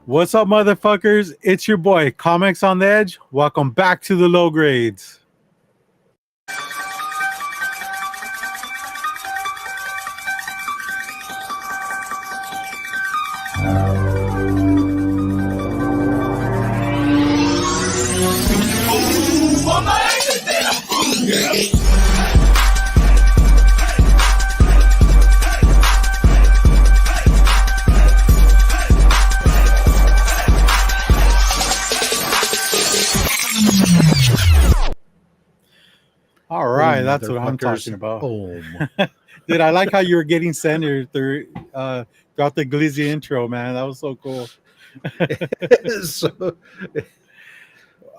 What's up, motherfuckers? It's your boy, Comics on the Edge. Welcome back to the Low Grades. All right, that's what I'm talking about. Dude, I like how you were getting centered throughout the glizzy intro, man. That was so cool.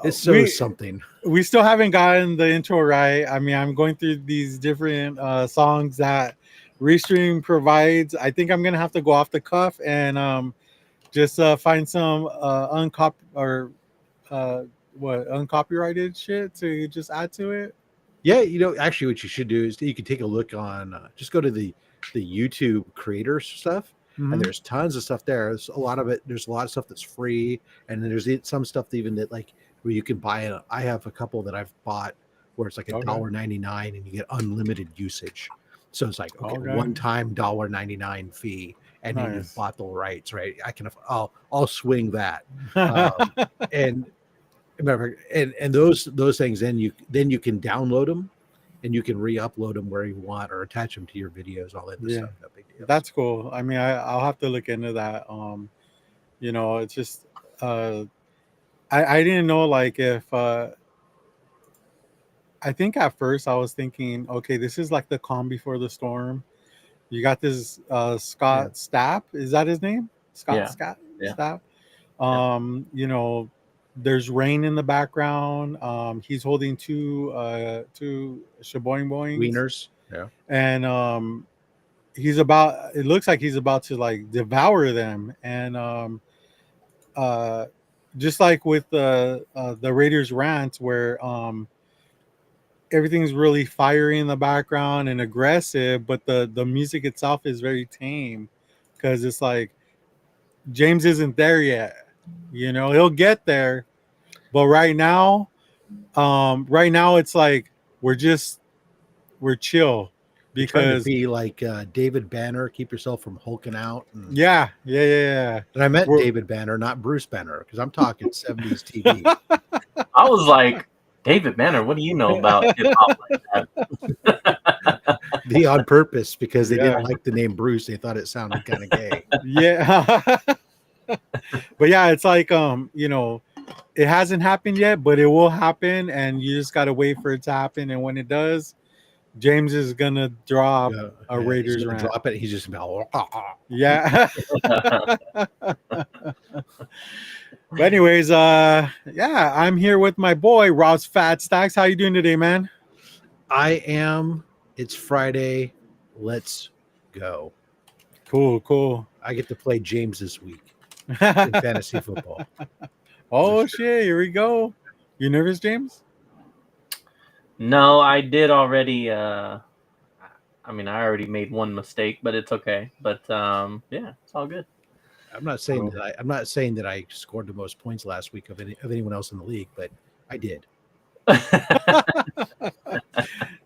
It's something. We still haven't gotten the intro right. I mean, I'm going through these different songs that Restream provides. I think I'm gonna have to go off the cuff and just find some uncopyrighted shit to just add to it. Yeah, actually what you should do is you can take a look on just go to the YouTube creator stuff, and there's tons of stuff there. There's a lot of stuff that's free, and then there's some stuff even that like where you can buy it. I have a couple that I've bought where it's like $1.99 and you get unlimited usage. So it's like one time $1.99 fee, and you bought the rights, right? I'll swing that. And remember, and those things, then you can download them, and you can re-upload them where you want or attach them to your videos. All that stuff. No big deal. That's cool. I mean, I'll have to look into that. It's just I didn't know like if I think at first I was thinking, okay, this is like the calm before the storm. You got this Scott Stapp, is that his name? Stapp. There's rain in the background. He's holding two shaboing boings. Wieners. Yeah. And it looks like he's about to like devour them. And just like with the Raiders rant where everything's really fiery in the background and aggressive, but the music itself is very tame because it's like James isn't there yet. He'll get there, but right now it's like we're chill because be like David Banner, keep yourself from hulking out. Yeah. And I meant David Banner, not Bruce Banner, because I'm talking 70s TV. I was like, David Banner, what do you know about hip hop like that? The on purpose, because they didn't like the name Bruce. They thought it sounded kind of gay. Yeah. But yeah, it's like it hasn't happened yet, but it will happen, and you just gotta wait for it to happen. And when it does, James is gonna drop a Raiders rant. Drop it. He's just about But anyways, I'm here with my boy Rob's Fat Stacks. How you doing today, man? I am. It's Friday. Let's go. Cool. I get to play James this week in fantasy football. Oh shit! Here we go. You nervous, James? No, I did already. I already made one mistake, but it's okay. But it's all good. I'm not saying that I scored the most points last week of anyone else in the league, but I did.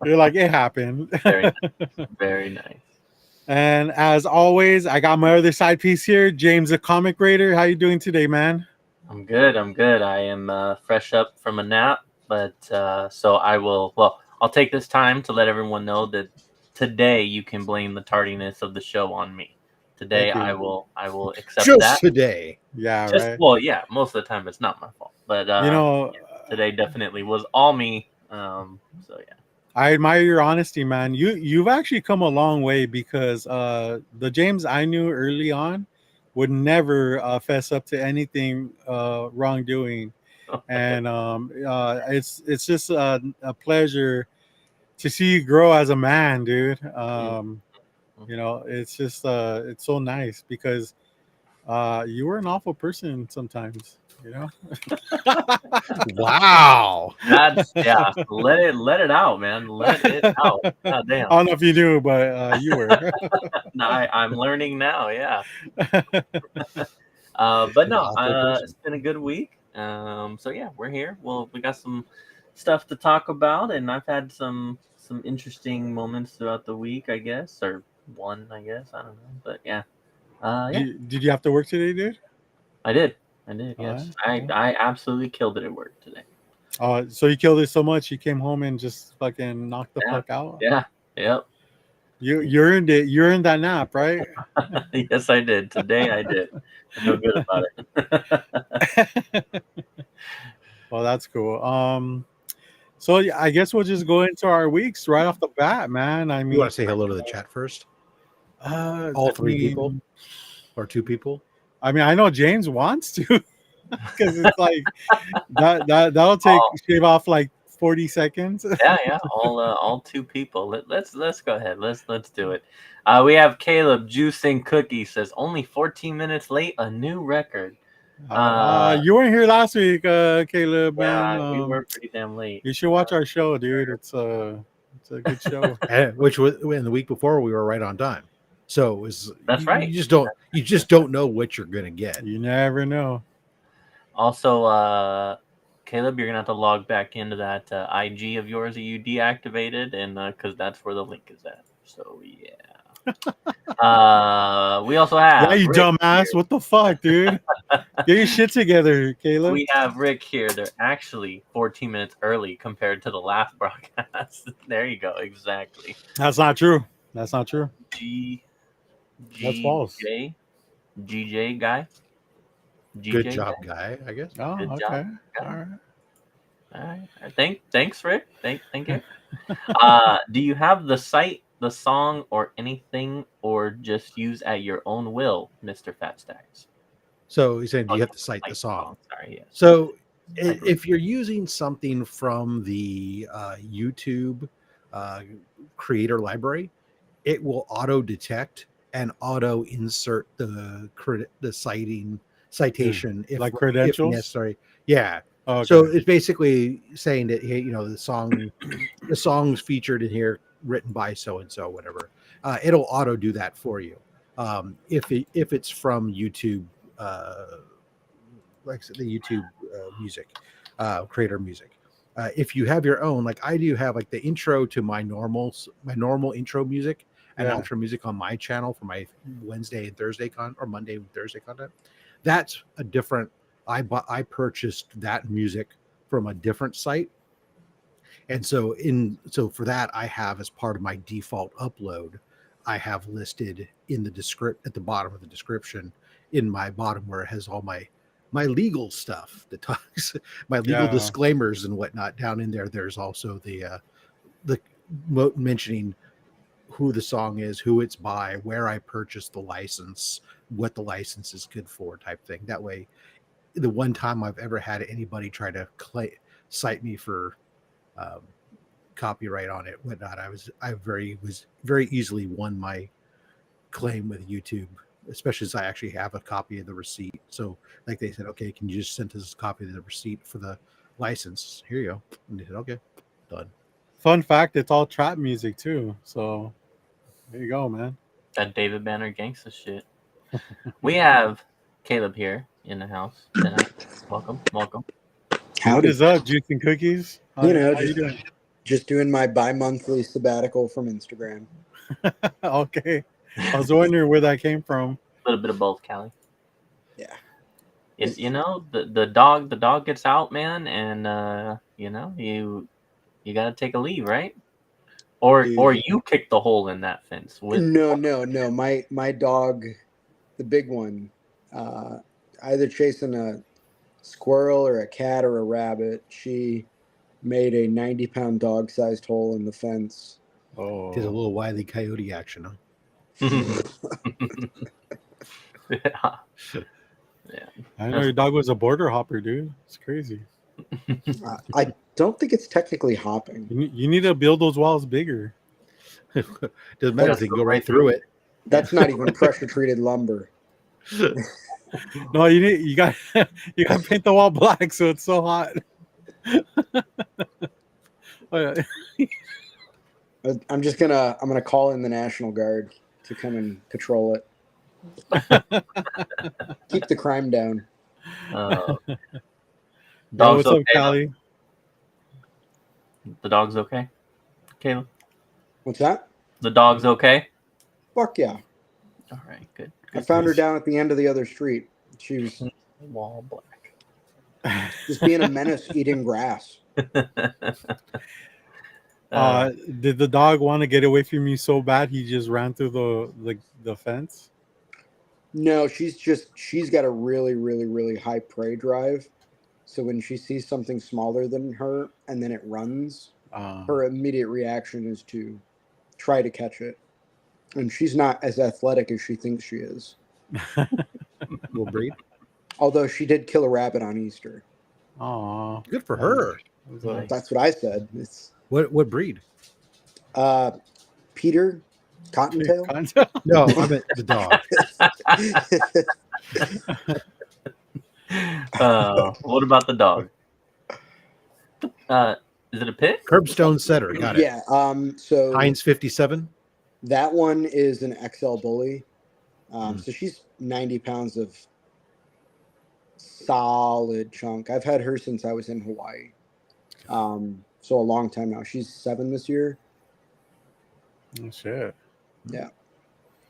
You're like, it happened. Very nice. And as always, I got my other side piece here, James, the comic raider. How you doing today, man? I'm good. I am fresh up from a nap, but so I will. Well, I'll take this time to let everyone know that today you can blame the tardiness of the show on me. Today I will accept just that. Just today. Yeah, right. Well, yeah, most of the time it's not my fault, but today definitely was all me. So yeah. I admire your honesty, man. You've actually come a long way because the James I knew early on would never fess up to anything wrongdoing, and it's just a pleasure to see you grow as a man, dude. You know, it's just it's so nice because you were an awful person sometimes, you know. Wow. That's yeah. Let it out, man. Let it out. God damn. I don't know if you knew, but you were. No, I'm learning now. Yeah. But no, Awful person. it's been a good week. So yeah, we're here. Well, we got some stuff to talk about, and I've had some interesting moments throughout the week, I guess, or one, I guess. I don't know, but yeah, yeah, Did you have to work today, dude? I did. I did. All Yes, right. I absolutely killed it at work today. So you killed it so much you came home and just fucking knocked the Yeah. fuck out. Yeah. Yep. You earned it. You earned that nap, right? Yes, I did. Today I did. I feel good about it. Well, that's cool. So yeah, I guess we'll just go into our weeks right off the bat, man. I You mean, want to say hello to the chat first? All I three people mean, or two people? I mean, I know James wants to because it's like that'll take Oh. shave off like 40 seconds. Yeah. All two people. Let's go ahead. Let's do it. We have Caleb Juicing Cookie says only 14 minutes late, a new record. You weren't here last week, Caleb, man. Yeah, we were pretty damn late. You should watch our show, dude. It's a good show. Which was in the week before we were right on time. So it was That's right. You just don't know what you're gonna get. You never know. Also, Caleb, you're gonna have to log back into that IG of yours that you deactivated, and because that's where the link is at. So yeah. We also have Yeah, you Rick dumbass. here. What the fuck, dude? Get your shit together, Caleb. We have Rick here. They're actually 14 minutes early compared to the last broadcast. There you go. Exactly. That's not true. That's not true. That's false. GJ guy. Good job, guy. I guess. Oh, Good okay. job. All right. All right. Thanks, Rick. Thank you. Do you have the site, the song, or anything, or just use at your own will, Mr. Fat Stacks? So he's saying, do you have to cite the song? Sorry, yes. So if you're using something from the YouTube creator library, it will auto detect and auto insert the citation if like credentials? if necessary. Yeah. Oh, okay. So it's basically saying that, hey, the song's featured in here, written by so and so, whatever. It'll auto do that for you. If it's from YouTube, like I said, the YouTube music, creator music. If you have your own, like I do have like the intro to my normal intro music and outro music on my channel for my Wednesday and Thursday or Monday and Thursday content. That's a different. I purchased that music from a different site, and so for that I have, as part of my default upload, I have listed in the at the bottom of the description, in my bottom where it has all my legal stuff that talks, my legal disclaimers and whatnot. Down in there, there's also the mentioning who the song is, who it's by, where I purchased the license, what the license is good for, type thing. That way, the one time I've ever had anybody try to cite me for copyright on it, whatnot, I was very easily won my claim with YouTube, especially as I actually have a copy of the receipt. So like they said, okay, can you just send us a copy of the receipt for the license? Here you go. And they said, okay, done. Fun fact, it's all trap music too. So there you go, man. That David Banner gangsta shit. We have Caleb here in the house tonight. Welcome. What is up, Juice and Cookies? How you doing? Just doing my bi-monthly sabbatical from Instagram. Okay. I was wondering where that came from. A little bit of both, Callie. Yeah. You know, the dog gets out, man, and you gotta take a leave, right? Or you kick the hole in that fence. No. My dog, the big one, either chasing a squirrel or a cat or a rabbit. She made a 90-pound dog-sized hole in the fence. Oh, did a little Wile E. Coyote action, huh? Yeah. Yeah. I know your dog was a border hopper, dude. It's crazy. I don't think it's technically hopping. You need to build those walls bigger. Doesn't matter if Just they can go go right right through through it. That's not even pressure treated lumber. No, you got you got to paint the wall black so it's so hot. Oh, yeah. I'm gonna call in the National Guard to come and patrol it. Keep the crime down. Uh, Yo, dog's what's up, okay. though? Callie? The dog's okay. Caleb, What's that? the dog's okay. Fuck yeah. All right, good. I found her down at the end of the other street. She was Wall black. just being a menace eating grass. Did the dog want to get away from you so bad he just ran through the fence? No, she's got a really, really, really high prey drive. So when she sees something smaller than her and then it runs, her immediate reaction is to try to catch it. And she's not as athletic as she thinks she is. Will breed. Although she did kill a rabbit on Easter. Aw, Good for her. Nice. That's what I said. It's What breed? Peter Cottontail. No, I meant the dog. What about the dog? Is it a pit? Curbstone setter. Got it. Yeah. So Heinz 57. that one is an XL bully. So she's 90 pounds of solid chunk. I've had her since I was in Hawaii. So a long time now. She's 7 this year. Oh, shit. Yeah.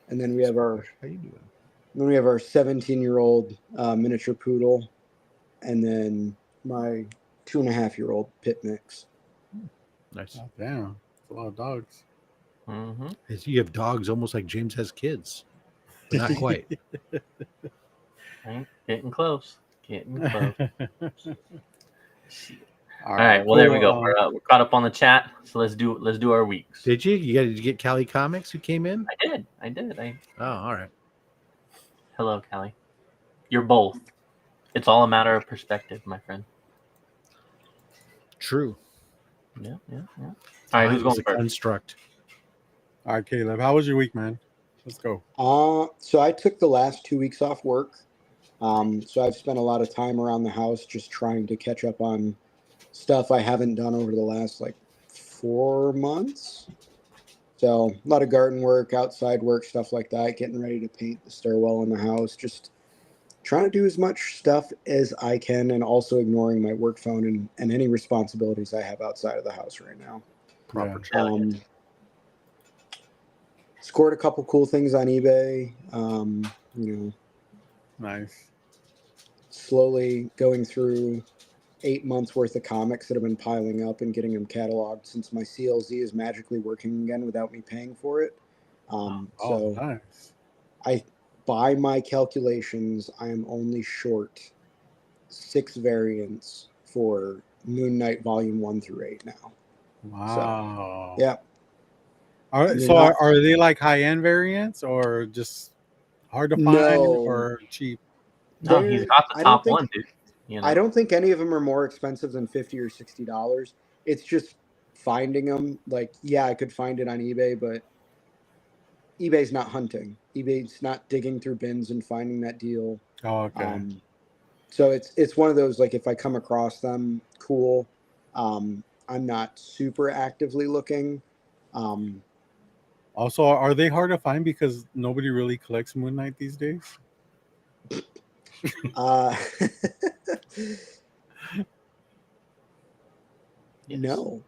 And then we have our How you doing? 17-year-old miniature poodle, and then my 2.5-year-old pit mix. Nice. Oh, damn, it's a lot of dogs. Mm-hmm. You have dogs almost like James has kids, but not quite. Right. Getting close. Getting close. All All right. Well, there we cool. go. We're caught up on the chat, so let's do our weeks. Did you? Did you get Cali Comics who came in? I did. Oh, all right. Hello, Callie. You're both. It's all a matter of perspective, my friend. True. Yeah. All right, who's going a first? construct? All right, Caleb, how was your week, man? Let's go. So I took the last 2 weeks off work. So I've spent a lot of time around the house just trying to catch up on stuff I haven't done over the last 4 months. So a lot of garden work, outside work, stuff like that, getting ready to paint the stairwell in the house, just trying to do as much stuff as I can and also ignoring my work phone and any responsibilities I have outside of the house right now. Proper. Yeah. Scored a couple cool things on eBay. Nice. Slowly going through 8 months worth of comics that have been piling up and getting them cataloged since my CLZ is magically working again without me paying for it. So Nice. by my calculations, I am only short 6 variants for Moon Knight Volume 1 through 8 now. Wow. So, yeah. Are they like high-end variants or just hard to find or cheap? No, he's got the top one, dude. I don't think any of them are more expensive than $50 or $60. It's just finding them. I could find it on eBay, but eBay's not hunting. eBay's not digging through bins and finding that deal. Oh, okay. So it's one of those, if I come across them, cool. I'm not super actively looking. Also, are they hard to find because nobody really collects Moon Knight these days? No, No.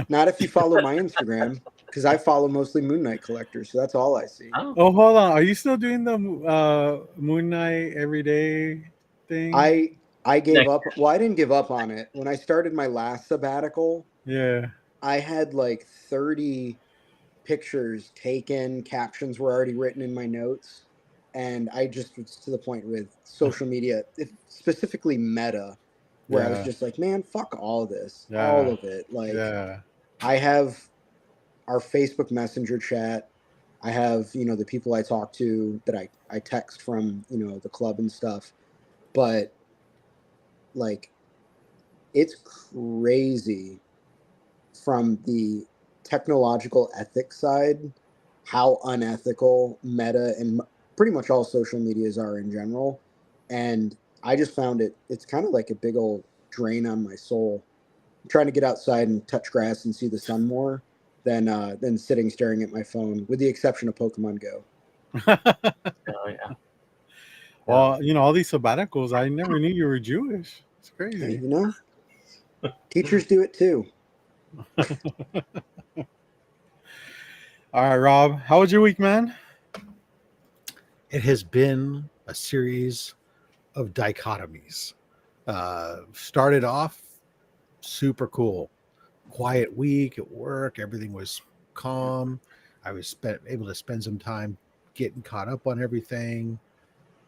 not if you follow my Instagram, because I follow mostly Moon Knight collectors, so that's all I see. Oh, Hold on. Are you still doing the Moon Knight everyday thing? I gave up. Well, I didn't give up on it. When I started my last sabbatical, Yeah. I had 30 pictures taken, captions were already written in my notes, and I just was to the point with social media, specifically Meta, where I was just like, man, fuck all this, all of it. Yeah. I have our Facebook Messenger chat. I have, the people I talk to that I text from, the club and stuff. But like, it's crazy from the technological ethics side, how unethical Meta and pretty much all social medias are in general. And I just found it's kind of like a big old drain on my soul. I'm trying to get outside and touch grass and see the sun more than sitting staring at my phone, with the exception of Pokemon Go. Oh yeah. Well, all these sabbaticals, I never knew you were Jewish. It's Hey, crazy. teachers do it too. All right, Rob, how was your week, man? It has been a series of dichotomies. Started off super cool, quiet week at work. Everything was calm. I was able to spend some time getting caught up on everything.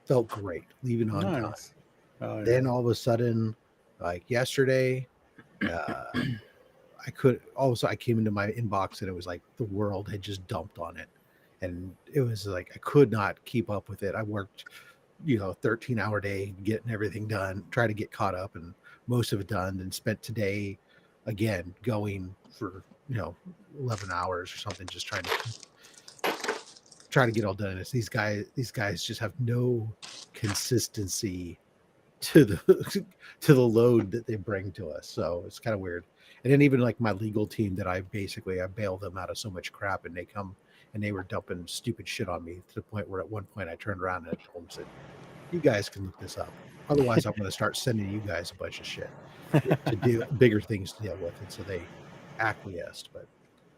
Felt great, leaving on time. Nice. Oh, Then yeah. all of a sudden, like yesterday, I came into my inbox and it was like the world had just dumped on it. And it was like I could not keep up with it. I worked, 13-hour day getting everything done, try to get caught up and most of it done, and spent today again going for 11 hours or something, just trying to get all done. It's these guys just have no consistency to the load that they bring to us. So it's kind of weird. And then even like my legal team that I bailed them out of so much crap, and they were dumping stupid shit on me to the point where at one point I turned around and I told them, said, you guys can look this up. Otherwise I'm going to start sending you guys a bunch of shit to do bigger things to deal with. And so they acquiesced. But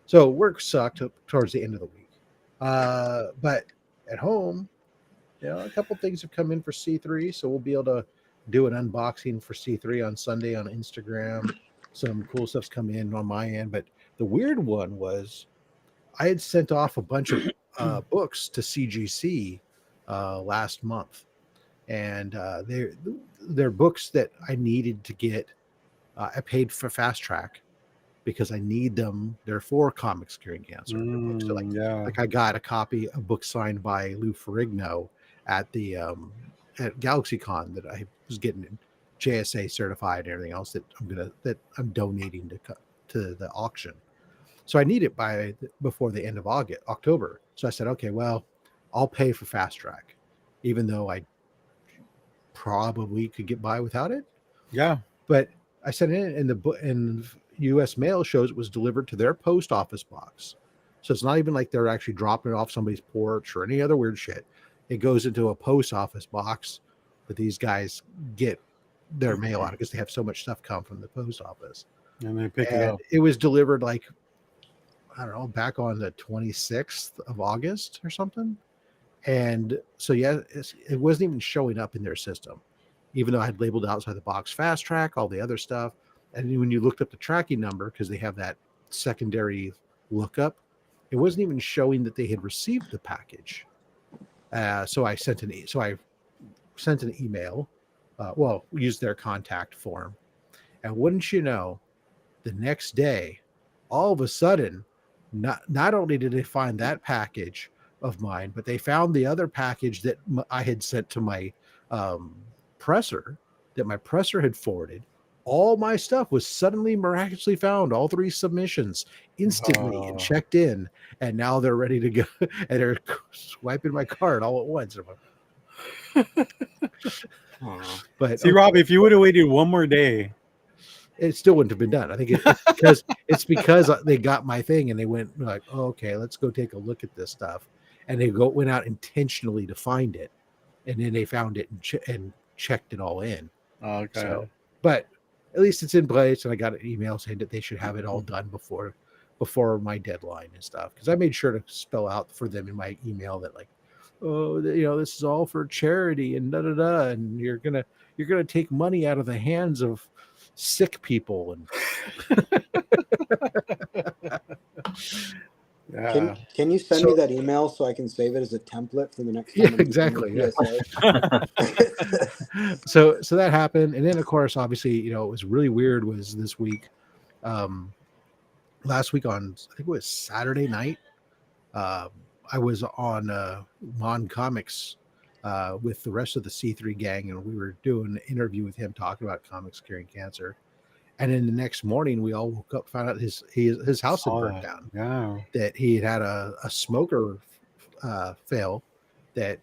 so work sucked towards the end of the week. But at home, a couple things have come in for C3, so we'll be able to do an unboxing for C3 on Sunday on Instagram. Some cool stuff's come in on my end, but the weird one was I had sent off a bunch of books to CGC last month, and they're books that I needed to get. I paid for Fast Track because I need them. They're for comics curing cancer. They're books that, like I got a book signed by Lou Ferrigno at the at GalaxyCon that I was getting JSA certified and everything else that I'm donating to the auction. So I need it before the end of October. So I said, okay, well, I'll pay for Fast Track, even though I probably could get by without it. Yeah. But I sent it in, and the book and U.S. mail shows it was delivered to their post office box. So it's not even like they're actually dropping it off somebody's porch or any other weird shit. It goes into a post office box that these guys get their mail out because they have so much stuff come from the post office. And they pick it up. It was delivered like, I don't know, back on the 26th of August or something. And so, yeah, it wasn't even showing up in their system, even though I had labeled outside the box Fast Track, all the other stuff. And when you looked up the tracking number, because they have that secondary lookup, it wasn't even showing that they had received the package. So I sent an email. Used their contact form, and wouldn't you know, the next day, all of a sudden, not only did they find that package of mine, but they found the other package that I had sent to my presser, that my presser had forwarded. All my stuff was suddenly miraculously found, all 3 submissions instantly and checked in, and now they're ready to go, and they're swiping my card all at once. But see, Rob, if you would have waited one more day, it still wouldn't have been done. I think it's because they got my thing and they went like, oh, okay, let's go take a look at this stuff, and they went out intentionally to find it, and then they found it and checked it all in. Okay. So, but at least it's in place, and I got an email saying that they should have it all done before my deadline and stuff, because I made sure to spell out for them in my email that, like, oh, this is all for charity and da da da, and you're gonna take money out of the hands of sick people. And Yeah. Can you send me that email so I can save it as a template for the next time? Yeah, exactly. Yeah. So that happened, and then of course, obviously, it was really weird. Was this week, last week on, I think it was Saturday night, I I was on Mon Comics with the rest of the C3 gang, and we were doing an interview with him talking about comics curing cancer. And then the next morning, we all woke up, found out his house had Saw burnt that. down. Yeah. That he had a smoker fail that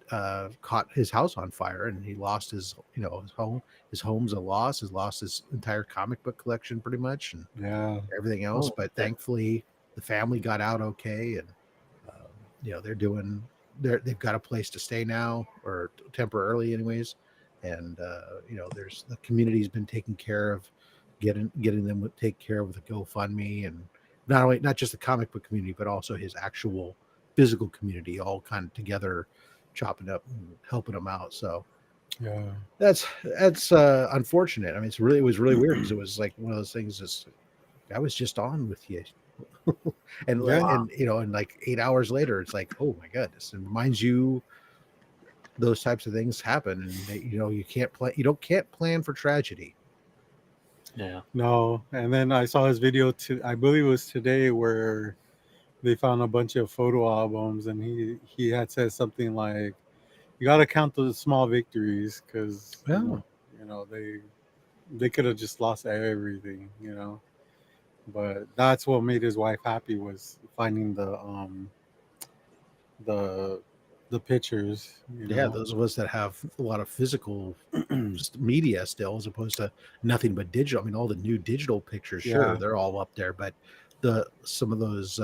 caught his house on fire, and he lost his his home. His home's a loss. He's lost his entire comic book collection, pretty much, and Yeah. everything else. Oh, But yeah. thankfully, the family got out okay, and they've got a place to stay now, or temporarily, anyways. And there's the community's been taking care of getting them take care of the GoFundMe, and not just the comic book community, but also his actual physical community, all kind of together, chopping up and helping him out. So Yeah. that's unfortunate. I mean, it was really weird, because it was like one of those things. I was just on with you, and Yeah. and like 8 hours later, it's like, oh my goodness, it reminds you those types of things happen, and you can't plan for tragedy. Yeah. No. And then I saw his video I believe it was today, where they found a bunch of photo albums, and he had said something like, "You got to count the small victories, because Yeah. they could have just lost everything, But that's what made his wife happy, was finding the the pictures. Yeah, those of us that have a lot of physical media still, as opposed to nothing but digital. I mean, all the new digital pictures, sure, Yeah. they're all up there, but some of those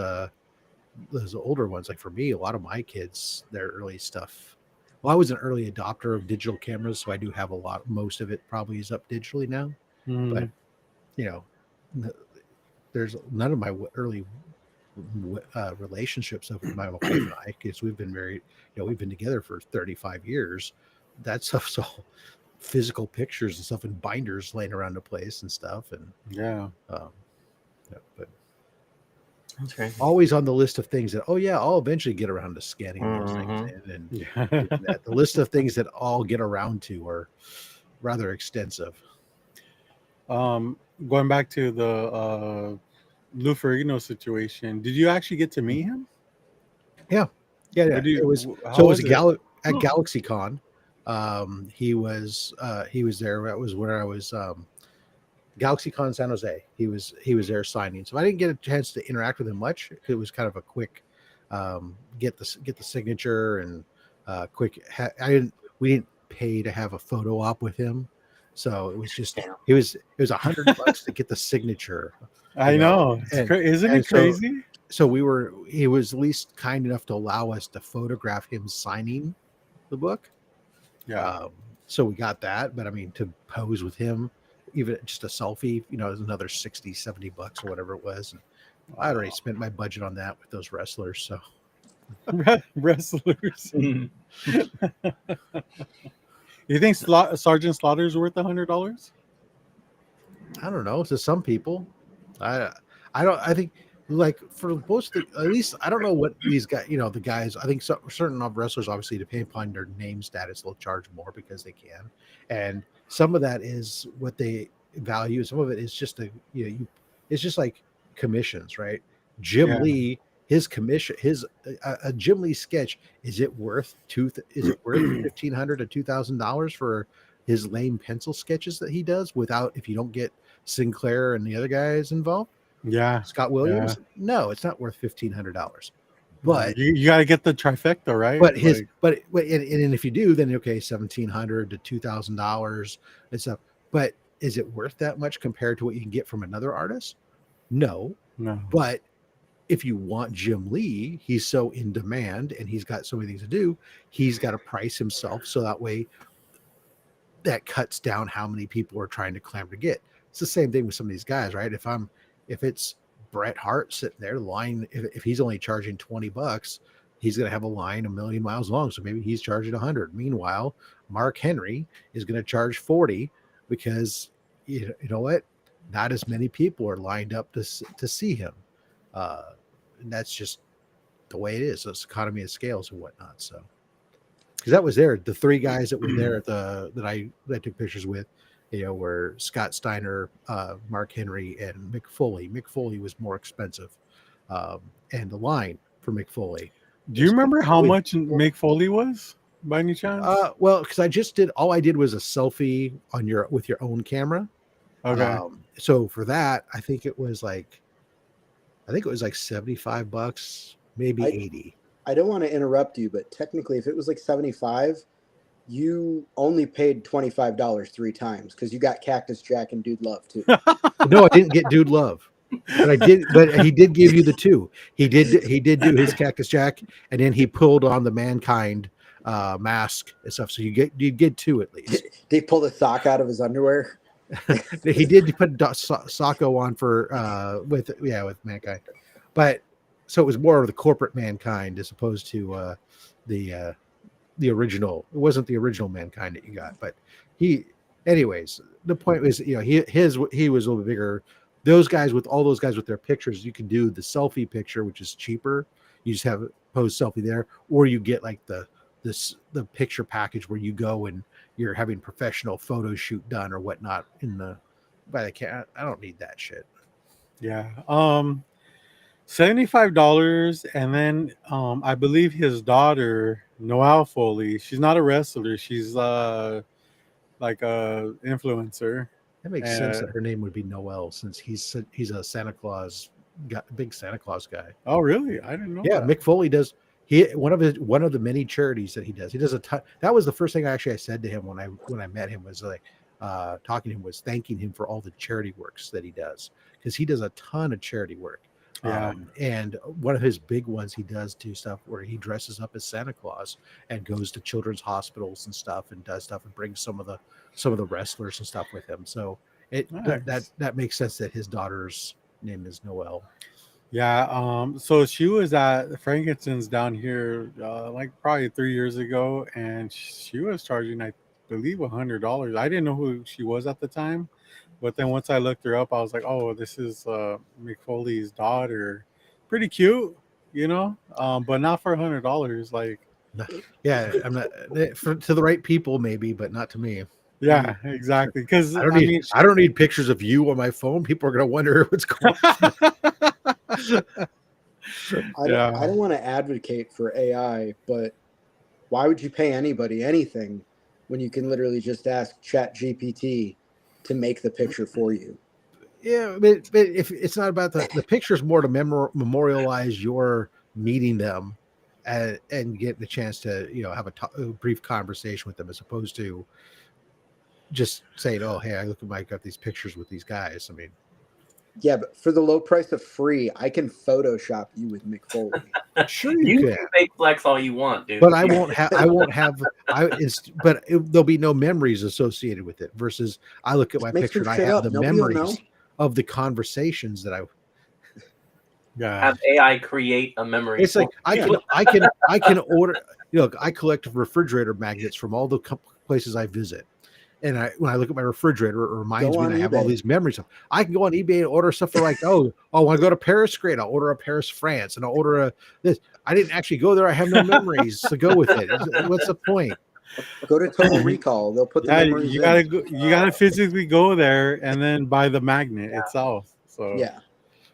older ones, like for me, a lot of my kids, their early stuff. Well, I was an early adopter of digital cameras, so I do have most of it probably is up digitally now. But Mhm. you know, there's none of my early relationships of my wife and I, because we've been married, we've been together for 35 years. That stuff's all physical pictures and stuff in binders laying around the place and stuff. And Yeah. but That's crazy. always on the list of things that, oh yeah, I'll eventually get around to scanning those things in, and Yeah. the list of things that I'll get around to are rather extensive. Going back to the Lou Ferrigno situation, did you actually get to meet him? Yeah. What do It was you? How so it was was it? at GalaxyCon. He was there. That was where I was. GalaxyCon San Jose. He was there signing. So I didn't get a chance to interact with him much. It was kind of a quick get the signature, and we didn't pay to have a photo op with him. So it was just Damn. it was $100 to get the signature. I know. It's isn't it crazy? So he was at least kind enough to allow us to photograph him signing the book. Yeah. So we got that, but I mean, to pose with him, even just a selfie, is another $60-$70 or whatever it was. And I already spent my budget on that with those wrestlers. So Wrestlers. You think Sergeant Slaughter's worth $100? I don't know. To some people, I think, like, for most at least, I don't know what these guys, the guys, I think certain wrestlers, obviously, depending upon their name status, they'll charge more because they can. And some of that is what they value. Some of it is just it's just like commissions, right? Jim Lee, his commission, a Jim Lee sketch, is it worth $1,500 to $2,000 for his lame pencil sketches that he does, if you don't get Sinclair and the other guys involved? Yeah. Scott Williams? Yeah. No, it's not worth $1,500. But you got to get the trifecta, right? But and if you do, then okay, $1,700 to $2,000 and stuff. But is it worth that much compared to what you can get from another artist? No. But if you want Jim Lee, he's so in demand and he's got so many things to do, he's got to price himself so that way that cuts down how many people are trying to clamor to get. It's the same thing with some of these guys, right? If it's Bret Hart sitting there, the line, if he's only charging $20, he's going to have a line a million miles long. So maybe he's charging 100. Meanwhile, Mark Henry is going to charge 40 because you know what? Not as many people are lined up to see him. And that's just the way it is. It's economy of scales and whatnot. So, because that was there, the three guys that were there that I took pictures with, were Scott Steiner, Mark Henry, and Mick Foley. Mick Foley was more expensive, and the line for Mick Foley Do you remember how With- much Mick Foley was by any chance? Well, because all I did was a selfie with your own camera. Okay. So for that, I think it was like $75, maybe 80. I don't want to interrupt you, but technically, if it was like 75, you only paid $25 3 times because you got Cactus Jack and Dude Love too. No, I didn't get Dude Love, but he did give you the two. He did do his Cactus Jack, and then he pulled on the Mankind mask and stuff. So you get two at least. Did he pull the sock out of his underwear? He did put Socko on with Mankind, but so it was more of the corporate Mankind as opposed to the original. It wasn't the original Mankind that you got, but anyways, the point was, he was a little bit bigger. All those guys with their pictures, you can do the selfie picture, which is cheaper. You just have a pose selfie there, or you get like the picture package where you go and you're having professional photo shoot done or whatnot by the camera. I don't need that shit. Yeah. $75, and then I believe his daughter Noelle Foley. She's not a wrestler. She's like a influencer. That makes sense that her name would be Noel, since he's a Santa Claus guy, big Santa Claus guy. Oh, really? I didn't know. Yeah, that. Mick Foley does. One of the many charities that he does. He does a ton. That was the first thing I said to him when I met him, was like talking to him, was thanking him for all the charity works that he does, because he does a ton of charity work. Yeah. And one of his big ones, he does do stuff where he dresses up as Santa Claus and goes to children's hospitals and stuff and does stuff and brings some of the wrestlers and stuff with him. So Nice. that makes sense that his daughter's name is Noelle. Yeah. So she was at Frankenstein's down here, like probably 3 years ago, and she was charging, I believe, $100. I didn't know who she was at the time, but then once I looked her up, I was like, oh, this is Mick Foley's daughter. Pretty cute, but not for $100. Like, Yeah, I'm not to the right people maybe, but not to me. yeah, exactly. Because I don't need pictures of you on my phone. People are gonna wonder what's going on. I don't want to advocate for AI, but why would you pay anybody anything when you can literally just ask ChatGPT to make the picture for you? Yeah, but if it's not about the picture's more to memorialize your meeting them and getting the chance to have a brief conversation with them, as opposed to just saying, oh, hey, I got these pictures with these guys. I mean, yeah, but for the low price of free, I can Photoshop you with Mick Foley. sure You can. can fake flex all you want, dude. But there'll be no memories associated with it. Versus, I look at my Makes picture me and I shut have up. the Nobody will memories know. of the conversations that I. Have AI create a memory. It's like I can order. I collect refrigerator magnets from all the places I visit, and when I look at my refrigerator, it reminds me that I have all these memories of. I can go on eBay and order stuff for like, I want to go to Paris. Great, I'll order a Paris, France, and I'll order this. I didn't actually go there. I have no memories to go with it. What's the point? Go to Total Recall. They'll put the memories you in. gotta physically go there and then buy the magnet itself. So Yeah.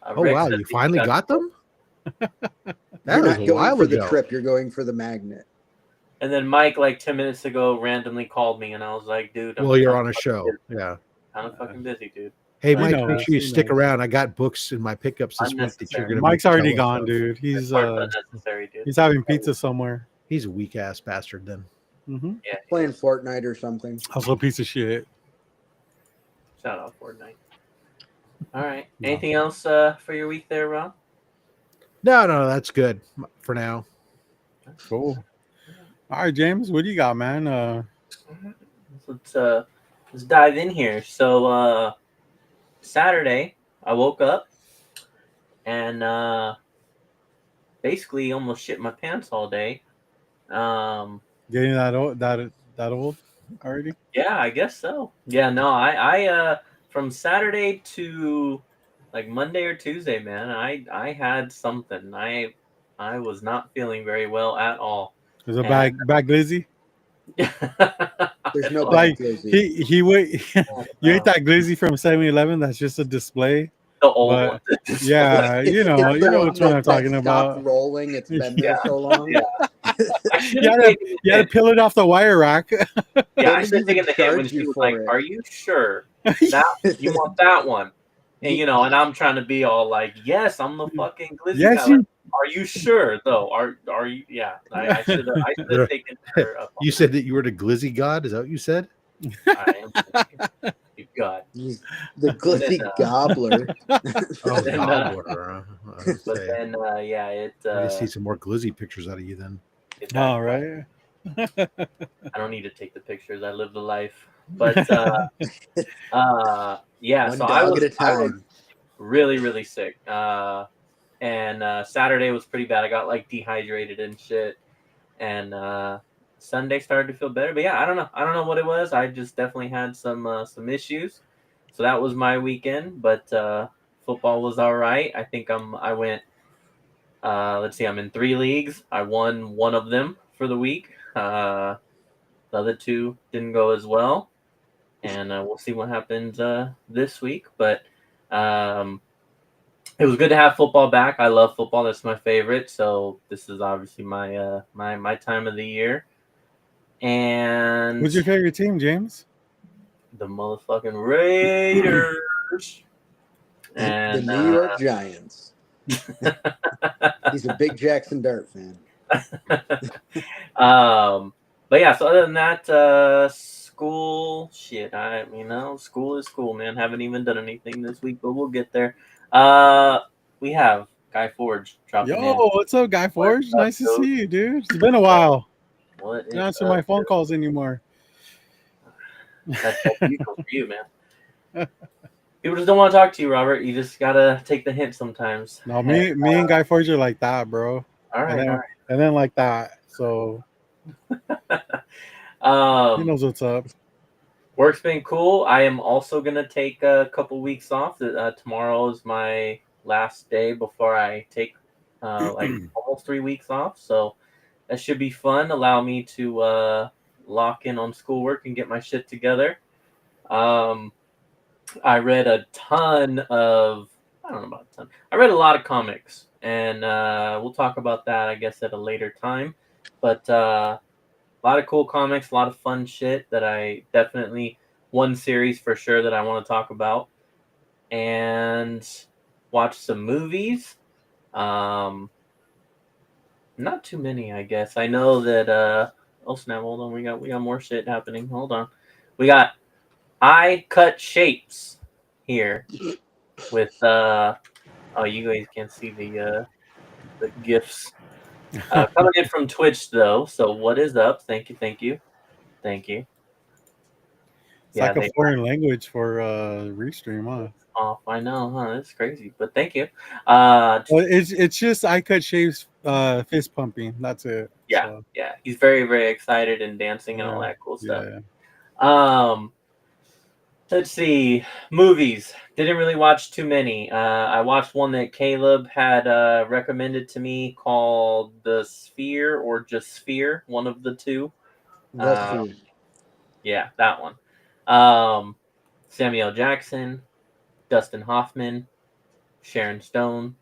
Oh wow, you finally got them? That You're was not a going while for the ago. trip. You're going for the magnet. And then Mike, like 10 minutes ago, randomly called me, and I was like, dude, Well, you're on a show. Yeah. kind of fucking busy, dude. Hey, I Mike, know, make sure you he stick knows. around. I got books in my pickups this week that you're Unnecessary. gonna. Mike's be already jealous gone, of. dude. He's That's unnecessary, dude. he's having pizza somewhere. He's a weak ass bastard. Then Mm-hmm. Yeah. Playing Fortnite or something. Also a piece of shit. Shout out Fortnite. All right. Anything else for your week there, Rob? no, that's good for now. Cool. All right, James, what do you got, man? Let's dive in here. So Saturday, I woke up and basically almost shit my pants all day. Getting that old already? Yeah, I guess so. Yeah, no, I from Saturday to like Monday or Tuesday, man, I had something. I was not feeling very well at all. There's a bag glizzy. There's no Like bag glizzy. you ate that glizzy from 7-Eleven that's just a display, The old But one. yeah, you know which one I'm talking stopped about. rolling. It's been there Yeah, so long. yeah. I should You have had to taken the you had to hint. peel it off the wire rack. Yeah, They I didn't should have even taken the hint when charge she you was for like, it. "Are you sure that you want that one?" And and I'm trying to be all like, "Yes, I'm the fucking glizzy Yes, guy." Like, you. are you sure though? Are you? Yeah, I should have taken her up. You said that you were the glizzy god. Is that what you said? I am. God. He's the And glizzy then, gobbler. Oh, then, gobbler. I would but say. then, yeah, it. I need to see some more glizzy pictures out of you then. It All backfired. right. I don't need to take the pictures. I live the life. But yeah. One So dog at a I was time. really really sick. And Saturday was pretty bad. I got like dehydrated and shit. And Sunday started to feel better. But yeah, I don't know. I don't know what it was. I just definitely had some issues. So that was my weekend. But football was all right. I think I went. Let's see. I'm in 3 leagues. I won one of them for the week. The other 2 didn't go as well, and we'll see what happens this week. But um, it was good to have football back. I love football. That's my favorite. So this is obviously my time of the year. And Who's your favorite team, James? the motherfucking Raiders. The And New York Giants. He's a big Jackson Dart fan. But yeah, so other than that, school shit. School is school, man. Haven't even done anything this week, but we'll get there. We have Guy Forge dropping Yo, in. what's up, Guy Forge? What's up, Nice to dude? see you, dude. It's been a while. What You don't is answer up, my phone dude? calls anymore. That's usual for you, man. People just don't want to talk to you, Robert. You just gotta take the hint sometimes. No, me and Guy Forge are like that, bro. All right, all And then like that. So right. he knows what's up. Work's been cool. I am also gonna take a couple weeks off. Tomorrow is my last day before I take like almost 3 weeks off. So that should be fun. Allow me to lock in on schoolwork and get my shit together. I read a ton of I don't know about a ton. I read a lot of comics, and we'll talk about that I guess at a later time. But a lot of cool comics, a lot of fun shit that I definitely one series for sure that I want to talk about, and watch some movies. Um, Not too many, I guess. I know that. Oh snap! Hold on, we got more shit happening. Hold on, we got I Cut Shapes here with. Oh, you guys can't see the gifs. Coming in from Twitch though. So what is up? Thank you, thank you, thank you. It's Yeah, like a they foreign language for Restream, huh? off. I know, huh? That's crazy, but thank you. Well, it's just I cut shaves, fist pumping. That's it. Yeah, So yeah. He's very, very excited and dancing and all yeah, that cool stuff. yeah. Um, let's see. Movies. Didn't really watch too many. I watched one that Caleb had recommended to me called The Sphere or just Sphere, one of the two. Let's Uh, see. yeah, that one. Um, Samuel Jackson, Dustin Hoffman, Sharon Stone,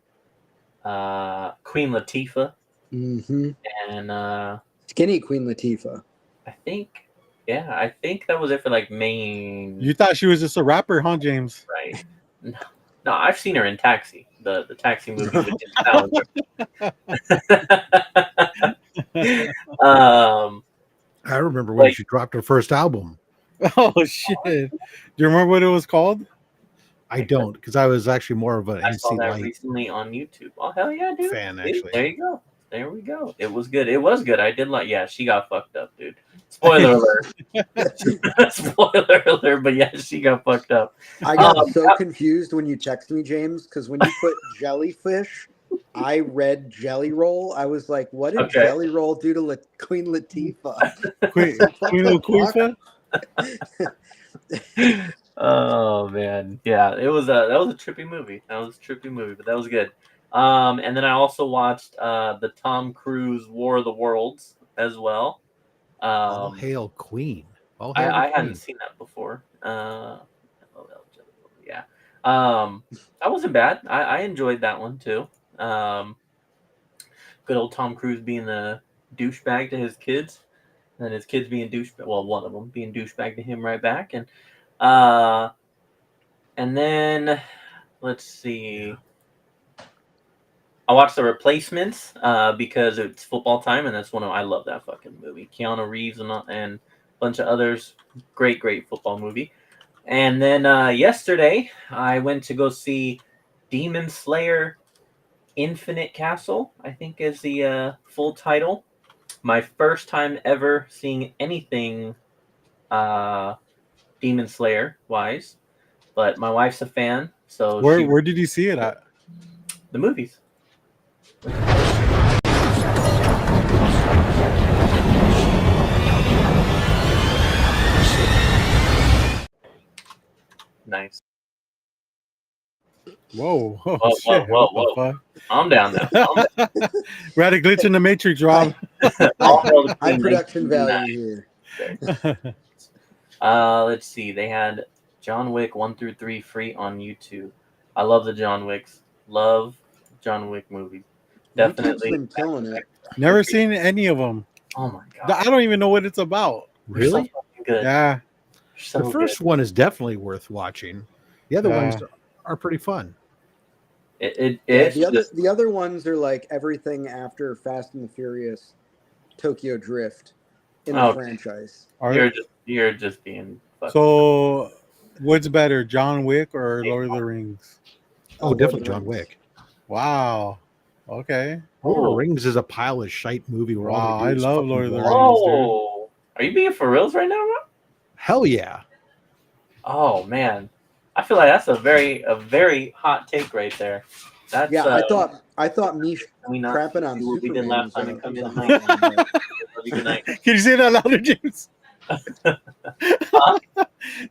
Queen Latifah, Mm-hmm. and Skinny Queen Latifah. I think that was it for like main. You thought she was just a rapper, huh, James? Right? No, I've seen her in Taxi, the Taxi movie with Jim Salinger. I remember when Like she dropped her first album. Oh shit! Do you remember what it was called? I don't, because I was actually more of an I saw MC that Light recently on YouTube. Oh hell yeah, dude! fan, See, actually. there you go. There we go. It was good. It was good. I did like. Yeah, she got fucked up, dude. Spoiler alert. Spoiler alert. But yeah, she got fucked up. I got so confused when you texted me, James, because when you put jellyfish, I read jelly roll. I was like, what did Okay. jelly roll do to Queen Latifah? Queen Latifah? Oh man, yeah, that was a trippy movie. That was a trippy movie, but that was good. And then I also watched the Tom Cruise War of the Worlds as well. All hail Queen. All hail I the hadn't Queen. seen that before. Yeah. That wasn't bad. I enjoyed that one too. Good old Tom Cruise being a douchebag to his kids, and his kids being douchebag. Well, one of them being douchebag to him right back, uh, and then let's see. I watched The Replacements because it's football time, and that's I love that fucking movie. Keanu Reeves and a bunch of others. Great football movie. And then yesterday, I went to go see Demon Slayer Infinite Castle, I think is the full title. My first time ever seeing anything Demon Slayer wise, but my wife's a fan, so Where did you see it at? The movies. Nice. Whoa! Oh, Whoa, shit. whoa, What the fuck? I'm down now. We had a glitch in the Matrix, Rob. High production value here. Let's see. They had John Wick 1 through 3 free on YouTube. I love the John Wicks. Love John Wick movies. Definitely. YouTube's been killing it. Never seen any of them. Oh my god. I don't even know what it's about. They're so Really? fucking good. Yeah. So The first one is definitely worth watching. The other Yeah. ones are pretty fun. It's The other ones are like everything after Fast and the Furious, Tokyo Drift in the franchise. you're just being fucking. So, what's better, John Wick or Lord of the Rings? Oh, definitely John Wick. Wow. Okay. Lord of the Rings is a pile of shite movie. Where all Wow, they do I is love fucking Lord of the walk. Rings. Oh, are you being for reals right now, Rob? Hell yeah. Oh man, I feel like that's a very hot take right there. That's I thought me we not crapping on do what we did Superman last was time and come was in a tonight. hot one, but- Love you, good night. Can you say that louder, James?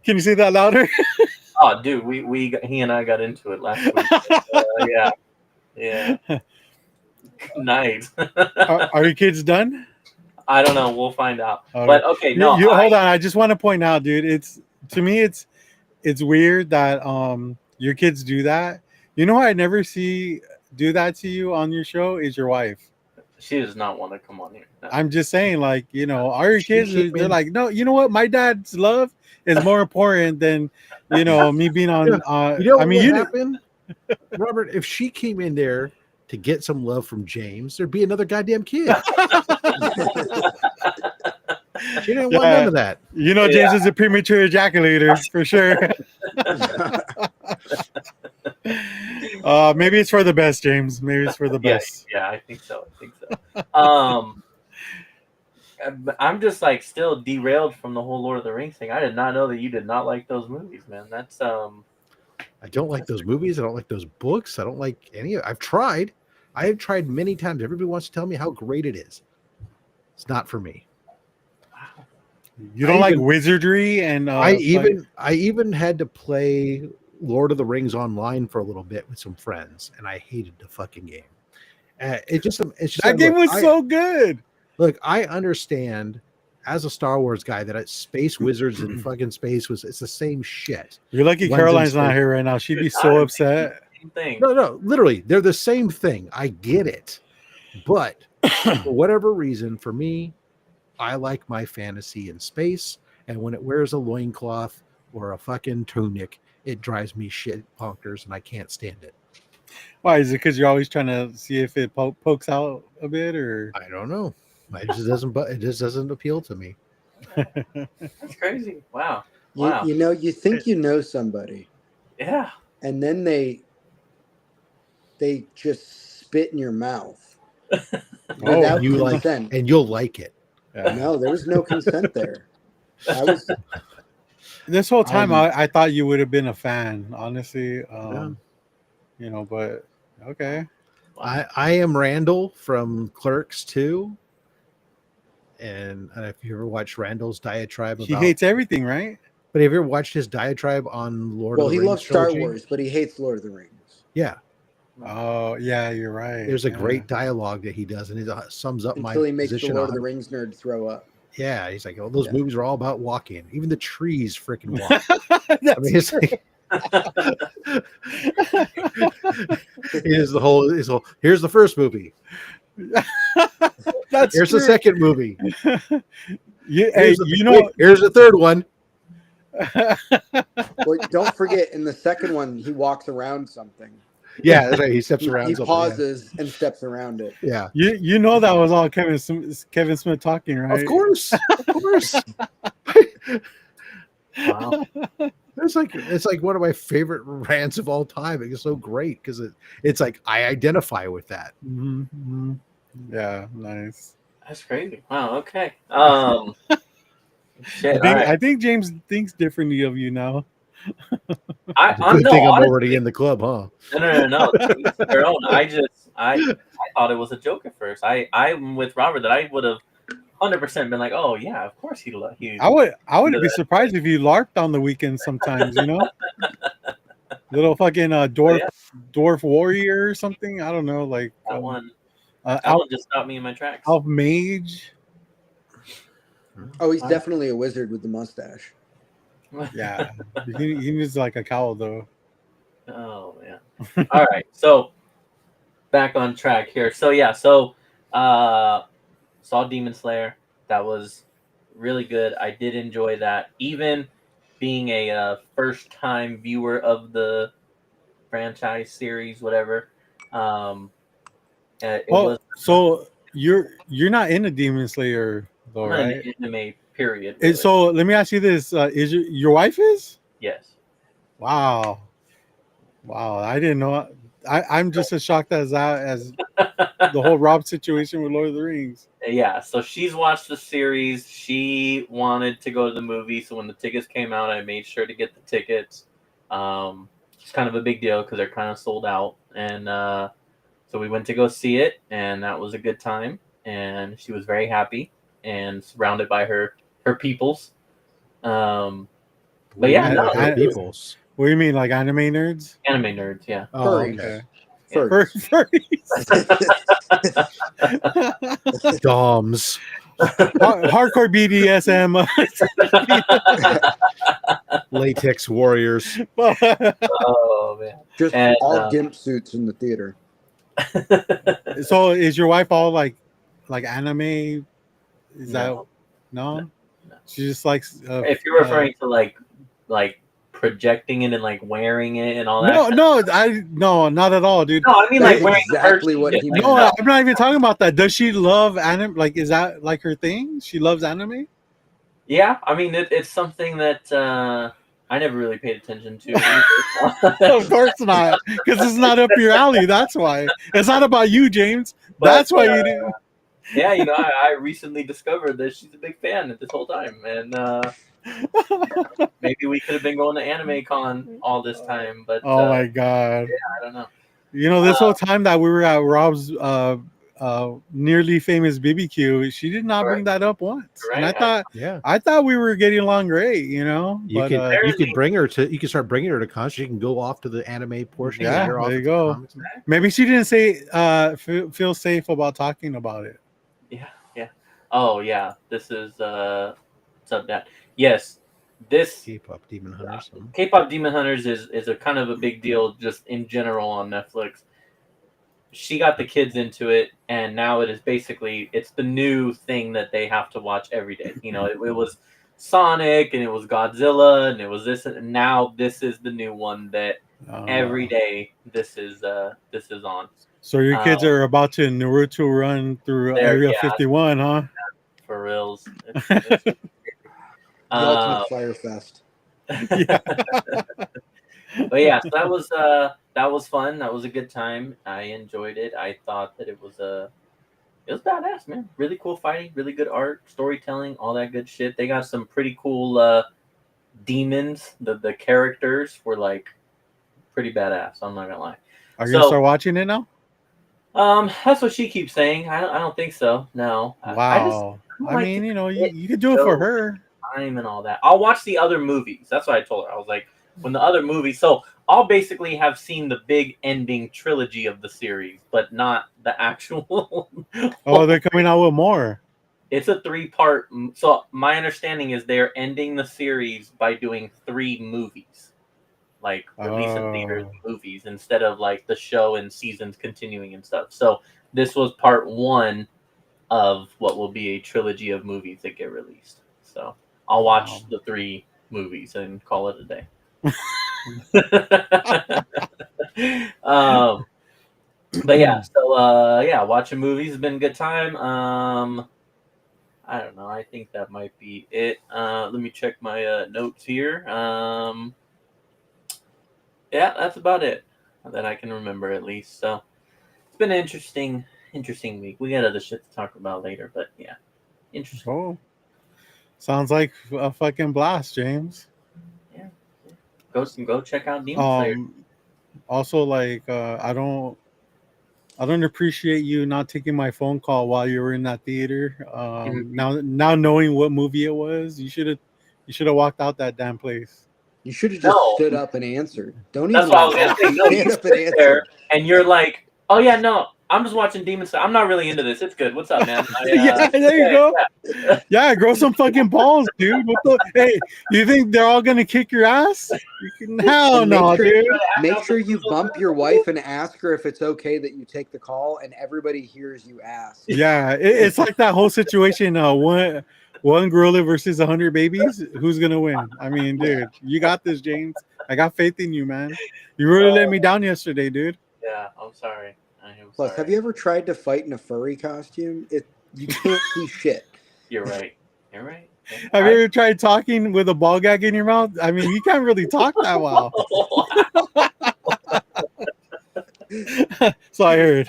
Can you say that louder? Oh, dude, he and I got into it last week. Yeah. Nice. Are your kids done? I don't know. We'll find out. Okay. But okay, no. Hold on. I just want to point out, dude. It's weird that your kids do that. You know, who I never see do that to you on your show is your wife. She does not want to come on here. No. I'm just saying, like, you know, are your kids? came They're in- like, no. You know what? My dad's love is more important than me being on. You know I mean, what happened, Robert? If she came in there to get some love from James, there'd be another goddamn kid. She didn't want none of that. You know, James is a premature ejaculator for sure. Maybe it's for the best, James. Maybe it's for the best. Yeah, I think so. I'm just like still derailed from the whole Lord of the Rings thing. I did not know that you did not like those movies, man. That's I don't like those movies. I don't like those books. I don't like any of it. I've tried. I have tried many times. Everybody wants to tell me how great it is. It's not for me. You don't like wizardry and I even had to play Lord of the Rings online for a little bit with some friends, and I hated the fucking game. It's just that game was so good. Look, I understand as a Star Wars guy that space wizards and fucking space it's the same shit. You're lucky Caroline's not here right now. She'd be so upset. same thing. No, literally, they're the same thing. I get it, but for whatever reason, for me, I like my fantasy in space, and when it wears a loincloth or a fucking tunic, it drives me shit bonkers, and I can't stand it. Why is it? Because you're always trying to see if it pokes out a bit, or I don't know. It just doesn't appeal to me. That's crazy. Wow. You think you know somebody, Yeah. and then they just spit in your mouth without you consent. and you'll like it. No, there was no consent there. This whole time I thought you would have been a fan, honestly. But okay. I am Randall from Clerks 2. And if you ever watched Randall's diatribe He hates everything, right? But have you ever watched his diatribe on Lord of the Rings? Well, he loves Star trilogy? Wars, but he hates Lord of the Rings. Yeah. Oh, yeah, you're right. There's a great dialogue that he does, and it sums up Until he makes the position Lord on of the Rings nerd throw up. Yeah, he's like, oh, those movies are all about walking. Even the trees freaking walk. I mean, it's like, Here's the first movie. That's Here's true. the second movie. Hey, Here's the third one. Well, don't forget, in the second one, he walks around something. Yeah, that's right. He steps around He something. pauses and steps around it. Yeah. you know that was all Kevin Smith talking, right? Of course. Wow. It's like one of my favorite rants of all time. It's so great because it's like I identify with that. Mm-hmm. Yeah, nice. That's crazy. Wow. Okay. Shit. I think James thinks differently of you now. Good thing I'm already in the club, huh? No. Their own. I thought it was a joke at first. I'm with Robert that I would have 100% been like, oh yeah, of course he. I would be surprised if you LARPed on the weekend sometimes, you know. Little fucking dwarf warrior or something. I don't know, like that one. That one just stopped me in my tracks. Elf mage. Oh, he's definitely a wizard with the mustache. Yeah, he needs like a cowl though. Oh yeah. All right, so back on track here. So yeah, saw Demon Slayer. That was really good. I did enjoy that, even being a first time viewer of the franchise series, whatever. So you're not into Demon Slayer though, I'm right? not in anime, period. Really. So let me ask you this: is your wife is? Yes. Wow, I didn't know. I'm just as shocked as the whole Rob situation with Lord of the Rings. Yeah, so she's watched the series. She wanted to go to the movie, so when the tickets came out, I made sure to get the tickets. It's kind of a big deal because they're kind of sold out, and so we went to go see it, and that was a good time. And she was very happy and surrounded by her peoples. But yeah, her peoples. What do you mean, like anime nerds? Anime nerds, yeah. Oh, okay. Doms. Hardcore BDSM. Latex warriors. Oh man. Just all gimp suits in the theater. So is your wife all like anime? Is No. No? She just likes if you're referring to like projecting it and like wearing it and all that. No, not at all, dude. No, I mean That's like wearing exactly what he meant. No, I'm not even talking about that. Does she love anime? Like, is that like her thing? She loves anime? Yeah, I mean it's something that I never really paid attention to. Of course not, because it's not up your alley. That's why. It's not about you, James. That's why you didn't. Yeah, I recently discovered that she's a big fan this whole time, and maybe we could have been going to Anime Con all this time, but oh my god, yeah, I don't know. This whole time that we were at Rob's nearly famous BBQ, she did not bring that up once, and I thought we were getting along great. You could bring her to. You can start bringing her to cons. She can go off to the anime portion. Yeah, there you go. Maybe she didn't say feel safe about talking about it. Yeah. Oh yeah, this is that. Yes, this K-pop Demon Hunters. K-pop Demon Hunters is a kind of a big deal just in general on Netflix. She got the kids into it, and now it is basically it's the new thing that they have to watch every day. It was Sonic and it was Godzilla and it was this, and now this is the new one that every day this is on. So your kids are about to Naruto run through Area 51, huh? For reals. The ultimate Fire Fest. Yeah. But yeah, so that was fun. That was a good time. I enjoyed it. I thought that it was badass, man. Really cool fighting, really good art, storytelling, all that good shit. They got some pretty cool demons. The characters were like pretty badass. I'm not gonna lie. Are you gonna start watching it now? That's what she keeps saying. I don't think so. No. Wow. I mean, you could do it for her. Time and all that. I'll watch the other movies. That's what I told her. I was like, when the other movies. So I'll basically have seen the big ending trilogy of the series, but not the actual. Oh, they're coming out with more. It's a 3-part. So my understanding is they're ending the series by doing 3 movies. like release in theaters Oh. and movies instead of like the show and seasons continuing and stuff. So this was part one of what will be a trilogy of movies that get released. So I'll watch the 3 movies and call it a day. But yeah, so yeah, watching movies has been a good time. I don't know. I think that might be it. Let me check my notes here. Yeah, that's about it that I can remember at least. So it's been an interesting week. We got other shit to talk about later, but yeah, interesting. Oh, sounds like a fucking blast, James. Yeah, go check out Demon Slayer. Also, like, I don't appreciate you not taking my phone call while you were in that theater. Now knowing what movie it was, you should have walked out that damn place. You should have just No. stood up and answered. Don't That's even what I was gonna walk. say. No, Stand you up and sit there answer. and you're like, "Oh yeah, no, I'm just watching Demon Slayer. I'm not really into this. It's good. What's up, man?" Yeah, there you go. Yeah, grow some fucking balls, dude. Hey, you think they're all gonna kick your ass? Hell And no, dude. Make sure you bump your wife and ask her if it's okay that you take the call, and everybody hears you ask. Yeah, it's like that whole situation. One gorilla versus 100 babies. Who's gonna win? I mean, dude, you got this, James. I got faith in you, man. You really let me down yesterday, dude. Yeah, I'm sorry. Plus, have you ever tried to fight in a furry costume? You can't see shit. You're right. You're right. Yeah. Have you ever tried talking with a ball gag in your mouth? I mean, you can't really talk that well. So I heard.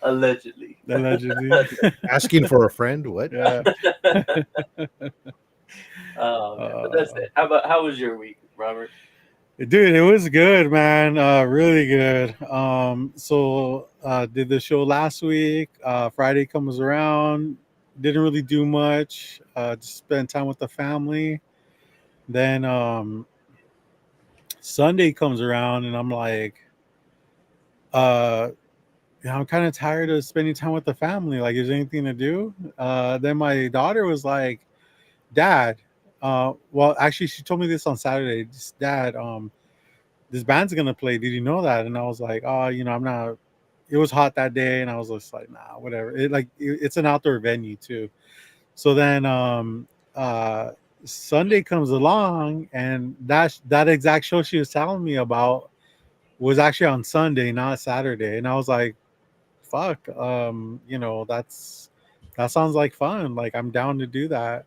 Allegedly. Asking for a friend? What? Yeah. But that's it. How was your week, Robert? Dude, it was good, man. Really good. So did the show last week. Friday comes around. Didn't really do much. Just spent time with the family. Then Sunday comes around and I'm like, I'm kind of tired of spending time with the family. Like, is there anything to do? Then my daughter was like, Dad, well, actually, she told me this on Saturday. Dad, this band's gonna play. Did you know that? And I was like, oh, I'm not. It was hot that day, and I was just like, nah, whatever. It's an outdoor venue too. So then Sunday comes along, and that exact show she was telling me about was actually on Sunday, not Saturday. And I was like, fuck, that sounds like fun. Like, I'm down to do that.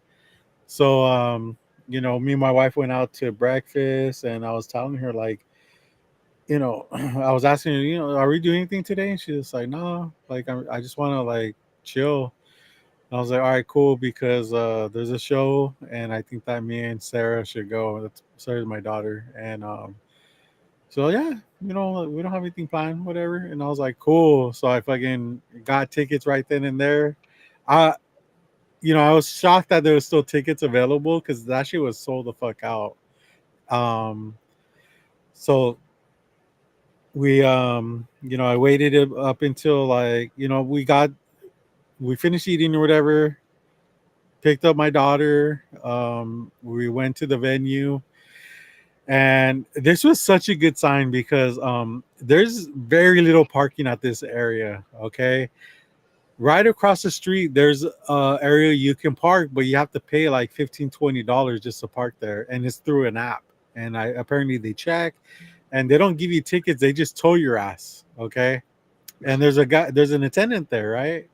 So me and my wife went out to breakfast, and I was telling her, like, I was asking her, are we doing anything today? And she was like, no, like, I just want to, like, chill. And I was like, all right, cool, because there's a show, and I think that me and Sarah should go. Sarah's my daughter. And so yeah, we don't have anything planned, whatever. And I was like, cool. So I fucking got tickets right then and there. I was shocked that there was still tickets available, because that shit was sold the fuck out. So we I waited up until, like, we finished eating or whatever, picked up my daughter, we went to the venue, and this was such a good sign, because there's very little parking at this area. Okay, right across the street there's a area you can park, but you have to pay like $15-20 just to park there, and it's through an app. And apparently they check, and they don't give you tickets, they just tow your ass. Okay, and there's an attendant there, right?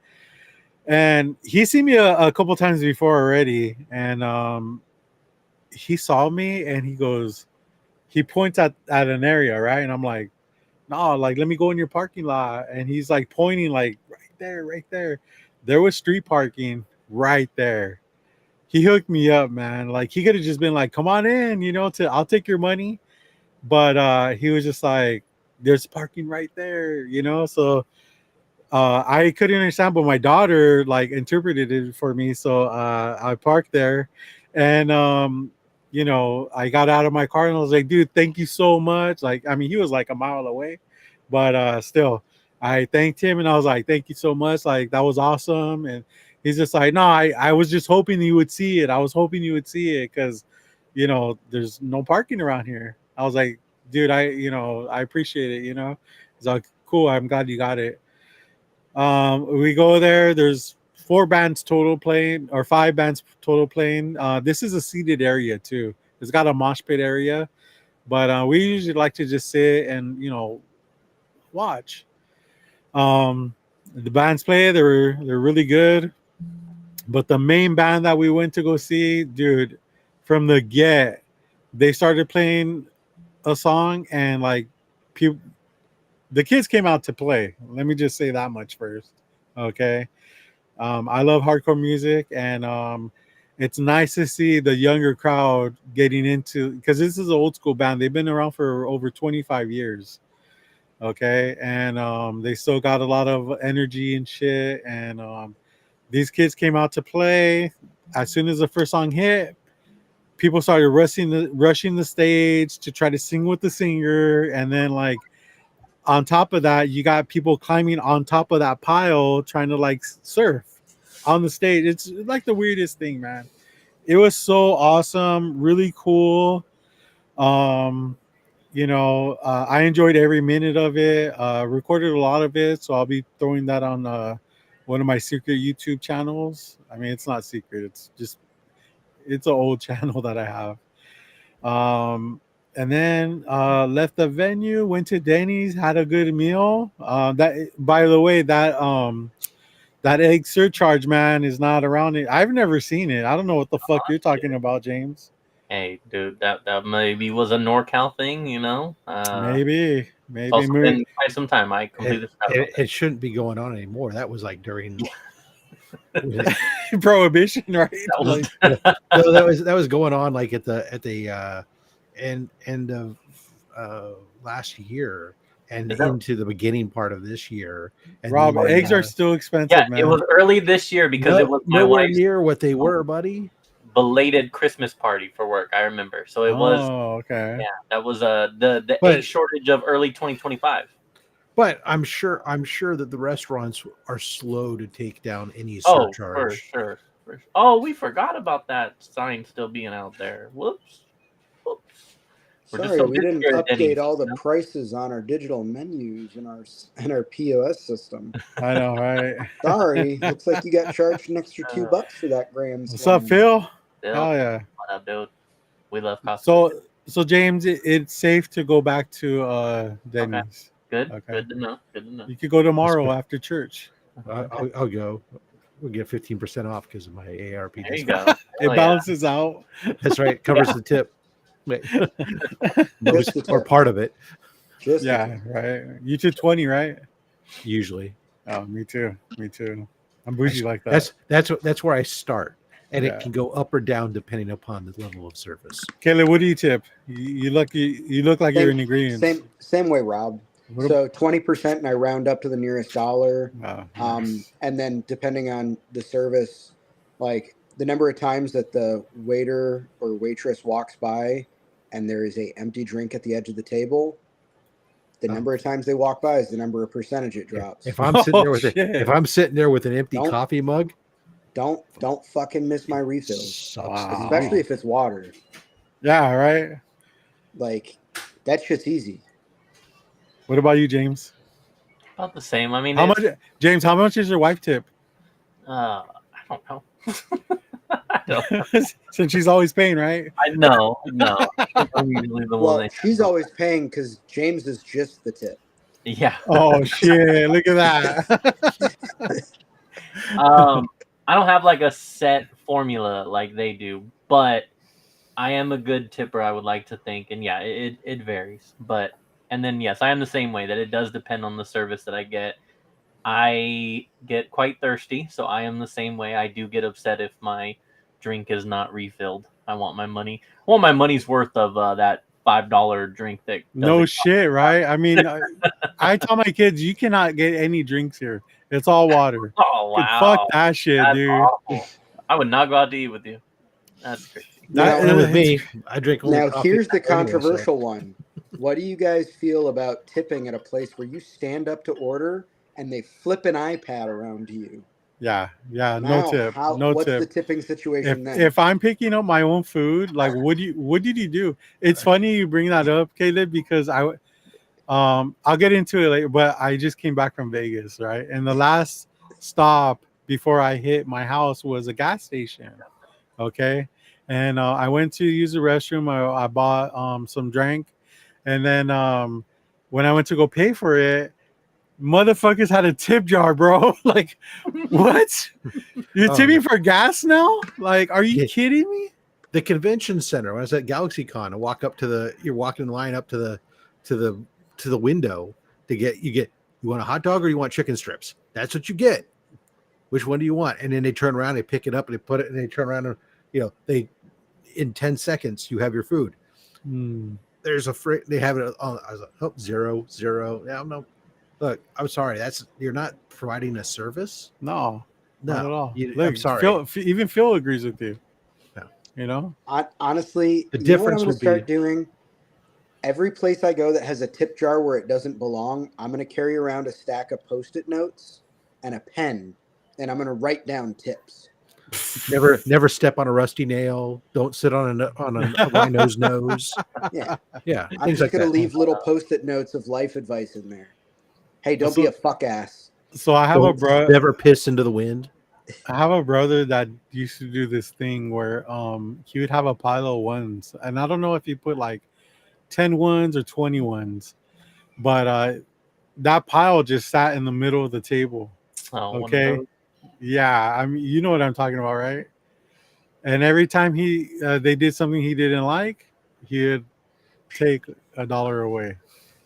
And he's seen me a couple times before already, and he saw me, and he points at an area, right? And I'm like, no, like, let me go in your parking lot. And he's like pointing, like, right there. There was street parking right there. He hooked me up, man. Like, he could have just been like, come on in, I'll take your money. But he was just like, there's parking right there, So I couldn't understand, but my daughter, like, interpreted it for me. So I parked there, and I got out of my car, and I was like, dude, thank you so much. Like, I mean, he was like a mile away, but still, I thanked him, and I was like, thank you so much. Like, that was awesome. And he's just like, no, I was just hoping you would see it. I was hoping you would see it, because there's no parking around here. I was like, dude, I appreciate it. He's like, cool. I'm glad you got it. We go there. There's 4 bands total playing, or 5 bands total playing. This is a seated area too. It's got a mosh pit area, but we usually like to just sit and watch. The bands play. They're really good. But the main band that we went to go see, dude, from the get, they started playing a song, and like, people, the kids came out to play. Let me just say that much first, okay? I love hardcore music, and it's nice to see the younger crowd getting into, because this is an old school band. They've been around for over 25 years, okay, and they still got a lot of energy and shit. And these kids came out to play. As soon as the first song hit, people started rushing the stage to try to sing with the singer, and then like on top of that, you got people climbing on top of that pile trying to like surf on the stage. It's like the weirdest thing, man. It was so awesome, really cool. Um, I enjoyed every minute of it. Recorded a lot of it, so I'll be throwing that on one of my secret YouTube channels. I mean, it's not secret. It's an old channel that I have. And then left the venue, went to Denny's, had a good meal. That, by the way, that egg surcharge, man, is not around it. I've never seen it. I don't know what the fuck you're talking about, James. Hey, dude, that maybe was a NorCal thing, Maybe It's also been quite some time. I completely forgot about It shouldn't be going on anymore. That was like during Prohibition, right? no, that was going on like at the end of last year and into the beginning part of this year. And Rob, then, eggs are still expensive, Yeah, man. it was early this year because it was my nowhere wife's near what they were, buddy. belated Christmas party for work. I remember, so it was. Okay. Yeah, that was the egg shortage of early 2025. But I'm sure that the restaurants are slow to take down any surcharge. For sure. Oh, we forgot about that sign still being out there. Whoops. Sorry, we didn't update all the prices on our digital menus in our POS system. I know, right? Sorry, looks like you got charged an extra $2 for that gram. What's up, Phil? Phil? Oh yeah. What up, dude? We love Costco. So James, it's safe to go back to Denny's. Okay. Good. Okay. Good to know. You could go tomorrow after church. I'll go. We'll get 15% off because of my ARP. There you go. It balances out. That's right. Covers the tip. Most or part of it. Right. You took 20, right? Usually. Oh, me too. I'm bougie like that. That's where I start, and it can go up or down depending upon the level of service. Kayla, what do you tip? You look like you're in ingredients. Same way, Rob. So 20%, and I round up to the nearest dollar. And then depending on the service, like the number of times that the waiter or waitress walks by and there is a empty drink at the edge of the table, the number of times they walk by is the number of percentage it drops. If I'm sitting there with an empty coffee mug, don't fucking miss my refills, especially if it's water. Yeah, right. Like that shit's easy. What about you, James? About the same. I mean, how much, James? How much is your wife tip? I don't know. Since she's always paying, right? I know. I'm usually the one. She's always paying because James is just the tip. Yeah. Oh shit! Look at that. I don't have like a set formula like they do, but I am a good tipper. I would like to think, and yeah, it varies. But and then yes, I am the same way that it does depend on the service that I get. I get quite thirsty, so I am the same way. I do get upset if my drink is not refilled. I want my money. I want my money's worth of that $5 drink. That no shit, right? I mean, I tell my kids, you cannot get any drinks here. It's all water. Oh wow! Fuck that shit, That's dude. Awful. I would not go out to eat with you. That's crazy. And with me, I drink only coffee. Here's the controversial one. What do you guys feel about tipping at a place where you stand up to order and they flip an iPad around to you? Yeah, no Now, tip, no what's the tip. tipping situation then? If I'm picking up my own food, like what did you do? It's funny you bring that up, Caleb, because I'll get into it later, but I just came back from Vegas, right? And the last stop before I hit my house was a gas station. Okay. And I went to use the restroom. I bought some drink. And then when I went to go pay for it, motherfuckers had a tip jar, bro. Like, what? You're Oh, tipping for gas now? Like, are you Yeah. kidding me? the convention center. When I was at GalaxyCon, I walk up to you're walking in line up to the window to you want a hot dog or you want chicken strips? That's what you get. Which one do you want? And then they turn around, they pick it up, and they put it, and they turn around, and they in 10 seconds you have your food. There's they have it on. I was like, oh, 0, 0. Yeah, no. Look, I'm sorry. You're not providing a service. No, not at all. Look, I'm sorry. Even Phil agrees with you. No. You know? Honestly, The you know what I'm difference going to would start be- doing? Every place I go that has a tip jar where it doesn't belong, I'm going to carry around a stack of Post-it notes and a pen, and I'm going to write down tips. Never step on a rusty nail. Don't sit on a rhino's nose. Yeah, Yeah, I'm things just like going to that. leave little Post-it notes of life advice in there. Hey, don't be a fuck ass. So I have a Don't bro. never piss into the wind. I have a brother that used to do this thing where he would have a pile of ones, and I don't know if he put like 10 ones or 20 ones, but that pile just sat in the middle of the table. Oh, Okay, yeah, I mean, you know what I'm talking about, right? And every time they did something he didn't like, he'd take $1 away,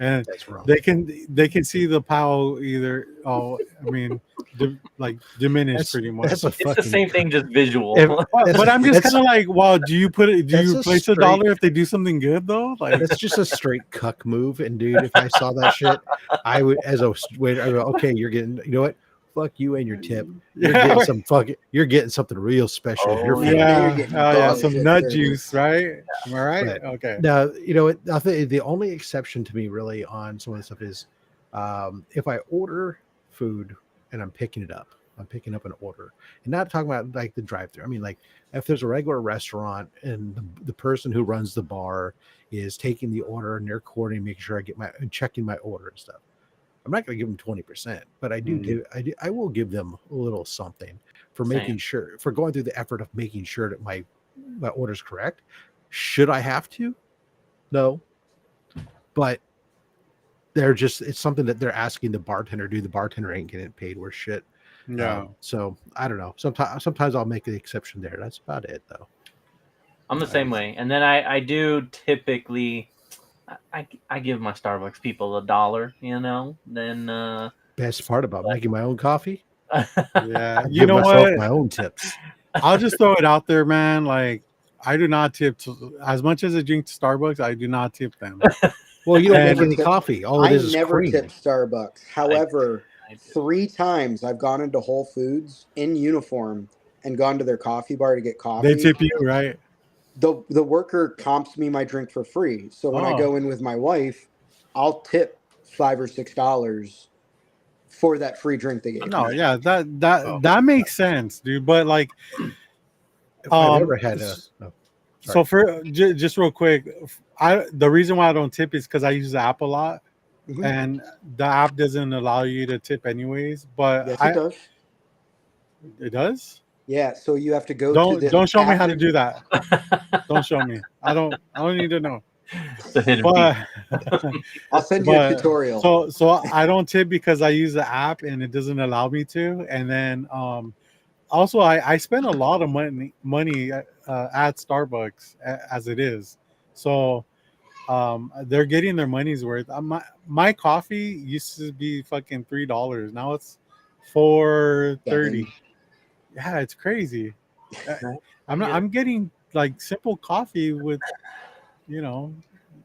and That's wrong. they can see the pile either. Oh, I mean, diminish pretty much. That's a It's the fucking same thing, just visual. But I'm just that's- kind of like, well, do you that's a place straight- $1 if they do something good though? Like, That's just a straight cuck move. And dude, if I saw that shit, I would, as a waiter, I go, okay, you're getting, you know what? Fuck you and your tip. You're Yeah. You're getting something real special. Oh, You're yeah. feeling- You're yeah, getting yeah, dog some shit nut service. juice, right? Am I right? But- Okay. Now, I think the only exception to me really on some of the stuff is if I order food and I'm picking it up. I'm picking up an order, and not talking about like the drive-through. I mean, like if there's a regular restaurant and the person who runs the bar is taking the order and they're recording, making sure checking my order and stuff. I'm not going to give them 20%, but I will give them a little something for making sure, for going through the effort of making sure that my order's correct. Should I have to? No, but it's something that they're asking the bartender to do. The bartender ain't getting paid worth shit. Yeah. So I don't know. Sometimes I'll make an exception there. That's about it, though. I'm the same way. And then I do typically, I give my Starbucks people $1, then Best part about making my own coffee, Yeah. I You give know myself what? my own tips. I'll just throw it out there, man. Like, I do not tip as much as I drink Starbucks. I do not tip them. Well, you don't make And- any coffee. All it I is never cream. tip Starbucks. However, I do. 3 times I've gone into Whole Foods in uniform and gone to their coffee bar to get coffee. They tip you, right? The worker comps me my drink for free. So when I Oh. go in with my wife, I'll tip $5 or $6 for that free drink they gave No, me. yeah, that makes sense, dude. But like, If I've ever had so for just real quick, the reason why I don't tip is because I use the app a lot, Mhm. and the app doesn't allow you to tip anyways. But Yes, it does. It does. Yeah, so you have to go to the Don't show me how after- to do that. Don't show me. I don't need to know. It's a hidden But I'll send you a tutorial. So I don't tip because I use the app and it doesn't allow me to. And then also I spend a lot of money at Starbucks as it is. So they're getting their money's worth. My coffee used to be fucking $3. Now it's $4.30. Yeah, it's crazy. I'm getting like simple coffee with,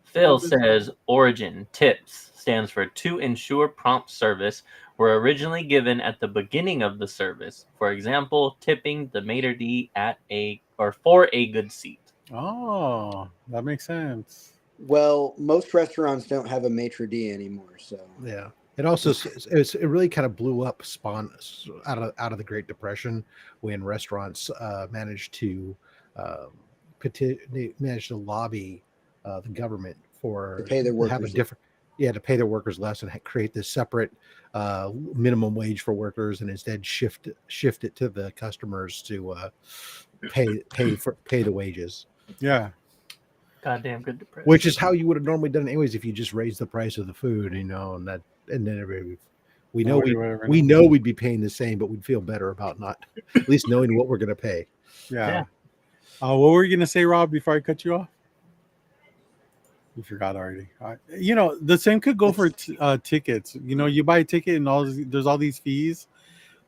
Phil says Origin tips stands for to ensure prompt service were originally given at the beginning of the service. For example, tipping the maitre d' for a good seat. Oh, that makes sense. Well, most restaurants don't have a maitre d' anymore, so Yeah. It also it really kind of blew up out of the Great Depression when restaurants managed to they managed to lobby the government To for pay their to have a workers. different to pay their workers less and create this separate minimum wage for workers and instead shift it to the customers to pay the wages, Yeah. Goddamn good depression. which is how you would have normally done it anyways if you just raised the price of the food, and then everybody. Nobody would ever We know. know we'd be paying the same, but we'd feel better about not at least knowing what we're going to pay. Yeah. What were you gonna say, Rob? Before I cut you off, you forgot already. The same could go for tickets. You buy a ticket and there's all these fees.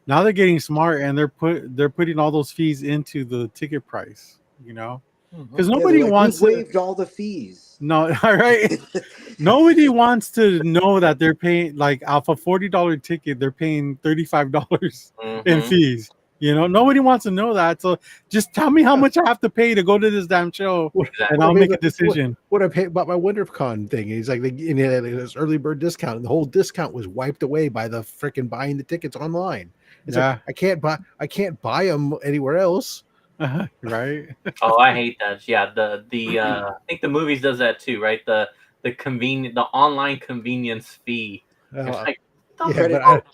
Now they're getting smart and they're putting all those fees into the ticket price. Because nobody they're like, wants "We've to. waived all the fees." No, all right. Nobody wants to know that they're paying like off a $40 ticket, they're paying $35 in fees. Nobody wants to know that. So just tell me how much I have to pay to go to this damn show, and I'll make a decision. What I pay about my WonderCon thing is like this early bird discount, and the whole discount was wiped away by the freaking buying the tickets online. It's like I can't buy them anywhere else. Right. Oh, I hate that. Yeah, the I think the movies does that too, right? The online convenience fee. But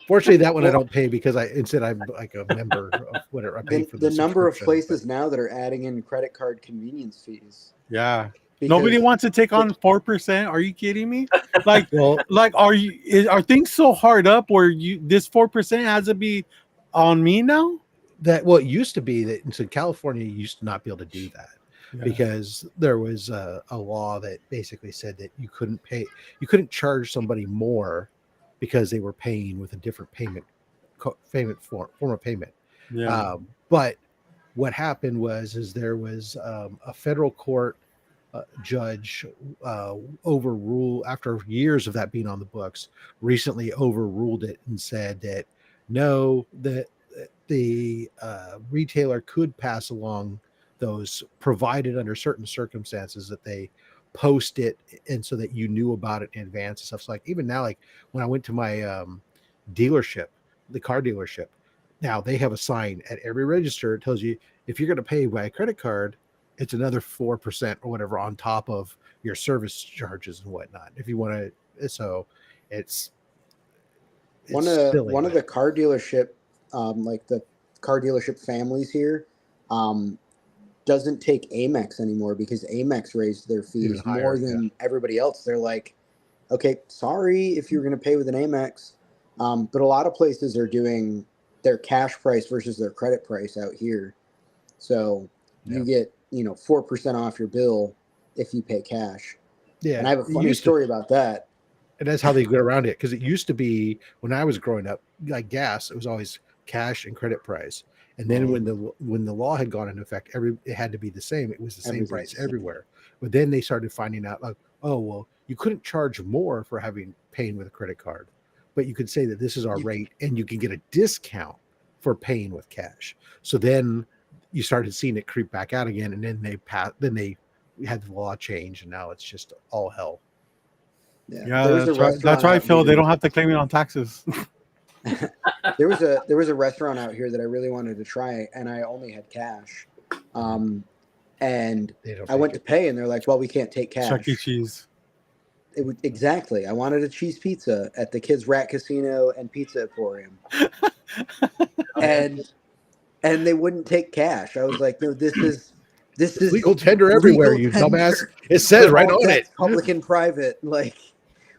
fortunately that one I don't pay because I'm like a member of whatever I pay for the number of places now that are adding in credit card convenience fees. Yeah. Nobody wants to take on 4%. Are you kidding me? Like, are things so hard up where this 4% has to be on me now? It used to be that in California you used to not be able to do that because there was a law that basically said that you couldn't charge somebody more because they were paying with a different payment form of payment. Yeah. But what happened was there was a federal court judge overruled, after years of that being on the books, recently overruled it and said that no, that the retailer could pass along those, provided under certain circumstances that they post it and so that you knew about it in advance and stuff. So like even now, like when I went to my dealership, the car dealership, now they have a sign at every register. It tells you if you're going to pay by a credit card, it's another 4% or whatever on top of your service charges and whatnot. If you want to, so it's one of the car dealership, like the car dealership families here, doesn't take Amex anymore because Amex raised their fees more than everybody else. They're like, okay, sorry if you're going to pay with an Amex, but a lot of places are doing their cash price versus their credit price out here. So you get 4% off your bill if you pay cash. Yeah, and I have a funny story about that. And that's how they get around it, because it used to be when I was growing up, like gas, it was always cash and credit price. And then when the law had gone into effect, it had to be the same. It was the same price everywhere. But then they started finding out, like, oh well, you couldn't charge more for paying with a credit card, but you could say that this is our rate, and you can get a discount for paying with cash. So then you started seeing it creep back out again, and then they had the law change, and now it's just all hell. Yeah, that's why I feel they don't have to claim it on taxes. There was a restaurant out here that I really wanted to try, and I only had cash. And I went to pay, and they're like, "Well, we can't take cash." Chuck E. Cheese. Exactly. I wanted a cheese pizza at the Kids Rat Casino and Pizza Emporium, and they wouldn't take cash. I was like, "No, this is legal tender everywhere, you dumbass." It says right on it, public and private. Like,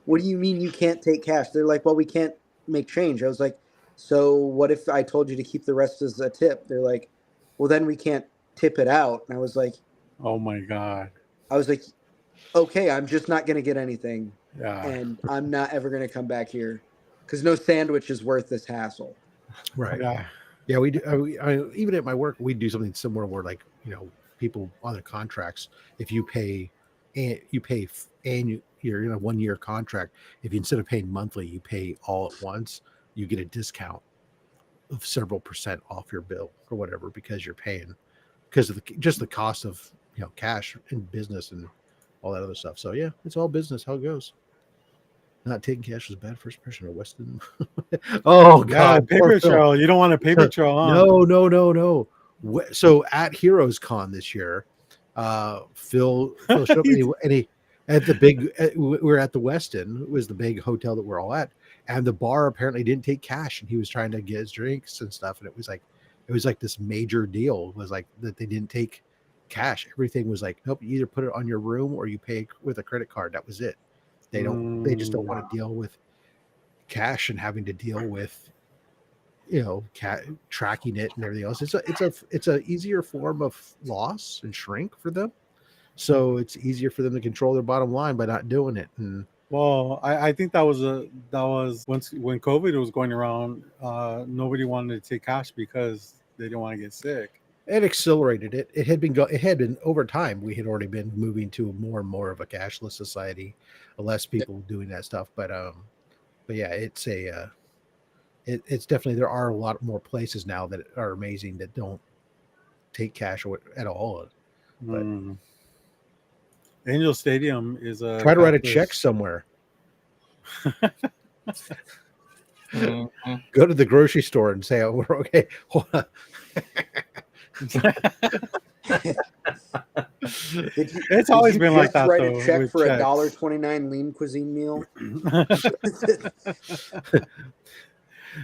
what do you mean you can't take cash? They're like, "Well, we can't make change." I was like, "So what if I told you to keep the rest as a tip?" They're like, "Well, then we can't tip it out." And I was like, "Oh my god." I was like, "Okay, I'm just not going to get anything." Yeah. And I'm not ever going to come back here because no sandwich is worth this hassle. Right. Yeah. We do. Even at my work, we do something similar where, like, people on their contracts, if you pay annual, you're in a 1-year contract, if you, instead of paying monthly, you pay all at once, you get a discount of several % off your bill or whatever, because you're paying because of just the cost of cash in business and all that other stuff. So yeah, it's all business, how it goes. Not taking cash was bad first impression of Weston. Oh Yeah, God, poor paper Phil. trail. You don't want a paper trail, huh? No. So at Heroes Con this year, Phil showed up and he at the big. We were at the Westin. It was the big hotel that we're all at, and the bar apparently didn't take cash, and he was trying to get his drinks and stuff, and it was like this major deal. It was like that they didn't take cash. Everything was like, nope, you either put it on your room or you pay with a credit card. That was it. They just don't want to deal with cash and having to deal with tracking it and everything else. It's a easier form of loss and shrink for them, so it's easier for them to control their bottom line by not doing it. And Well, I think that was once when COVID was going around, nobody wanted to take cash because they didn't want to get sick. it accelerated it. It had been over time. We had already been moving to more and more of a cashless society, less people doing that stuff. But yeah, it's it's definitely, there are a lot more places now that are amazing that don't take cash at all. But Angel Stadium is a try to write a check somewhere. Go to the grocery store and say, "Oh, we're okay." Hold on. It's always been like that. Write though, a check with for a checks. $1.29 lean cuisine meal.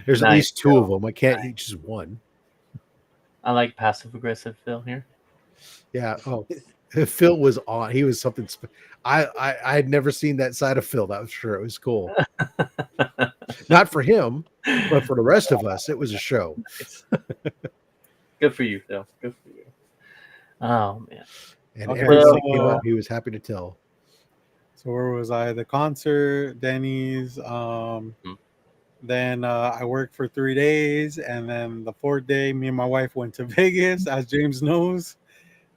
There's at Nice, least two Phil. of them. I can't eat just one. I like passive aggressive Phil here. Yeah. Oh, Phil was on. He was something. I had never seen that side of Phil. That was sure. It was cool. Not for him, but for the rest of us, it was a show. Good for you, Phil. Good for you. Oh man. And Okay, everyone that so- came up, he was happy to tell. So where was I? The concert, Denny's. Then I worked for 3 days, and then the fourth day, me and my wife went to Vegas, as James knows.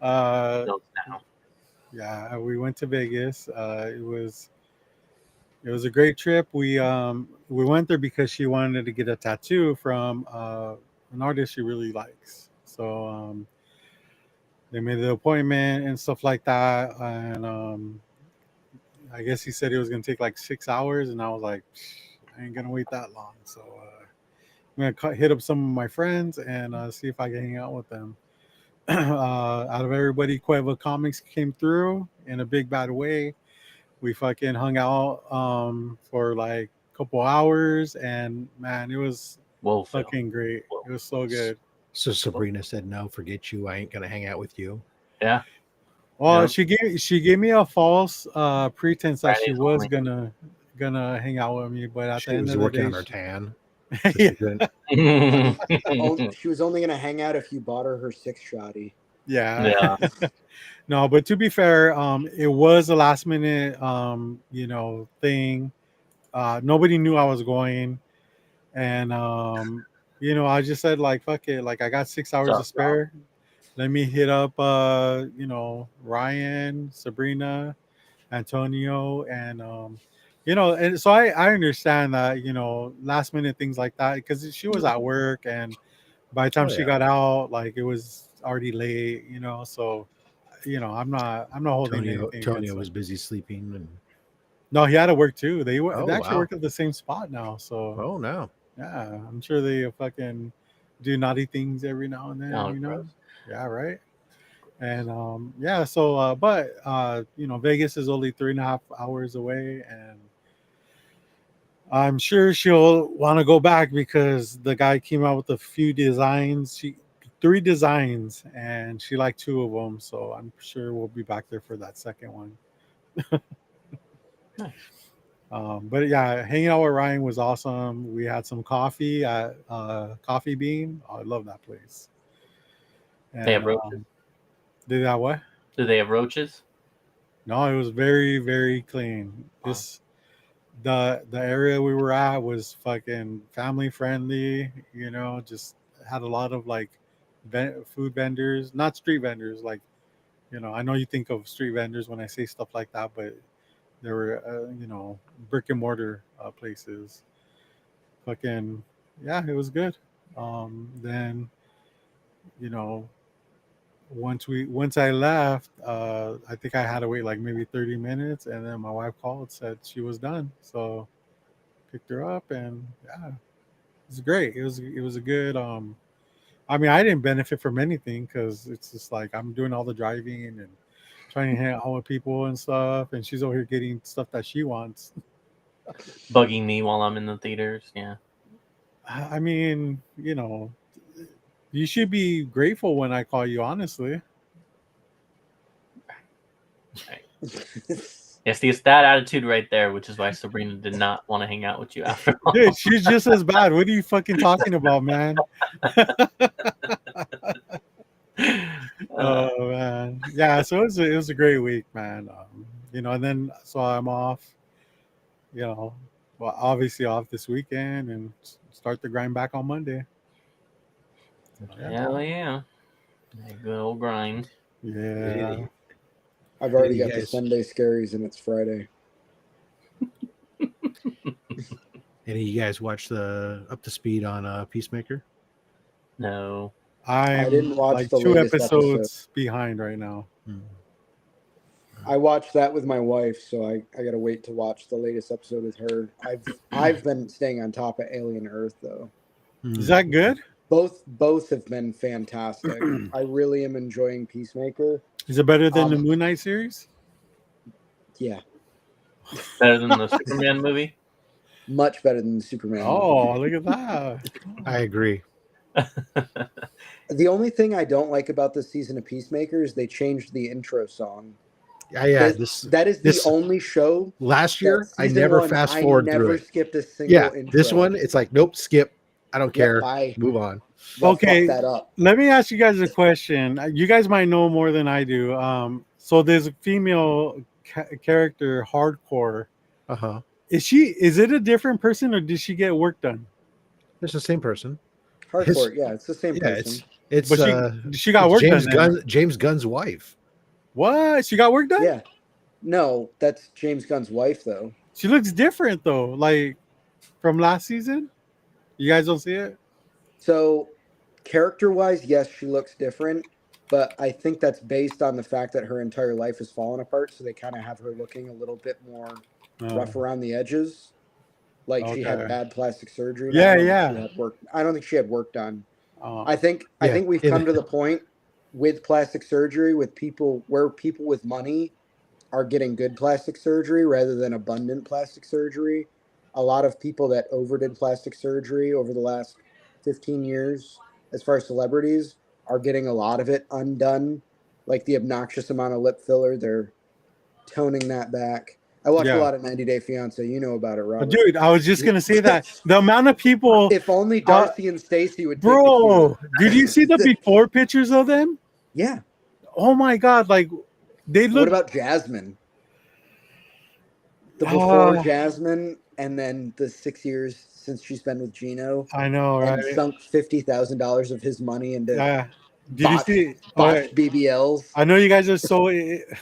Knows now. Yeah, we went to Vegas. It was a great trip. We went there because she wanted to get a tattoo from an artist she really likes. So they made the appointment and stuff like that, and I guess he said it was gonna take like 6 hours, and I was like, I ain't gonna wait that long. So I'm gonna hit up some of my friends and see if I can hang out with them. Out of everybody, Cueva Comics came through in a big bad way. We fucking hung out for like a couple hours, and man, it was Whoa, Phil. fucking great. Whoa. It was so good. So Sabrina said, "No, forget you. I ain't gonna hang out with you." Yeah. Well, Yeah. she gave me a false pretense that she Fridays was only. gonna hang out with me, but at the She end was of the working day, on her tan. So yeah, she couldn't- She was only going to hang out if you bought her 6-shotty. yeah. Yeah. No, but to be fair, it was a last minute, thing. Nobody knew I was going, and I just said like, fuck it, like I got 6 hours to spare. Let me hit up, Ryan, Sabrina, Antonio, and and so I understand that last minute things like that because she was at work, and by the time Oh, she yeah. got out, like it was already late, so I'm not holding anything against Antonio her. was busy sleeping, and No, he had to work too. They Oh, actually wow. work at the same spot now, so oh no, yeah, I'm sure they fucking do naughty things every now and then, Oh, gross. Yeah, right. And yeah, so but Vegas is only 3.5 hours away, and I'm sure she'll want to go back because the guy came out with a few designs. 3 designs, and she liked 2 of them. So I'm sure we'll be back there for that second one. Nice. But yeah, hanging out with Ryan was awesome. We had some coffee at Coffee Bean. Oh, I love that place. And, They have roaches. did that what? Do they have roaches? No, it was very, very clean. Wow. The area we were at was fucking family friendly. Just had a lot of like food vendors, not street vendors. Like, I know you think of street vendors when I say stuff like that, but there were brick and mortar places. Fucking yeah, it was good. Then you know once I left, I think I had to wait like maybe 30 minutes, and then my wife called, said she was done. So picked her up, and yeah, it was great. It was a good. I mean, I didn't benefit from anything because it's just like I'm doing all the driving and trying to hang out with people and stuff, and she's over here getting stuff that she wants. Bugging me while I'm in the theaters. Yeah. I mean, you should be grateful when I call you, honestly. It's that attitude right there, which is why Sabrina did not want to hang out with you after all. Dude, she's just as bad. What are you fucking talking about, man? Oh man, yeah. So it was a great week, man. And then so I'm off. Well, obviously off this weekend and start the grind back on Monday. Hell yeah. A good old grind. Yeah. I've already Hey, got the guys. Sunday scaries and it's Friday. Any of you guys watch the Up to Speed on Peacemaker? No. I'm didn't watch like the 2 latest episodes behind right now. I watched that with my wife, so I got to wait to watch the latest episode with her. I've been staying on top of Alien Earth though. Is that good? Both have been fantastic. I really am enjoying Peacemaker. Is it better than the Moon Knight series? Yeah, Better than the Superman movie? much better than the Superman. Oh, look at that. I agree. The only thing I don't like about this season of Peacemaker is they changed the intro song. Yeah. That is the only show. Last year, I season never one, fast forward I through never it. skipped a single Yeah, intro. this one, it's like, nope, skip. I don't care. bye. Move on. They'll Okay. fuck that up. Let me ask you guys a question. You guys might know more than I do. So there's a female character, Hardcore. Uh-huh. Is it a different person or did she get work done? It's the same person. Hardcore, yeah, it's the same Yeah, person. it's But she got it's work James done. Gunn, James Gunn's wife. What? She got work done? Yeah. No, that's James Gunn's wife, though. She looks different though, like from last season. You guys don't see it? So, character-wise, yes, she looks different, but I think that's based on the fact that her entire life has fallen apart, so they kind of have her looking a little bit more rough around the edges. Like she had Okay. bad plastic surgery. Yeah, I don't think yeah. she had work. I don't think she had work done. Oh. I think we've come to the point with plastic surgery with people with money are getting good plastic surgery rather than abundant plastic surgery. A lot of people that overdid plastic surgery over the last 15 years, as far as celebrities, are getting a lot of it undone. Like the obnoxious amount of lip filler, they're toning that back. I watch a lot of 90 Day Fiance. You know about it, Robert. Dude, I was just gonna say that the amount of people. If only Darcy and Stacy would. Bro, did you see the before pictures of them? Yeah. Oh my god, like they look. What about Jasmine? The before Jasmine, and then the 6 years since she's been with Gino. I know, right? And sunk $50,000 of his money into. Did you see botched BBLs? I know you guys are so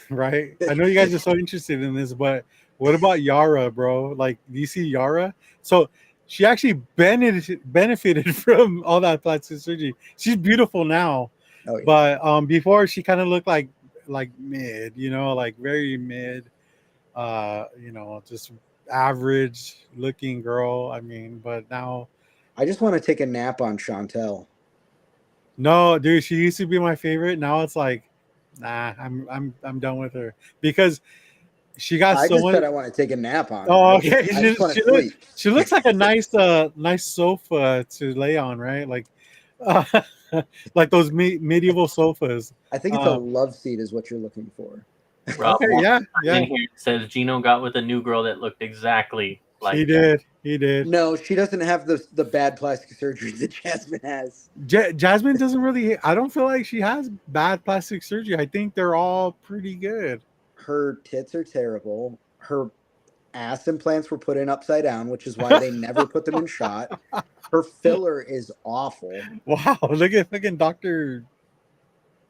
right. I know you guys are so interested in this, but what about Yara, bro? Like, do you see Yara? So she actually benefited from all that plastic surgery. She's beautiful now, but before she kind of looked like mid, like very mid, just average looking girl. I mean, but now I just want to take a nap on Chantel. No, dude, she used to be my favorite. Now it's like, nah, I'm done with her because she got I so just much. said I want to take a nap on. Oh, okay. She looks like a nice sofa to lay on, right? Like, like those medieval sofas. I think it's a love seat, is what you're looking for. Rob, Okay, yeah. In here it says Gino got with a new girl that looked exactly like he did. He did. No, she doesn't have the bad plastic surgery that Jasmine has. Jasmine doesn't really. I don't feel like she has bad plastic surgery. I think they're all pretty good. Her tits are terrible. Her ass implants were put in upside down, which is why they never put them in shot. Her filler is awful. Wow, look at fucking Dr.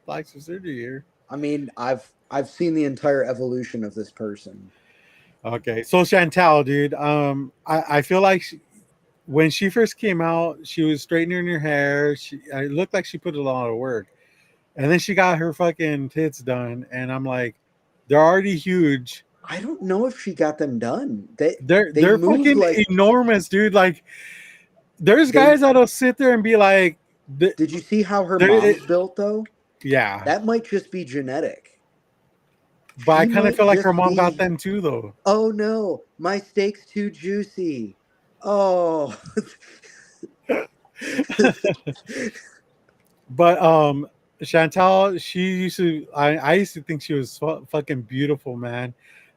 Plastic Surgery here. I mean, I've seen the entire evolution of this person. Okay, so Chantal, dude, I feel like when she first came out, she was straightening her hair. It looked like she put a lot of work, and then she got her fucking tits done, and I'm like, they're already huge, I don't know if she got them done. They They're moved fucking like. enormous, dude. Like there's They- guys that'll sit there and be like, Did you see how her There- mom's built though? yeah. That might just be genetic. But I She kind of might feel like her just mom got be- them too, though. Oh no, my steak's too juicy. Oh. But Chantal, she used to. I used to think she was fucking beautiful, man.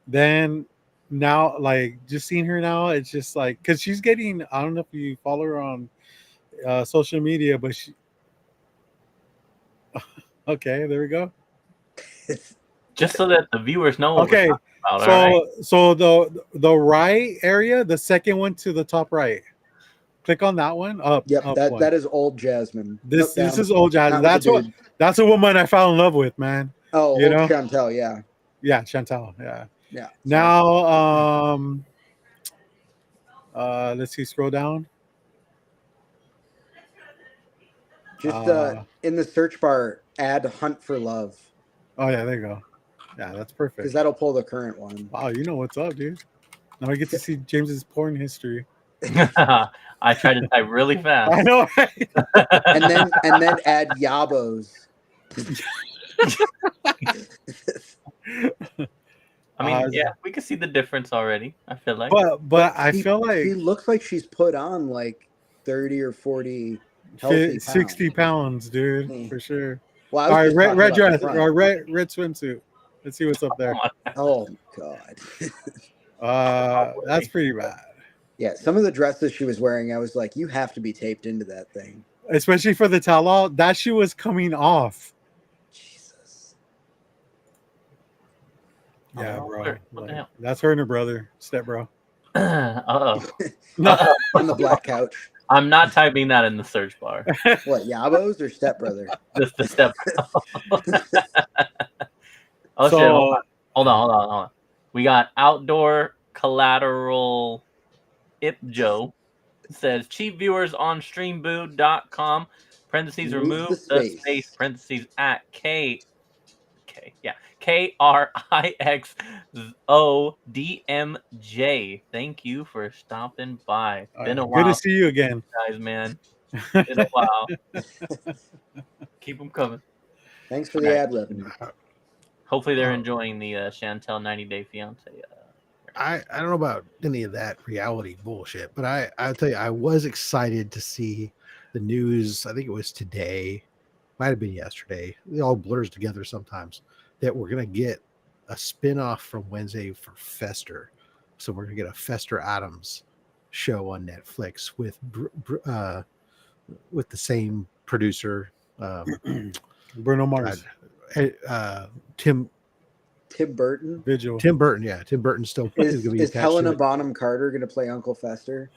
Then now, like just seeing her now, it's just like because she's getting. I don't know if you follow her on social media, but she. Okay, there we go. Just so that the viewers know. What Okay, we're talking about, all right? so the right area, the second one to the top right. Click on that one. Up. Yep, Up one. that is old Jasmine. This Nope, this down. is old jazz. Not with the dude. That's a woman I fell in love with, man. Oh, you old know? Chantel, yeah. Yeah, Chantal. Yeah. Yeah. Now, let's see. Scroll down. Just in the search bar, add "Hunt for Love" Oh yeah, there you go. Yeah, that's perfect. because that'll pull the current one. Wow, you know what's up, dude. Now I get to see James's porn history. I tried to type really fast. I know, right? and then add Yabos. I mean, yeah, we can see the difference already. I feel like. But I feel like she looks like she's put on like 30 or 40 healthy 60 pounds, dude, for sure. Well, all right, red dress or red swimsuit. Let's see what's up there. Oh god. That's pretty bad. Yeah, some of the dresses she was wearing, I was like, you have to be taped into that thing. Especially for the towel, that shit was coming off. Jesus. Yeah, bro. What the hell? That's her and her brother, step bro. Uh-oh. No. On the black couch. I'm not typing that in the search bar. What, Yabos or stepbrother? Just the step. Oh So- shit! Hold on. We got outdoor collateral. Ipjo says cheap viewers on streamboot.com. Parentheses remove the space. Parentheses at KRIXODMJ. Thank you for stopping by. Been a while. Good to see you again, guys, man. Been a while. Keep them coming. Thanks for the ad revenue. Hopefully they're enjoying the Chantel 90 Day Fiance. I don't know about any of that reality bullshit, but I'll tell you, I was excited to see the news. I think it was today, might have been yesterday. It all blurs together sometimes. That we're gonna get a spin-off from Wednesday for Fester. So we're gonna get a Fester Adams show on Netflix with the same producer, Bruno Mars, Tim Burton. Vigil. Tim Burton, yeah. Tim Burton still Is going to be attached Helena to it. Bonham Carter going to play Uncle Fester?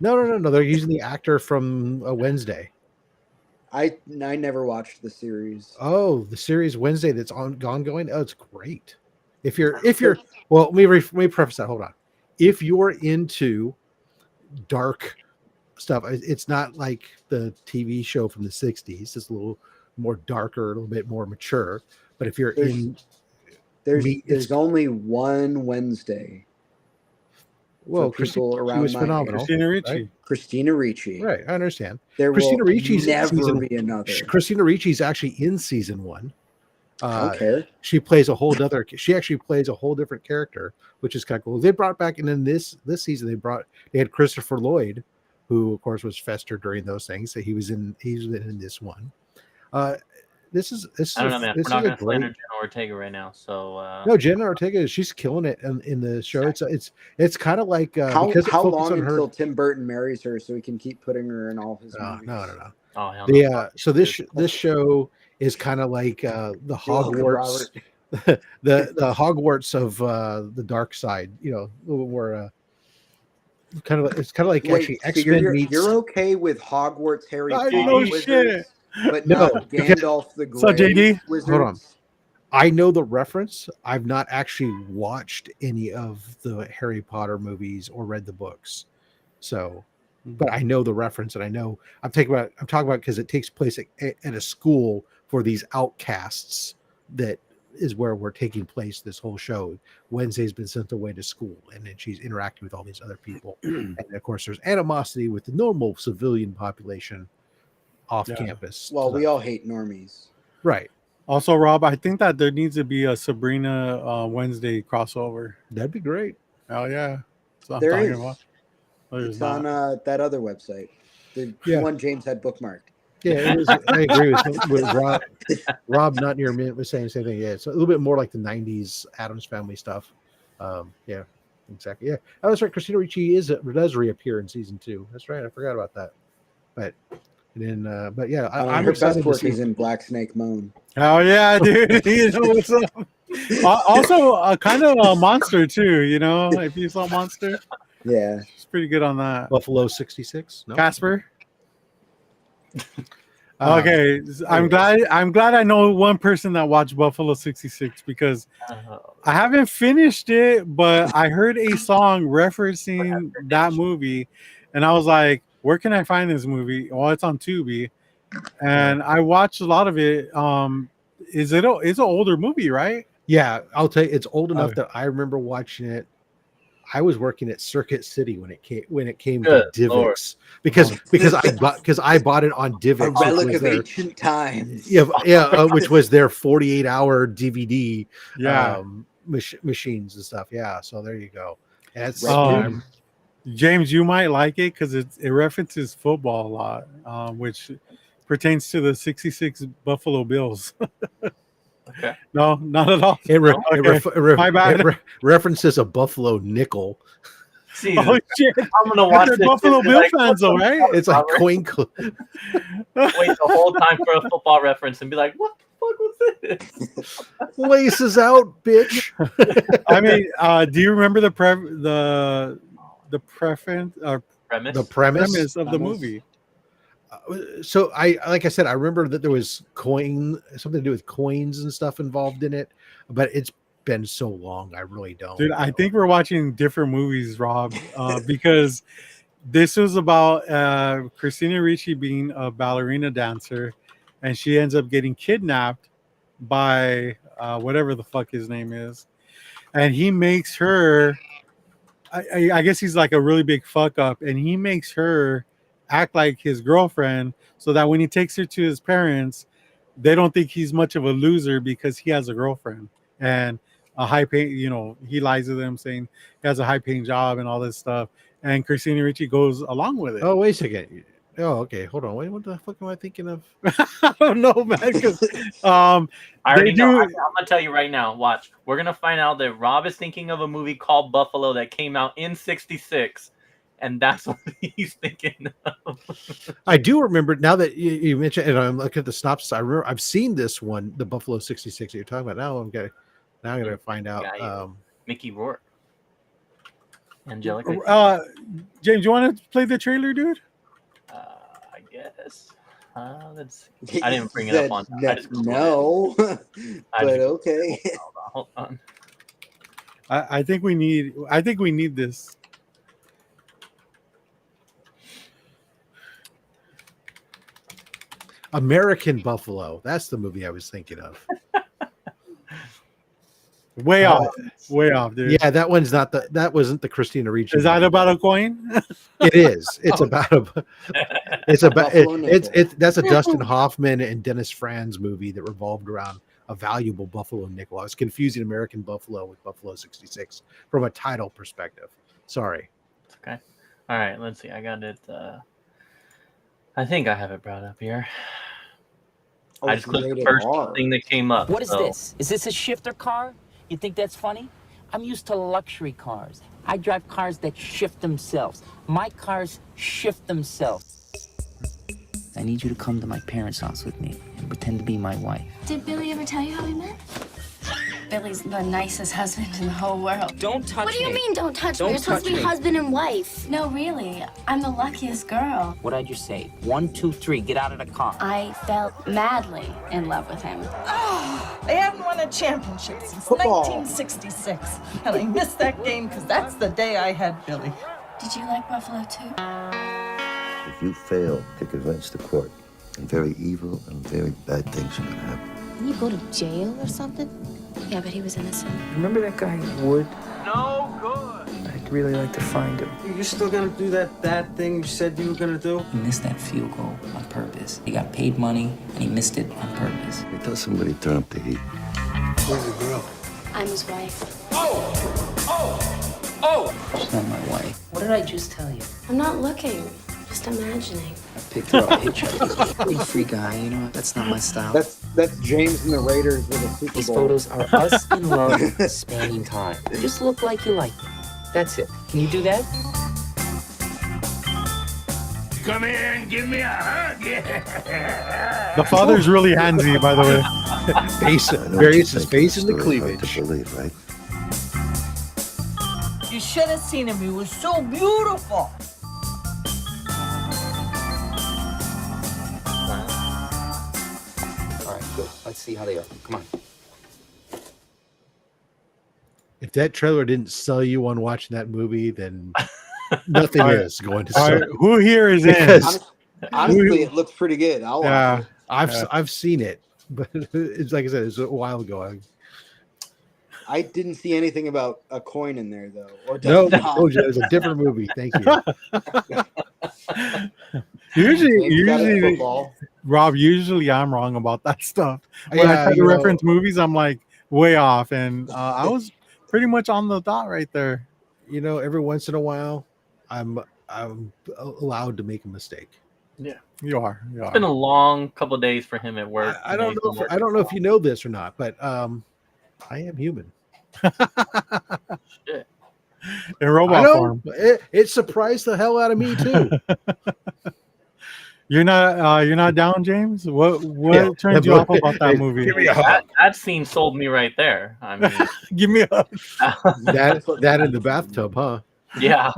No. They're using the actor from Wednesday. I never watched the series. Oh, the series Wednesday that's ongoing. Oh, it's great. If you're well, let me preface that. Hold on. If you're into dark stuff, it's not like the TV show from the 60s. It's a little more darker, a little bit more mature. But if you're there's only one Wednesday. Well, people around was phenomenal. Christina Ricci. Right? Christina Ricci. Right, I understand. There Christina will Ricci's never season, be another. Christina Ricci's actually in season 1. I don't care. She plays a whole other. She actually plays a whole different character, which is kind of cool. They brought back, and in this season, they had Christopher Lloyd, who of course was Fester during those things. So he was in this one. This is I don't know, man. We're not going to slander Jenna Ortega right now. So no, Jenna Ortega, she's killing it in the show. It's kind of like how long on until Tim Burton marries her so we can keep putting her in all his movies? No. Oh hell The no. so this show is kind of like the Hogwarts, the Hogwarts of the dark side. You know, where it's kind of like actually X-Men meets. You're okay with Hogwarts Harry Potter wizards, shit. but not Gandalf the Grey. So, JD? Wizards? Hold on. I know the reference. I've not actually watched any of the Harry Potter movies or read the books, so. But I know the reference, and I know I'm talking about because it takes place at a school for these outcasts that is where we're taking place this whole show. Wednesday's been sent away to school, and then she's interacting with all these other people. And of course, there's animosity with the normal civilian population off campus. Well, we all hate normies. Right. Also, Rob, I think that there needs to be a Sabrina Wednesday crossover. That'd be great. Oh yeah, so There is. There's It's not. on that other website. The one James had bookmarked. Yeah, it was, I agree with Rob. Rob, not near me, was saying the same thing. Yeah, it's a little bit more like the '90s Addams Family stuff. Yeah, exactly. Yeah, I was right. Christina Ricci does reappear in season 2. That's right. I forgot about that. But but yeah, I'm her excited best to work see. is in Black Snake Moan. Oh yeah, dude. You know what's up? Also, kind of a monster too. You know, if you saw Monster, Yeah, she's pretty good on that. Buffalo 66. No? Casper. Uh, Okay, I'm glad I know one person that watched Buffalo 66 because I haven't finished it, but I heard a song referencing that movie, and I was like, "Where can I find this movie?" Well, it's on Tubi, and I watched a lot of it. It's an older movie, right? Yeah, I'll tell you, it's old enough that I remember watching it. I was working at Circuit City when it came to DivX because I bought it on DivX. a relic of ancient times. Yeah, which was their 48-hour DVD Yeah. machines and stuff. Yeah, so there you go. That's James, you might like it because it references football a lot, which pertains to the 66 Buffalo Bills. Okay. No, not at all. My bad. It references a Buffalo nickel. Jesus. Oh shit! I'm gonna watch They're this. Buffalo Bill fans, though, right? It's like coin. Wait the whole time for a football reference and be like, "What the fuck was this?" Laces out, bitch. I mean, do you remember the premise of the movie? So like I said, I remember that there was something to do with coins and stuff involved in it, but it's been so long, I really don't. Dude, I think we're watching different movies, Rob, because this was about Christina Ricci being a ballerina dancer, and she ends up getting kidnapped by whatever the fuck his name is, and he makes her. I guess he's like a really big fuck up, and he makes her act like his girlfriend so that when he takes her to his parents, they don't think he's much of a loser because he has a girlfriend and a high pay, he lies to them saying he has a high paying job and all this stuff. And Christina Ricci goes along with it. Oh, wait a second. Oh, okay. Hold on. Wait, what the fuck am I thinking of? I don't know, man. Because I already know. I'm gonna tell you right now. Watch. We're gonna find out that Rob is thinking of a movie called Buffalo that came out in '66. And that's what he's thinking of. I do remember now that you mentioned, and I'm looking at the synopsis. I remember I've seen this one, the Buffalo 66 that you're talking about. Now I'm gonna find out. Mickey Rourke, Angelica. James, you want to play the trailer, dude? I guess. Let's see. I didn't bring it up on time. No, but okay. Hold on. I think we need this. American Buffalo. That's the movie I was thinking of. Way off, dude. Yeah, that wasn't the Christina Ricci. Is that about a coin? It is. It's that's a Dustin Hoffman and Dennis Franz movie that revolved around a valuable Buffalo nickel. I was confusing American Buffalo with Buffalo 66 from a title perspective. Sorry. Okay. All right. Let's see. I got it. I think I have it brought up here. I just clicked the first thing that came up. What is this? Is this a shifter car? You think that's funny? I'm used to luxury cars. I drive cars that shift themselves. My cars shift themselves. I need you to come to my parents' house with me and pretend to be my wife. Did Billy ever tell you how we met? Billy's the nicest husband in the whole world. Don't touch me. What do you mean, don't touch me? You're supposed to be husband and wife. No, really. I'm the luckiest girl. What did you say? 1, 2, 3, get out of the car. I felt madly in love with him. They haven't won a championship since 1966. And I missed that game because that's the day I had Billy. Did you like Buffalo too? If you fail to convince the court, then very evil and very bad things are going to happen. Can you go to jail or something? Yeah, but he was innocent. Remember that guy, Wood? No good. I'd really like to find him. You're still gonna do that thing you said you were gonna do? He missed that field goal on purpose. He got paid money, and he missed it on purpose. Hey, tell somebody to turn up the heat. Where's the girl? I'm his wife. She's not my wife. What did I just tell you? I'm not looking, just imagining. I picked her up hitchhiking. Big free guy, you know, that's not my style. That's James and the Raiders with a Super These Bowl. photos are us in love, spanning time. Just look like you like me. That's it. Can you do that? Come here and give me a hug. The father's really handsy, by the way. Various face in the cleavage. To believe, right? You should have seen him. He was so beautiful. All right, good. Let's see how they are. Come on. If that trailer didn't sell you on watching that movie, then nothing All right. is going to All sell. right, who here is in? Because Honestly, it looks pretty good. I'll Yeah. watch it. I've seen it, but it's like I said, it's a while ago. I didn't see anything about a coin in there though. Or No, does not. it was a different movie. Thank you. James got his usually, football. Rob, usually I'm wrong about that stuff. When I Yeah, try to you know. reference movies, I'm like way off, and I was pretty much on the dot right there. You know, every once in a while, I'm allowed to make a mistake. You are. It's been a long couple of days for him at work. I don't know. I don't know if you know this or not, but I am human. Shit. In I robot know. form. It surprised the hell out of me too. You're not down, James? What Yeah. turned you Yeah, off about that movie? Give me a hug. That scene sold me right there. I mean, Give me a That in the bathtub, huh? yeah.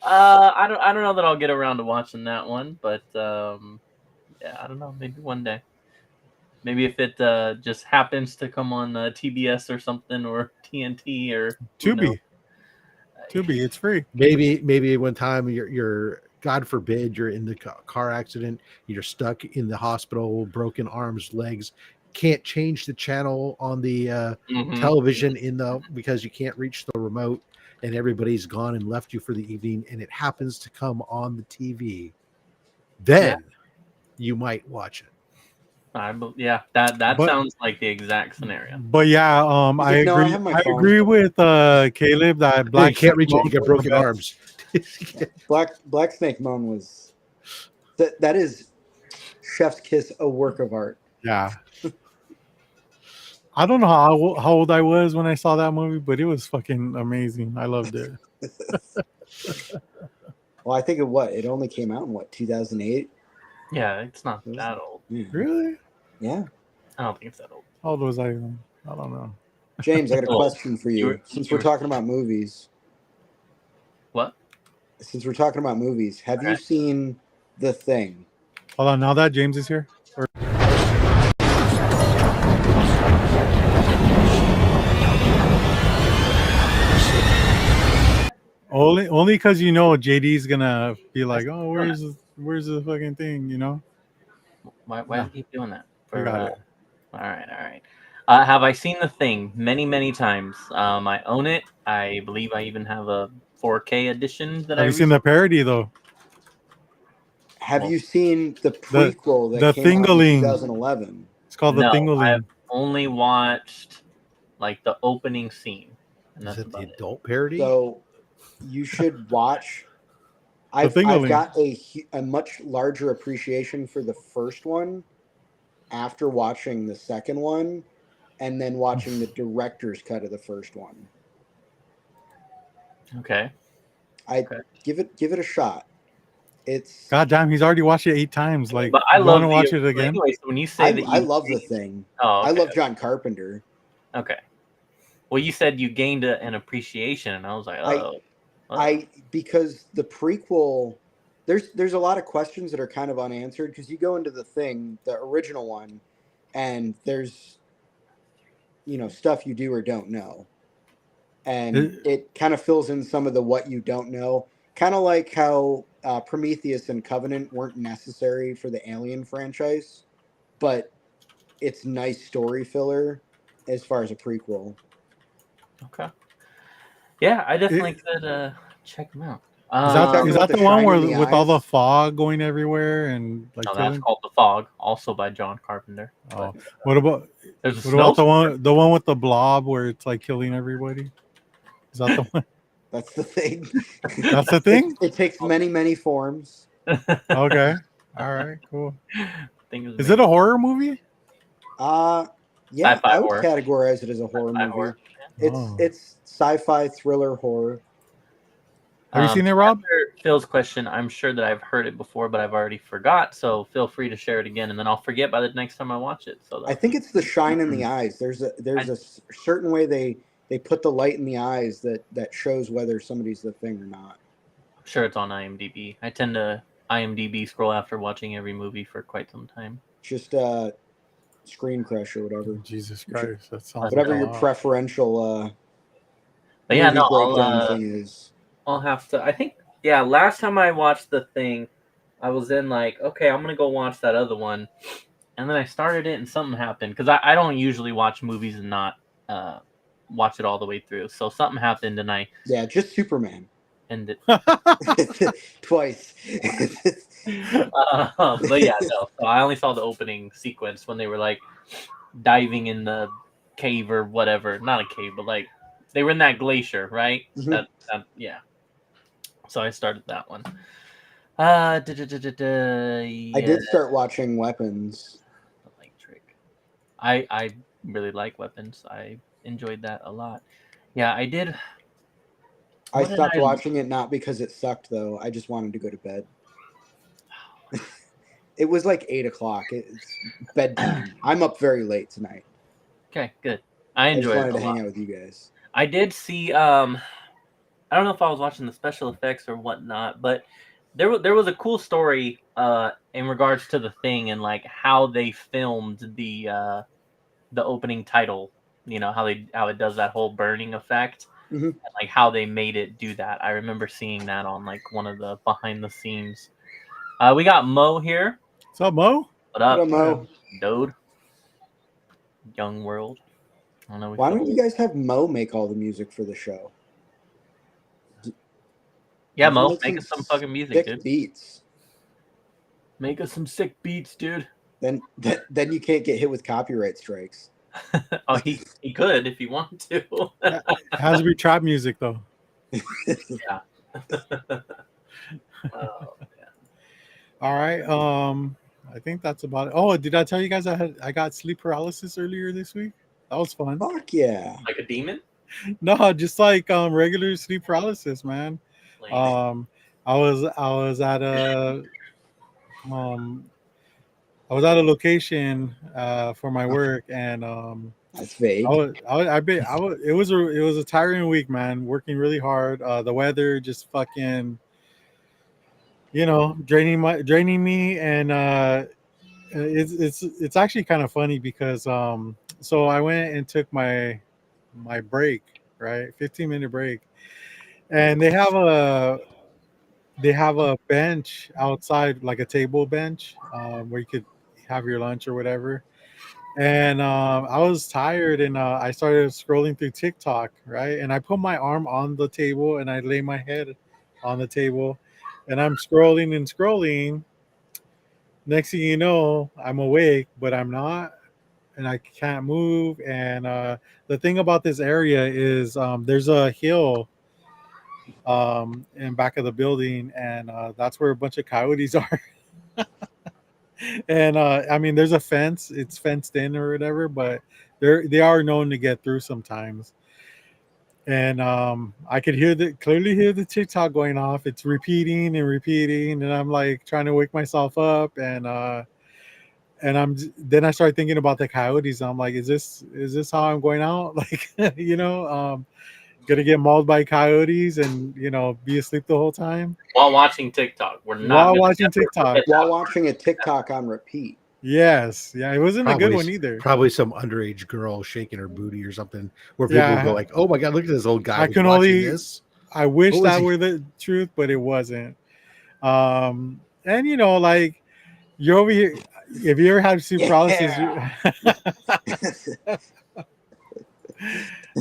I don't know that I'll get around to watching that one, but yeah, I don't know. Maybe one day. Maybe if it just happens to come on TBS or something, or TNT or Tubi. It's free. Maybe one time you're God forbid you're in the car accident, you're stuck in the hospital, broken arms, legs, can't change the channel on the television because you can't reach the remote, and everybody's gone and left you for the evening, and it happens to come on the TV. Then you might watch it. That sounds like the exact scenario. But yeah, I like, "No, I agree. have my I phone." agree with Caleb that Black Black you can't reach it. You Moan got was broken the best. arms. Black Snake Moan was that is chef's kiss, a work of art. Yeah. I don't know how old I was when I saw that movie, but it was fucking amazing. I loved it. Well, I think it only came out in 2008. Yeah, it's not that old. Yeah. Really? Yeah. I don't think it's that old. How old was I then? I don't know. James, I got a Oh, question for you. Since we're talking about movies. What? Since we're talking about movies, have you seen The Thing? Hold on. Now that James is here. Only because JD's gonna be like, oh, where's the fucking thing? Why do you keep doing that? I got it. All right. Have I seen The Thing many times? I own it. I believe I even have a 4K edition that Have you seen the parody though? Have you seen the prequel that came out in Thingaling. 2011? It's called The Thingaling. I've only watched like the opening scene. And Is that's it the about it. adult parody? So you should watch. I've Thingaling. got a much larger appreciation for the first one after watching the second one and then watching the director's cut of the first one. Okay. Give it a shot. It's God damn, he's already watched it 8 times. Like, But I you love want to watch it again? Anyway, so when you say that I love The Thing. Oh, okay. I love John Carpenter. Okay. Well, you said you gained an appreciation, and I was like, oh. Because the prequel, there's a lot of questions that are kind of unanswered because you go into The Thing, the original one, and there's stuff you do or don't know, and it kind of fills in some of the what you don't know, kind of like how Prometheus and Covenant weren't necessary for the Alien franchise, but it's nice story filler as far as a prequel. Okay. Yeah, I It- definitely could check them out. talking is about that the the one shine where in the with all the eyes? fog going everywhere and like no, that's killing? called The Fog, also by John Carpenter. Oh, But, what about there's a what about snowstorm. the one with the blob where it's like killing everybody? Is that the one? That's the thing. That's the thing. It takes many forms. Okay. All right. Cool. Thing Is it a horror movie? Yeah, Sci-fi I would horror. categorize it as a horror Sci-fi movie. horror. Oh. It's sci-fi thriller horror. Have you seen it, To Rob? answer Phil's question, I'm sure that I've heard it before, but I've already forgot. So feel free to share it again, and then I'll forget by the next time I watch it. So I think it's the shine in the eyes. There's a certain way they put the light in the eyes that shows whether somebody's the thing or not. I'm sure it's on IMDb. I tend to IMDb scroll after watching every movie for quite some time. Just Screen Crush or whatever. Jesus Christ, that sounds Whatever like a your lot. preferential But yeah, movie no, breakdown thing is. I'll have to. I think last time I watched The Thing, I was in like, okay, I'm gonna go watch that other one, and then I started it and something happened because I don't usually watch movies and not watch it all the way through. So something happened and I just Superman. ended Twice. but yeah, no. So I only saw the opening sequence when they were like diving in the cave or whatever. Not a cave, but like they were in that glacier, right? Mhm. Yeah. So I started that one. I did start watching Weapons. Electric. I really like Weapons. I enjoyed that a lot. Yeah, I did. I What did stopped I- watching it not because it sucked though. I just wanted to go to bed. It was like 8:00. It's bedtime. I'm up very late tonight. Okay, good. I I just enjoyed wanted it to a hang lot. out with you guys. I did see. I don't know if I was watching the special effects or whatnot, but there was a cool story in regards to The Thing and like how they filmed the opening title. You know how it does that whole burning effect, Mhm. and like how they made it do that. I remember seeing that on like one of the behind the scenes. We got Mo here. What's up, Mo? What up, What up, Mo? dude? Young World. I don't know. Why don't you guys have Mo make all the music for the show? Yeah, You Mo, can make us some fucking music, sick dude. beats. Make us some sick beats, dude. Then you can't get hit with copyright strikes. Oh, he could if he wanted to. It has to be trap music though. Yeah. Oh, All right. I think that's about it. Oh, did I tell you guys I got sleep paralysis earlier this week? That was fun. Fuck yeah. like a demon? No, just like regular sleep paralysis, man. Lame. I was at a I was at a location for my work, and That's vague. it was a tiring week, man. Working really hard. The weather just fucking, draining me, and it's actually kind of funny because so I went and took my break, right, 15-minute break, and they have a bench outside, like a table bench, where you could have your lunch or whatever. And I was tired, and I started scrolling through TikTok, right? And I put my arm on the table and I lay my head on the table, and I'm scrolling and scrolling. Next thing you know, I'm awake, but I'm not, and I can't move. And the thing about this area is there's a hill in back of the building, and that's where a bunch of coyotes are. And I mean, there's a fence; it's fenced in or whatever, but they are known to get through sometimes. And I could clearly hear the TikTok going off. It's repeating and repeating, and I'm like trying to wake myself up, and then I started thinking about the coyotes. I'm like, is this how I'm going out? Like, gonna get mauled by coyotes and be asleep the whole time While watching TikTok. We're not while gonna watching ever TikTok. forget While that. watching a TikTok on repeat. Yes, yeah, it wasn't a good one either. Probably some underage girl shaking her booty or something, where people Yeah. go like, "Oh my god, look at this old guy." I who's can watching only. this. I wish What was that he- were the truth, but it wasn't. And like you're over here, if you ever had sleep paralysis,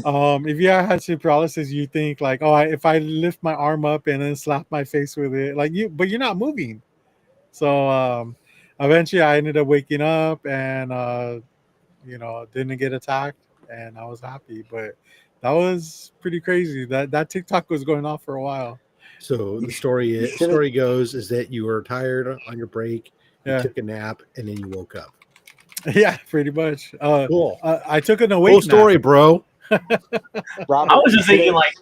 if you ever had sleep paralysis, you think like, oh, if I lift my arm up and then slap my face with it, like but you're not moving. So eventually, I ended up waking up and didn't get attacked, and I was happy. But that was pretty crazy. That TikTok was going off for a while. So the story goes is that you were tired on your break, you Yeah. took a nap, and then you woke up. Yeah, pretty much. Cool. I took an awake Cool story, nap. bro. Robert, I was just thinking, like,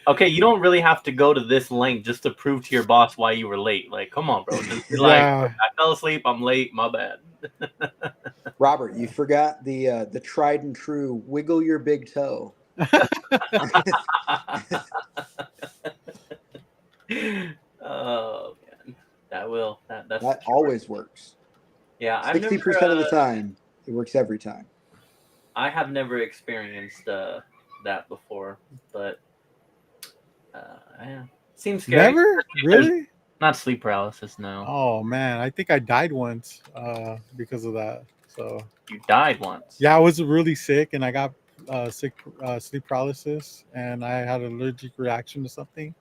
okay, you don't really have to go to this length just to prove to your boss why you were late. Like, come on, bro. Just be like, Yeah. I fell asleep. I'm late. My bad. Robert, you forgot the tried and true wiggle your big toe. Oh man, that always works. Yeah, 60% of the time, it works every time. I have never experienced that before, but yeah, seems scary. Never? Really? Not sleep paralysis, no. Oh man, I think I died once because of that. So you died once? Yeah, I was really sick, and I got sleep paralysis, and I had an allergic reaction to something.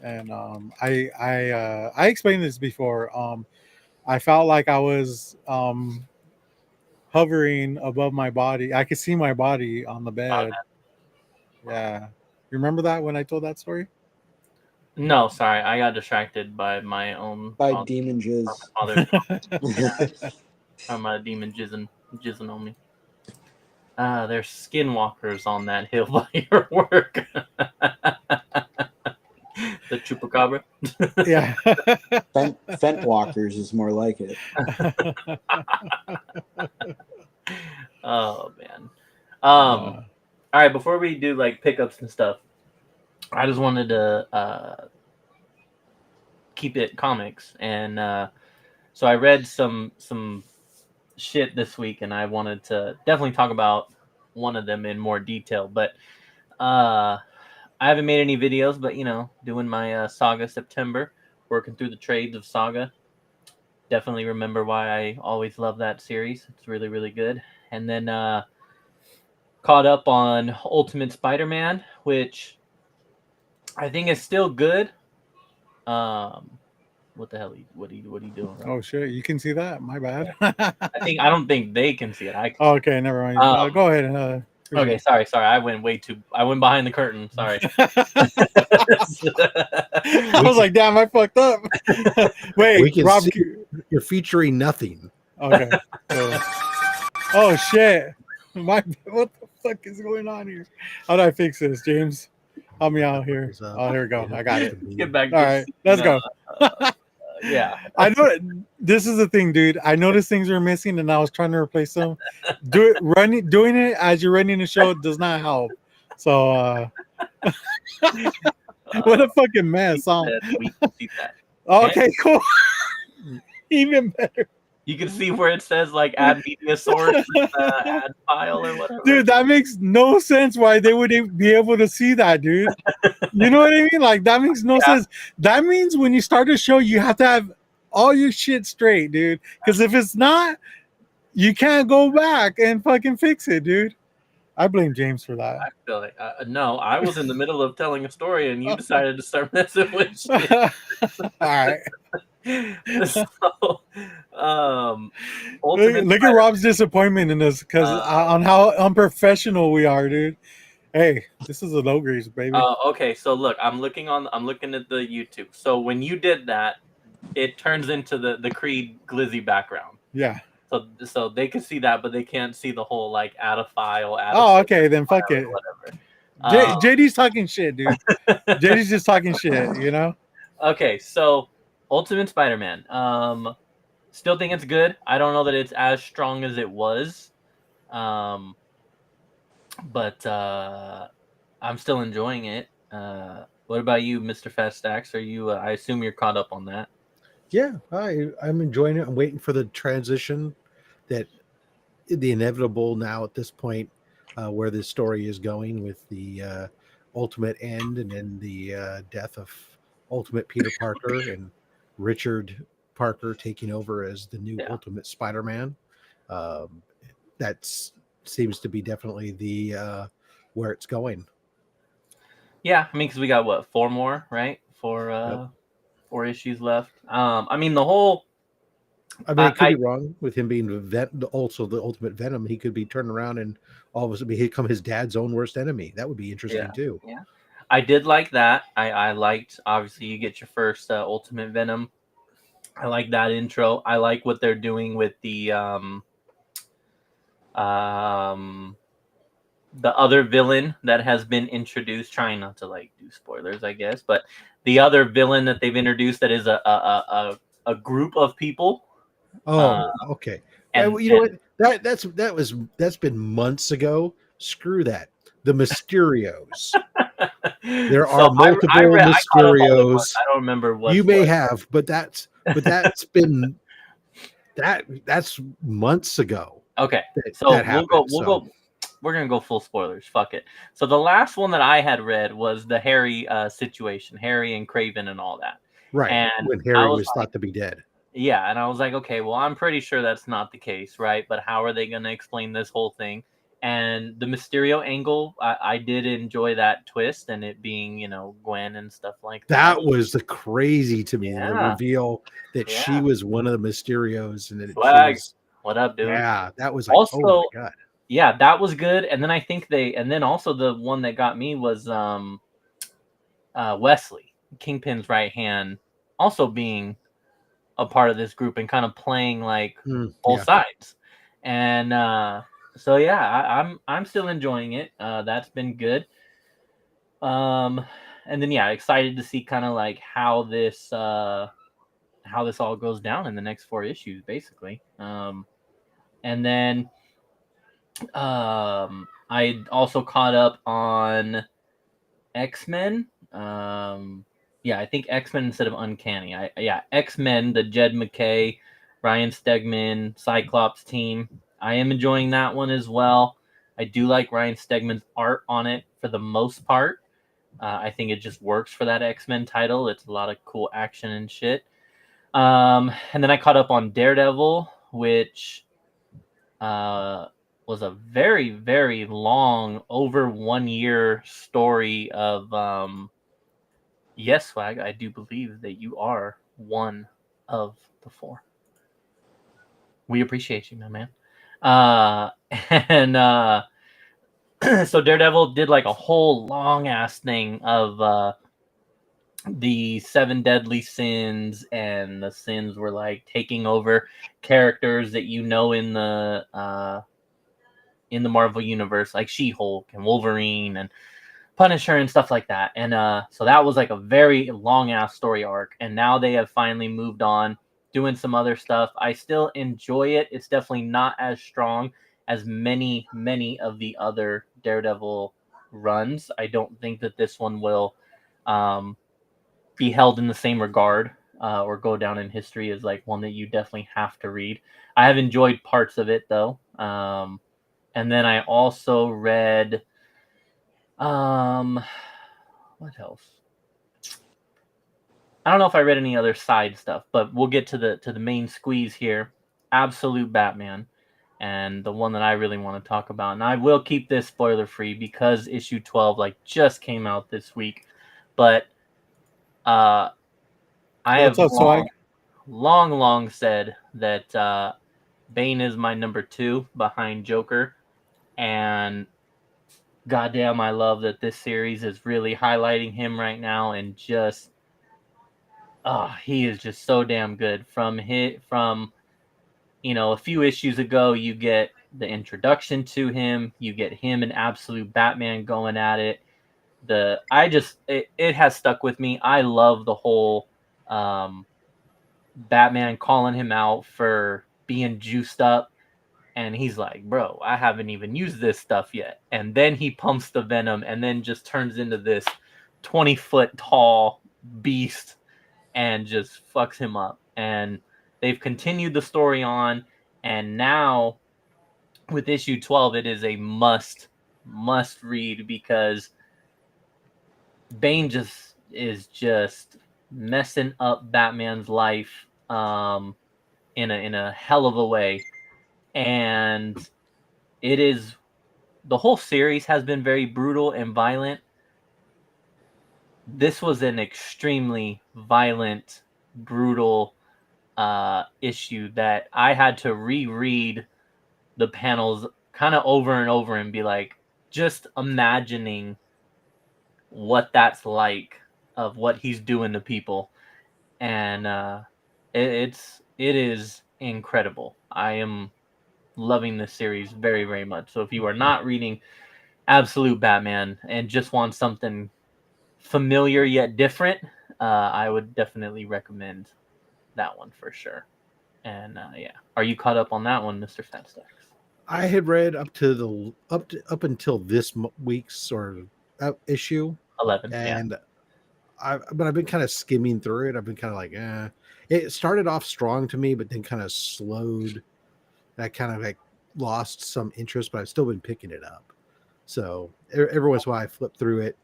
And I explained this before. I felt like I was hovering above my body. I could see my body on the bed. Yeah, you remember that when I told that story? No, sorry, I got distracted by my own demon jizz. From my demon jizzing on me. There's skinwalkers on that hill by your work. The chupacabra. Yeah. Fent walkers is more like it. Oh man. All right, before we do like pickups and stuff, I just wanted to keep it comics, and so I read some shit this week, and I wanted to definitely talk about one of them in more detail. But I haven't made any videos, but doing my Saga September, working through the trades of Saga. Definitely remember why I always love that series. It's really, really good. And then caught up on Ultimate Spider-Man, which I think is still good. What the hell? What are you doing? Oh shit! You can see that. My bad. I don't think they can see it. Okay, never mind. Go ahead. Okay, sorry. I went behind the curtain. Sorry. I was like, damn, I fucked up. Wait, Rob, you're featuring nothing. Okay. Oh shit! What the fuck is going on here? How do I fix this, James? Help me out here. Oh, here we go. I got it. Get back. All right, let's go. Yeah. I know this is the thing, dude. I noticed things were missing, and I was trying to replace them. Doing it as you're running the show does not help. So, what a fucking mess! We can see that. Okay, cool. Even better. You can see where it says like add media source, add file or whatever. Dude, that makes no sense why they would be able to see that, dude. You know what I mean? Like, that makes no sense. That means when you start a show, you have to have all your shit straight, dude. Because if it's not, you can't go back and fucking fix it, dude. I blame James for that. I feel like no, I was in the middle of telling a story and you decided to start messing with shit. All right. So, look at Rob's disappointment in this because on how unprofessional we are, dude. Hey, this is a low grades, baby. Okay, so look, I'm looking at the YouTube. So when you did that, it turns into the Creed Glizzy background. Yeah. So they can see that, but they can't see the whole like add a file. Okay, then fuck it. Whatever. JD's talking shit, dude. JD's just talking shit, you know. Okay, so Ultimate Spider-Man. Still think it's good. I don't know that it's as strong as it was. But I'm still enjoying it. What about you, Mr. Fast Stacks? Are you? I assume you're caught up on that. Yeah, I'm enjoying it. I'm waiting for the transition, the inevitable now at this point, where this story is going with the ultimate end and then the death of Ultimate Peter Parker and Richard Parker taking over as the new Ultimate Spider-Man. That seems to be definitely the where it's going. Yeah, I mean, because we got what, 4 more, right? 4 issues left. I mean, the whole. I mean, it could be wrong with him being also the Ultimate Venom. He could be turning around and all of a sudden become his dad's own worst enemy. That would be interesting too. Yeah, I did like that. I liked, obviously, you get your first Ultimate Venom. I like that intro. I like what they're doing with the other villain that has been introduced. Trying not to like do spoilers, I guess, but the other villain that they've introduced that is a group of people. Oh, okay. And you know what? That's been months ago. Screw that. The Mysterios. There are multiple Mysterios. I don't remember what you may have, but that's been that's months ago. Okay, so we're gonna go full spoilers. Fuck it. So the last one that I had read was the Harry situation, Harry and Craven and all that. Right. And when Harry was thought to be dead. Yeah, and I was like, okay, well, I'm pretty sure that's not the case, right? But how are they going to explain this whole thing? And the Mysterio angle, I did enjoy that twist, and it being, you know, Gwen and stuff like that. That was the crazy to me, the reveal that she was one of the Mysterios, and that Swag. What up, dude? Yeah, that was like, also, oh my god. Yeah, that was good. And then I think and then also the one that got me was Wesley, Kingpin's right hand, also being a part of this group and kind of playing like both sides. And so yeah, I'm still enjoying it. That's been good. And then excited to see kind of like how this all goes down in the next 4 issues, basically. And then I also caught up on X-Men. I think X-Men instead of Uncanny. X-Men, the Jed McKay, Ryan Stegman, Cyclops team. I am enjoying that one as well. I do like Ryan Stegman's art on it for the most part. I think it just works for that X-Men title. It's a lot of cool action and shit. And then I caught up on Daredevil, which was a very, very long, over 1 year story of yes, Swag, I do believe that you are one of the 4. We appreciate you, my man. So Daredevil did like a whole long ass thing of the 7 deadly sins, and the sins were like taking over characters that you know in the Marvel universe, like She-Hulk and Wolverine and Punisher and stuff like that. And so that was like a very long ass story arc, and now they have finally moved on, doing some other stuff. I still enjoy it. It's definitely not as strong as many of the other Daredevil runs. I don't think that this one will be held in the same regard or go down in history as like one that you definitely have to read. I have enjoyed parts of it though. And then I also read what else? I don't know if I read any other side stuff, but we'll get to the main squeeze here. Absolute Batman, and the one that I really want to talk about. And I will keep this spoiler free because issue 12 like just came out this week. But I have long said that Bane is my number 2 behind Joker, and goddamn, I love that this series is really highlighting him right now, and just he is just so damn good. From a few issues ago, you get the introduction to him, you get him and Absolute Batman going at it. It has stuck with me. I love the whole Batman calling him out for being juiced up. And he's like, bro, I haven't even used this stuff yet. And then he pumps the venom and then just turns into this 20-foot tall beast and just fucks him up. And they've continued the story on. And now with issue 12, it is a must read, because Bane is just messing up Batman's life in a hell of a way, and it is the whole series has been very brutal and violent. This was an extremely violent, brutal issue that I had to reread the panels kind of over and over and be like, just imagining what that's like of what he's doing to people, and it is incredible. I am loving this series very, very much. So if you are not reading Absolute Batman and just want something familiar yet different, I would definitely recommend that one for sure. And yeah, are you caught up on that one, Mr. Fatstacks? I had read up until this week's issue 11, and yeah. I've been kind of skimming through it. I've been kind of like, It started off strong to me, but then kind of slowed. I kind of like lost some interest, but I've still been picking it up. So every once in a while I flip through it,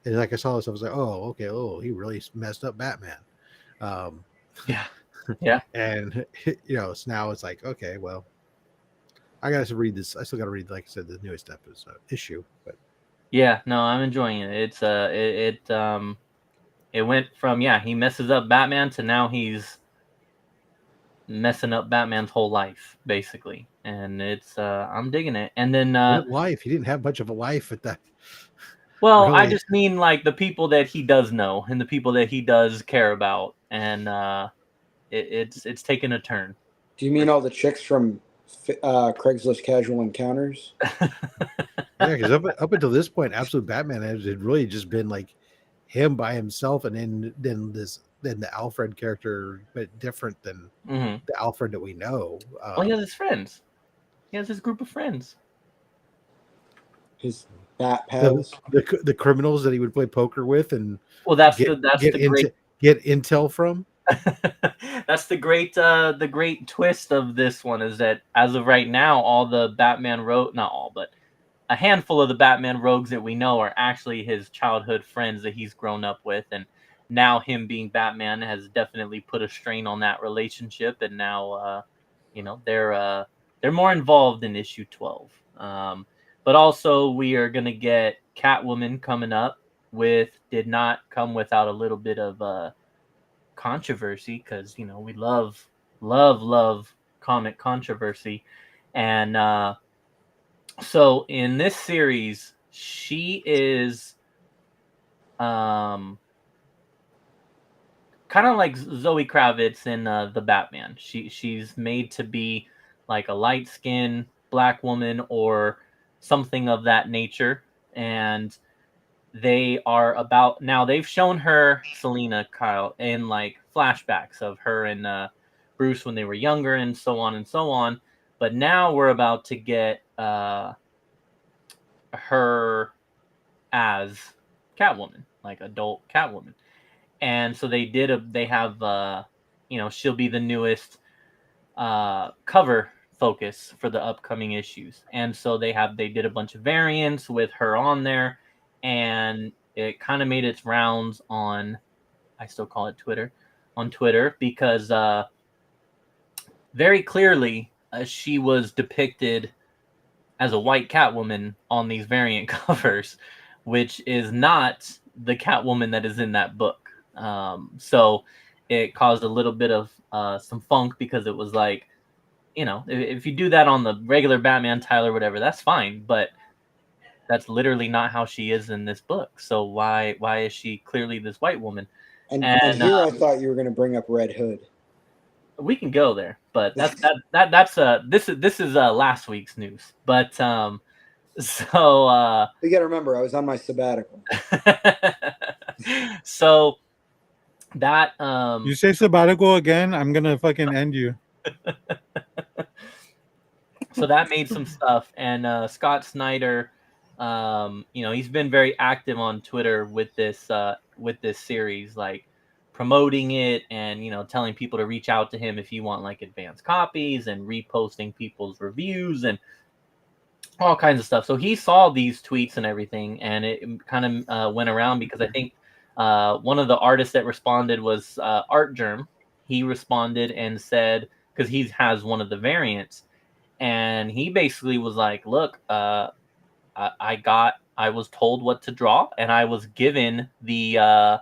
and like I saw this, I was like, oh, okay, he really messed up Batman. Yeah, yeah. And so now it's like, okay, well, I got to read this. I still got to read, like I said, the newest issue. But yeah, no, I'm enjoying it. It's it went from he messes up Batman to now he's messing up Batman's whole life basically, and it's I'm digging it. And then life, he didn't have much of a life at that. Well, really. I just mean like the people that he does know and the people that he does care about, and it's taken a turn. Do you mean all the chicks from Craigslist Casual Encounters? Yeah, because up until this point, Absolute Batman had really just been like him by himself, and then the Alfred character, but different than the Alfred that we know. Well, he has his friends. He has his group of friends. His bat pals. The criminals that he would play poker with, and that's get intel from. That's the great twist of this one is that as of right now, all the Batman not all, but a handful of the Batman rogues that we know are actually his childhood friends that he's grown up with, and now him being Batman has definitely put a strain on that relationship, and now they're more involved in issue 12. But also we are gonna get Catwoman coming up did not come without a little bit of controversy, because we love comic controversy, and so in this series she is kind of like Zoe Kravitz in the Batman. She's made to be like a light-skinned black woman or something of that nature, and they are about now. They've shown her, Selena Kyle, in like flashbacks of her and Bruce when they were younger, and so on and so on. But now we're about to get her as Catwoman, like adult Catwoman. And so they have she'll be the newest cover focus for the upcoming issues. And so they did a bunch of variants with her on there, and it kind of made its rounds on, I still call it Twitter, because very clearly she was depicted as a white Catwoman on these variant covers, which is not the Catwoman that is in that book. So it caused a little bit of some funk, because it was like, if you do that on the regular Batman title or whatever, that's fine, but that's literally not how she is in this book. So why is she clearly this white woman? And here I thought you were going to bring up Red Hood. We can go there, but this is last week's news. But so you got to remember, I was on my sabbatical. So that you say sabbatical again, I'm gonna fucking end you. So that made some stuff, and Scott Snyder, he's been very active on Twitter with this series, like promoting it and telling people to reach out to him if you want like advanced copies, and reposting people's reviews and all kinds of stuff. So he saw these tweets and everything, and it kind of went around, because I think one of the artists that responded was Art Germ. he responded and said, because he has one of the variants, and he basically was like, "Look, I was told what to draw, and I was given the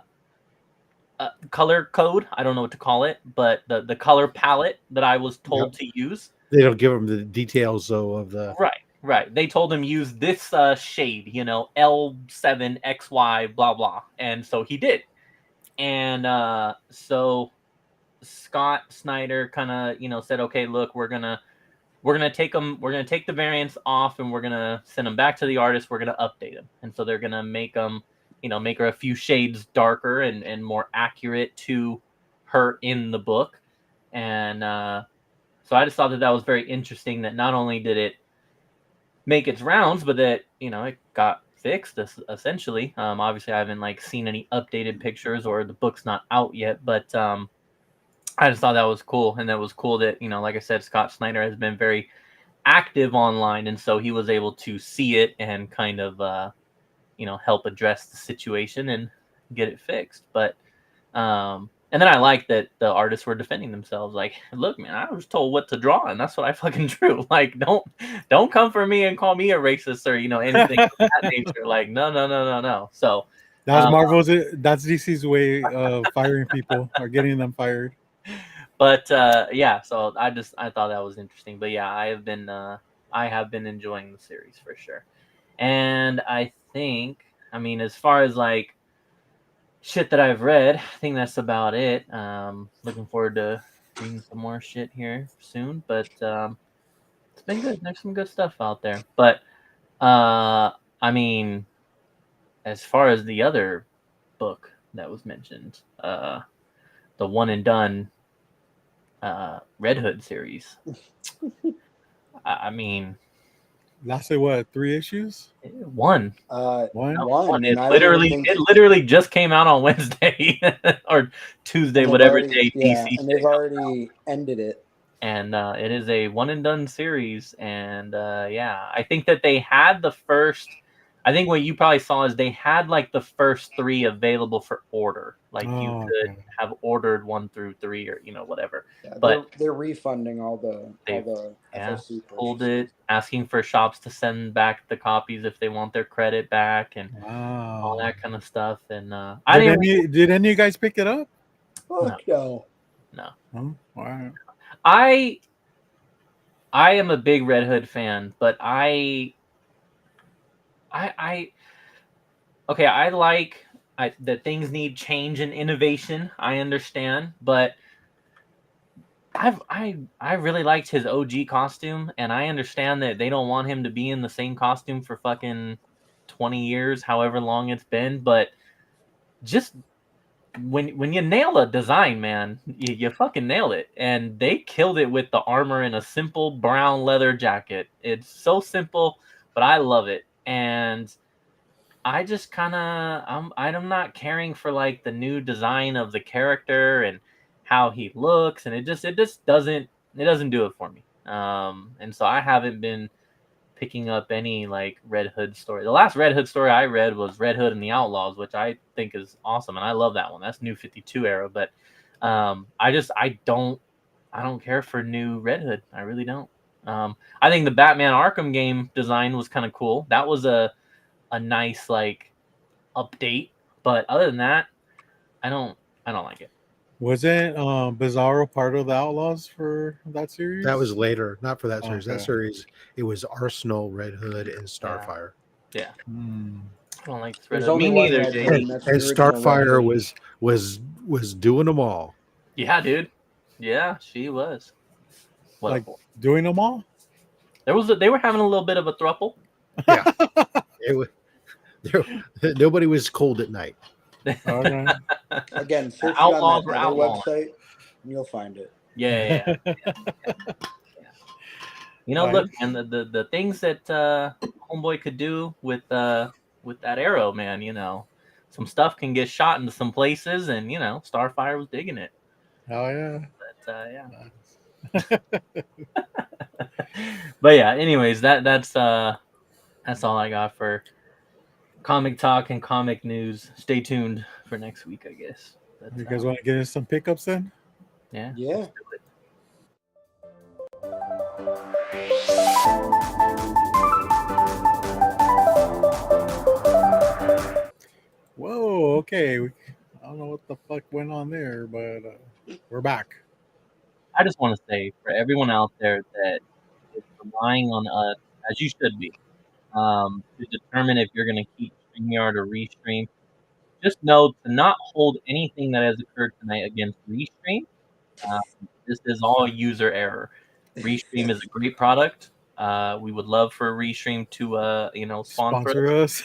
color code. I don't know what to call it, but the color palette that I was told to use." They don't give them the details though of the Right. They told him use this shade, L7XY, blah blah, and so he did. And so Scott Snyder kind of said, "Okay, look, we're gonna take them, we're gonna take the variants off, and we're gonna send them back to the artist. We're gonna update them, and so they're gonna make them, make her a few shades darker and more accurate to her in the book." And so I just thought that was very interesting. That not only did it make its rounds, but that it got fixed essentially. Obviously, I haven't seen any updated pictures, or the book's not out yet, but I just thought that was cool, and that was cool that like I said, Scott Snyder has been very active online, and so he was able to see it and kind of help address the situation and get it fixed. But and then I like that the artists were defending themselves. Like, look, man, I was told what to draw, and that's what I fucking drew. Like, don't come for me and call me a racist or anything of that nature. Like, no. So that's Marvel's. That's DC's way of firing people or getting them fired. But yeah, so I thought that was interesting. But yeah, I have been enjoying the series for sure. And I think, as far as shit that I've read, I think that's about it. Looking forward to reading some more shit here soon, but it's been good. There's some good stuff out there. But as far as the other book that was mentioned, the One and Done Red Hood series, lasted what, 3 issues? One. One. It literally just came out on Wednesday or Tuesday, whatever day DC. And they've already ended it. And it is a one and done series. And I think that they had the first. I think what you probably saw is they had the first 3 available for order. You could have ordered 1 through 3 or whatever. Yeah, but they're refunding all the FOC pulled it, asking for shops to send back the copies if they want their credit back and all that kind of stuff. And did any of you guys pick it up? Fuck no. No. Oh, all right. I am a big Red Hood fan, but I like that things need change and innovation. I understand, but I really liked his OG costume, and I understand that they don't want him to be in the same costume for fucking 20 years, however long it's been. But just when you nail a design, man, you fucking nail it, and they killed it with the armor and a simple brown leather jacket. It's so simple, but I love it. And I just I'm not caring for the new design of the character and how he looks, and it just doesn't do it for me. And so I haven't been picking up any Red Hood story. The last Red Hood story I read was Red Hood and the Outlaws, which I think is awesome, and I love that one. That's New 52 era, but I don't care for new Red Hood. I really don't. I think the Batman Arkham game design was kind of cool. That was a nice update, but other than that, I don't like it. Wasn't Bizarro part of the Outlaws for that series? That was later, not for that series. Okay. That series, it was Arsenal, Red Hood, and Starfire. Yeah. Mm. I don't like this Red Hood. Me neither. And Starfire was doing them all. Yeah, dude. Yeah, she was. Doing them all. They were having a little bit of a throuple. Yeah. Nobody was cold at night. Okay. Again, search Outlaws on that website, and you'll find it. Yeah. Look, and the things that Homeboy could do with that arrow, man. Some stuff can get shot into some places, and Starfire was digging it. Oh yeah. But but yeah. Anyways, that's all I got for comic talk and comic news. Stay tuned for next week, I guess. You guys want to get into some pickups then? Yeah. Yeah. Let's do it. Whoa, okay. I don't know what the fuck went on there, but we're back. I just want to say for everyone out there that is relying on us, as you should be, to determine if you're going to keep StreamYard or Restream, just know to not hold anything that has occurred tonight against Restream. This is all user error. Restream is a great product. We would love for Restream to sponsor us.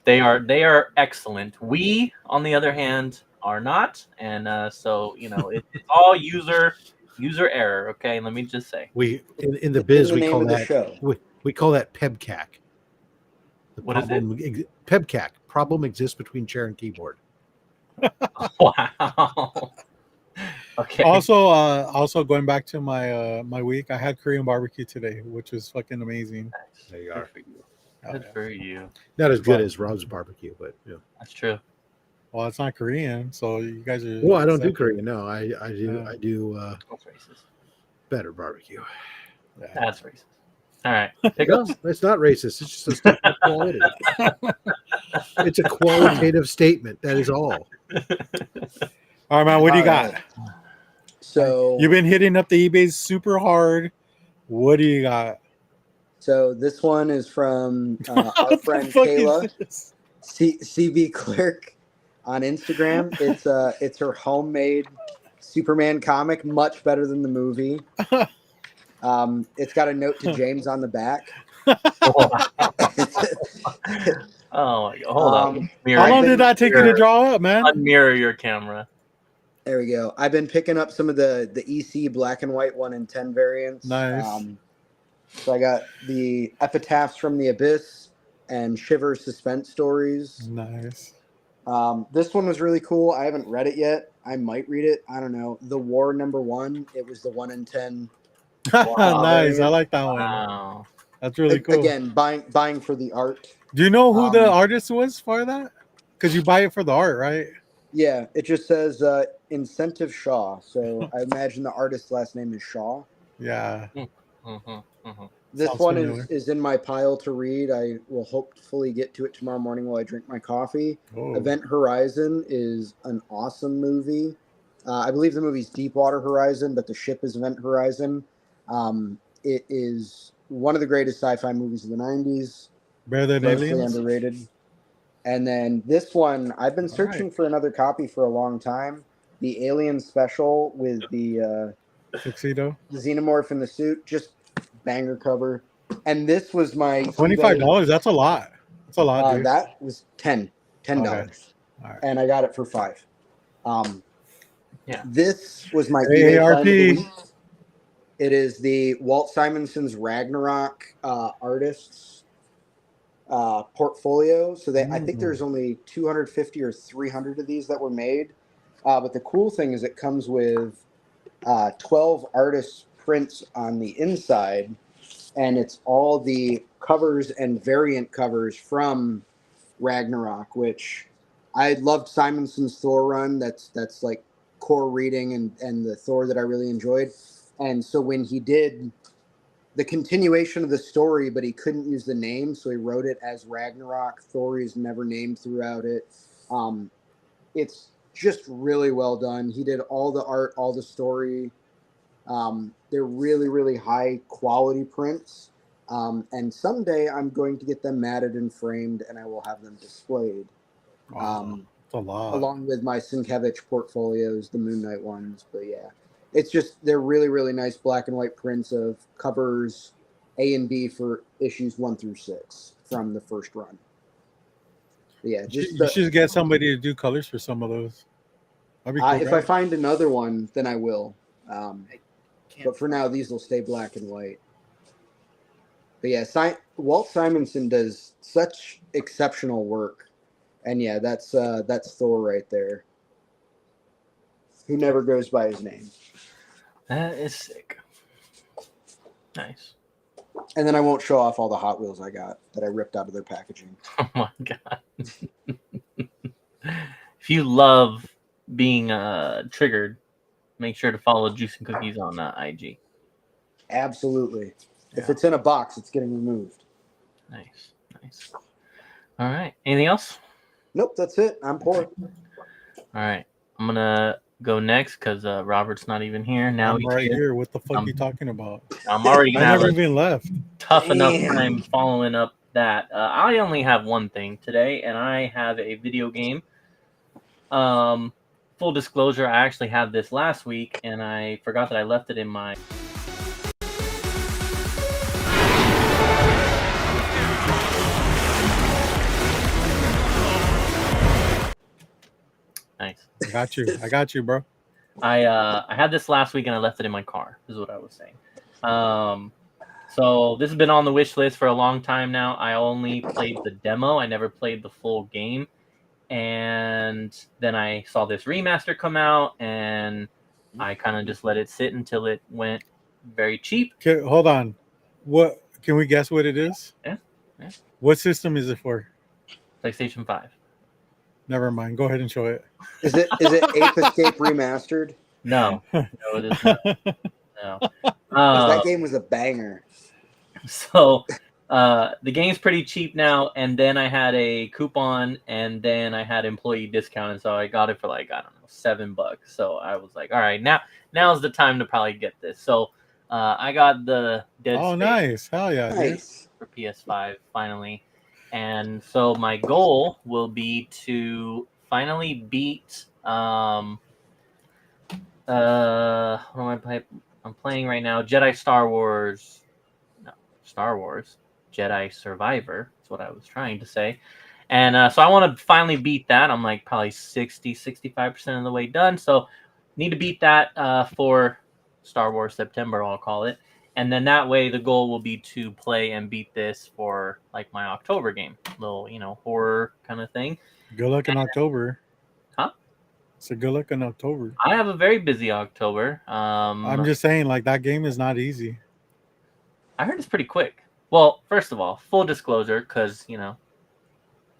They are excellent. We, on the other hand, are not, and so it's all user error. Okay, let me just say. We in the biz the we name call of the that show. we call that PEBCAC. What is it? PEBCAC. Problem exists between chair and keyboard. Wow. Okay. Also going back to my my week, I had Korean barbecue today, which was fucking amazing. Nice. There you are. Good for you. Not as good as Rob's barbecue, but yeah. That's true. Well, it's not Korean, so you guys are. Well, I don't do Korean. No, I do. Yeah. I do That's racist. better barbecue. Yeah. That's racist. All right. No, it's not racist. It's just a statement of quality. It's a qualitative statement. That is all. All right, man. What do you All got? right. So You've been hitting up the eBay super hard. What do you got? So this one is from our What friend the fuck Kayla, is this? CB Clerk on Instagram. It's her homemade Superman comic, much better than the movie. It's got a note to James on the back. Oh my god! Hold on. How long did that take you to draw up, man? Unmirror your camera. There we go. I've been picking up some of the EC black and white 1 in 10 variants. Nice. So I got the Epitaphs from the Abyss and Shiver suspense stories. Nice. This one was really cool. I haven't read it yet. I might read it. I don't know. The War #1. It was the 1 in 10. Nice. I like that one. Wow. That's really cool. Again, buying for the art. Do you know who the artist was for that? Because you buy it for the art, right? Yeah, it just says Incentive Shaw. So I imagine the artist's last name is Shaw. Yeah. This Sounds one familiar. is in my pile to read. I will hopefully get to it tomorrow morning while I drink my coffee. Oh. Event Horizon is an awesome movie. I believe the movie's Deepwater Horizon, but the ship is Event Horizon. It is one of the greatest sci-fi movies of the 90s. Better than Grossly Aliens? underrated. And then this one, I've been searching for another copy for a long time. The Alien Special with the Tuxedo? the xenomorph in the suit, just banger cover. And this was my $25. That's a lot. That's a lot, dude. that was $10. Okay. All right. And I got it for $5. Yeah. This was my eBay find of the AARP. week. It is the Walt Simonson's Ragnarok artists portfolio. So I think there's only 250 or 300 of these that were made. But the cool thing is it comes with 12 artists' prints on the inside, and it's all the covers and variant covers from Ragnarok, which I loved Simonson's Thor run. That's like core reading and the Thor that I really enjoyed. And so when he did the continuation of the story, but he couldn't use the name, so he wrote it as Ragnarok. Thor is never named throughout it. It's just really well done. He did all the art, all the story. They're really, really high quality prints. And someday I'm going to get them matted and framed, and I will have them displayed. Wow. That's a lot. Along with my Sienkiewicz portfolios, the Moon Knight ones. But yeah, it's just, they're really, really nice black and white prints of covers A and B for issues 1 through 6 from the first run. But yeah, just You should get somebody to do colors for some of those. That'd be cool, if right? I find another one, then I will. But for now, these will stay black and white. But yeah, Walt Simonson does such exceptional work, and yeah, that's Thor right there, who never goes by his name. That is sick. Nice. And then I won't show off all the Hot Wheels I got that I ripped out of their packaging. Oh my god. If you love being triggered, make sure to follow Juice and Cookies on IG. Absolutely. If Yeah. it's in a box, it's getting removed. Nice. All right. Anything else? Nope, that's it. I'm poor. All right. I'm gonna go next because Robert's not even here. Now I'm he's right here. here. What the fuck you talking about? I'm already gonna I have never a even left. tough enough Damn. time following up that. I only have one thing today, and I have a video game. Full disclosure, I actually had this last week, and I forgot that I left it in my. Nice. I got you, bro. I had this last week and I left it in my car, is what I was saying. So this has been on the wish list for a long time now. I only played the demo. I never played the full game. And then I saw this remaster come out and I kind of just let it sit until it went very cheap. Okay, hold on. What can we guess what it is? Yeah. What system is it for? PlayStation 5. Never mind. Go ahead and show it. Is it Ape Escape remastered? No, it is not. No. 'Cause that game was a banger. So the game's pretty cheap now, and then I had a coupon, and then I had employee discount, and so I got it for like, I don't know, $7. So I was like, all right, now's the time to probably get this. So I got the Dead Oh, Space nice. Hell yeah. Nice. for PS5 finally. And so my goal will be to finally beat what am I playing? I'm playing right now Star Wars Jedi Survivor. That's what I was trying to say. And so I want to finally beat that. I'm like probably 65% of the way done. So need to beat that for Star Wars September, I'll call it. And then that way the goal will be to play and beat this for like my October game. Little, horror kind of thing. Good luck in October. Huh? So good luck in October. I have a very busy October. I'm just saying, like, that game is not easy. I heard it's pretty quick. Well, first of all, full disclosure, because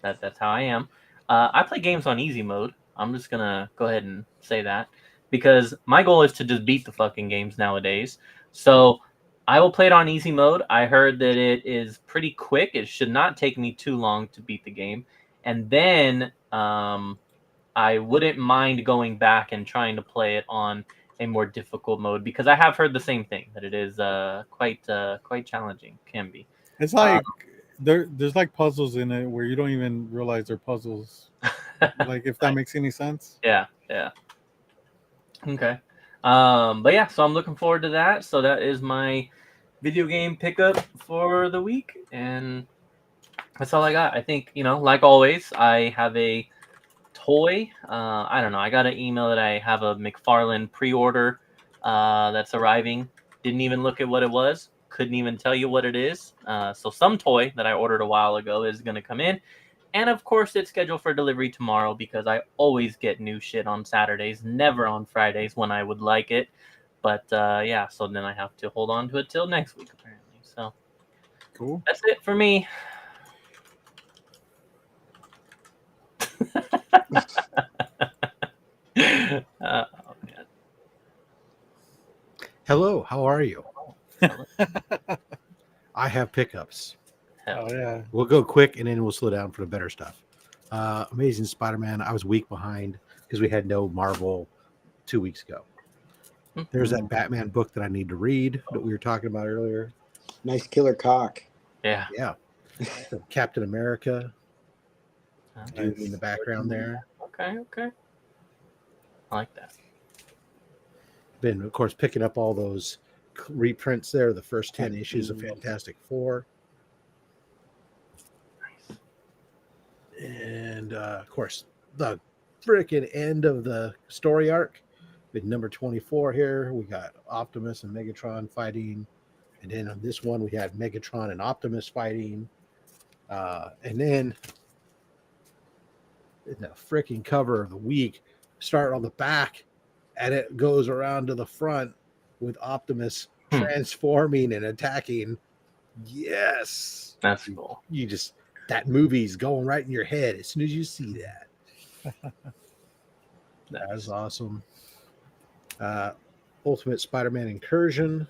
that's how I am. I play games on easy mode. I'm just gonna go ahead and say that because my goal is to just beat the fucking games nowadays. So I will play it on easy mode. I heard that it is pretty quick. It should not take me too long to beat the game, and then I wouldn't mind going back and trying to play it on a more difficult mode because I have heard the same thing that it is quite challenging. Can be. It's like there's like puzzles in it where you don't even realize they're puzzles. Like, if that makes any sense. Yeah. Okay. But yeah, so I'm looking forward to that. So that is my video game pickup for the week, and that's all I got. I think, like always, I have a toy. I don't know. I got an email that I have a McFarlane pre-order that's arriving. Didn't even look at what it was. Couldn't even tell you what it is. So some toy that I ordered a while ago is going to come in. And of course, it's scheduled for delivery tomorrow because I always get new shit on Saturdays, never on Fridays when I would like it. But yeah, so then I have to hold on to it till next week, apparently. So cool. That's it for me. Man. Hello, how are you? I have pickups. Oh yeah. We'll go quick and then we'll slow down for the better stuff. Amazing Spider-Man. I was a week behind because we had no Marvel 2 weeks ago. There's that Batman book that I need to read that we were talking about earlier. Nice killer cock. Yeah. Captain America. Dude in the background there. Okay. I like that. Been, of course, picking up all those reprints there, the first 10 issues of Fantastic Four. Nice. And, of course, the freaking end of the story arc. With number 24 here, we got Optimus and Megatron fighting. And then on this one, we had Megatron and Optimus fighting. And then in the freaking cover of the week, start on the back, and it goes around to the front with Optimus transforming and attacking. Yes. That's cool. You just, that movie's going right in your head as soon as you see that. That's awesome. Ultimate Spider-Man Incursion.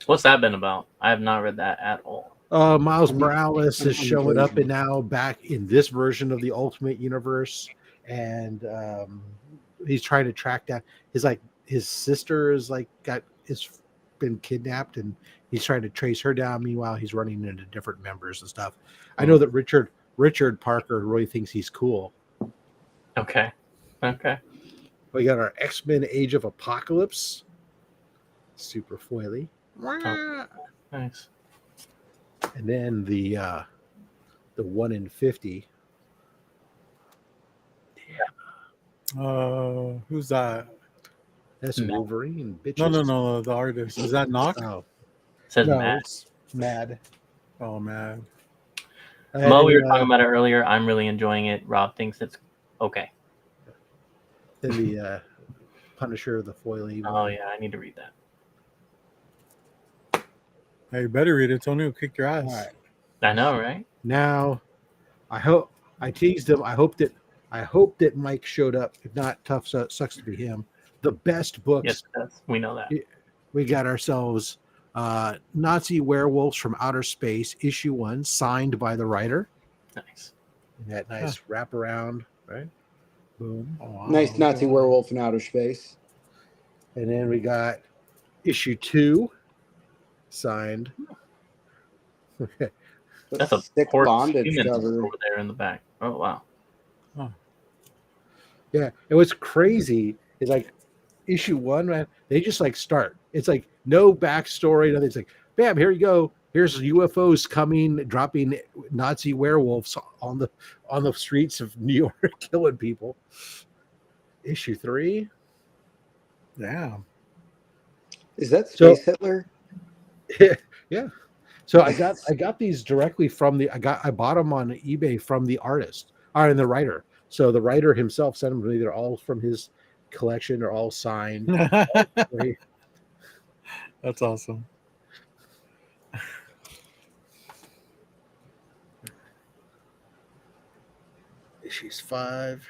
What's that been about? I have not read that at all. Miles Morales is showing up Incursion. and now back in this version of the Ultimate Universe, and he's trying to track down his sister is been kidnapped, and he's trying to trace her down. Meanwhile, he's running into different members and stuff. I know that Richard Parker really thinks he's cool. Okay. We got our X-Men Age of Apocalypse. Super foily. Oh, nice. And then the 1 in 50. Who's that? That's Wolverine. Bitches. No. The artist is that Knock? Oh, Says no, Matt. it's Mad. Oh man. Mo, we were talking about it earlier. I'm really enjoying it. Rob thinks it's okay. Then the Punisher, the foily. Oh yeah, I need to read that. Hey, you better read it. Tony will kick your ass. All right. I know, right? Now, I teased him. I hope that Mike showed up. If not, tough sucks to be him. The best books. Yes, it does. We know that. We got ourselves Nazi Werewolves from Outer Space, issue 1, signed by the writer. Nice. That nice wraparound, right? Boom. Oh, wow. Nice Nazi werewolf in outer space. And then we got issue 2, signed. That's a thick port bondage Siemens cover. over there in the back. Oh wow. Yeah, and what's crazy is like issue 1, man, they just like start. It's like no backstory, nothing. It's like, bam, here you go. Here's UFOs coming, dropping Nazi werewolves on the streets of New York, killing people. Issue 3. Damn. Is that Space Hitler? Yeah. So I got these directly from I bought them on eBay from the artist and the writer. So the writer himself sent them to me. They're all from his collection. They're all signed. That's awesome. Issues 5.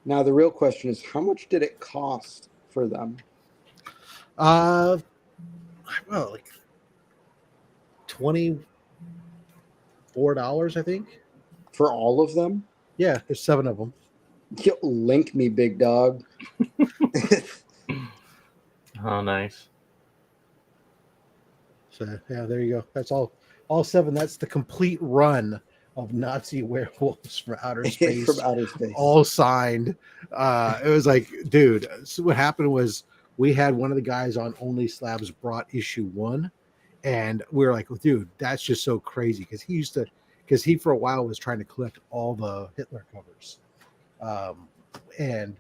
Now the real question is, how much did it cost for them? Well, like $24, I think. For all of them? Yeah, there's 7 of them. Yo, link me, big dog. Oh, nice. So yeah, there you go. That's all 7. That's the complete run of Nazi werewolves from outer space. From outer space. All signed. It was like, dude. So what happened was we had one of the guys on Only Slabs brought issue 1, and we were like, well, dude, that's just so crazy because he for a while was trying to collect all the Hitler covers, and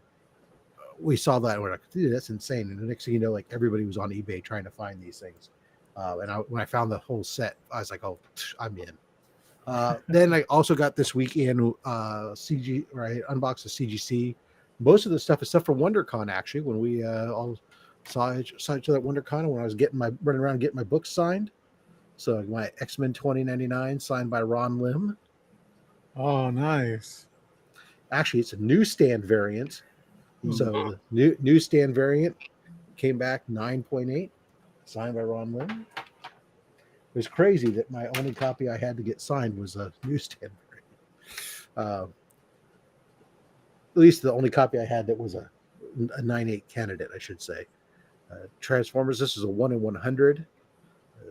we saw that and we're like, dude, that's insane. And the next thing you know, like everybody was on eBay trying to find these things. And when I found the whole set, I was like, oh, I'm in. Then I also got this weekend CG, right? Unboxed the CGC. Most of the stuff is stuff from WonderCon, actually, when we all saw each other at WonderCon, when I was running around getting my books signed. So my X-Men 2099 signed by Ron Lim. Oh, nice. Actually, it's a newsstand variant. So the newsstand variant came back 9.8, signed by Ron Lim. It was crazy that my only copy I had to get signed was a newsstand variant. At least the only copy I had that was a 9.8 candidate, I should say. Transformers, this is a 1 in 100,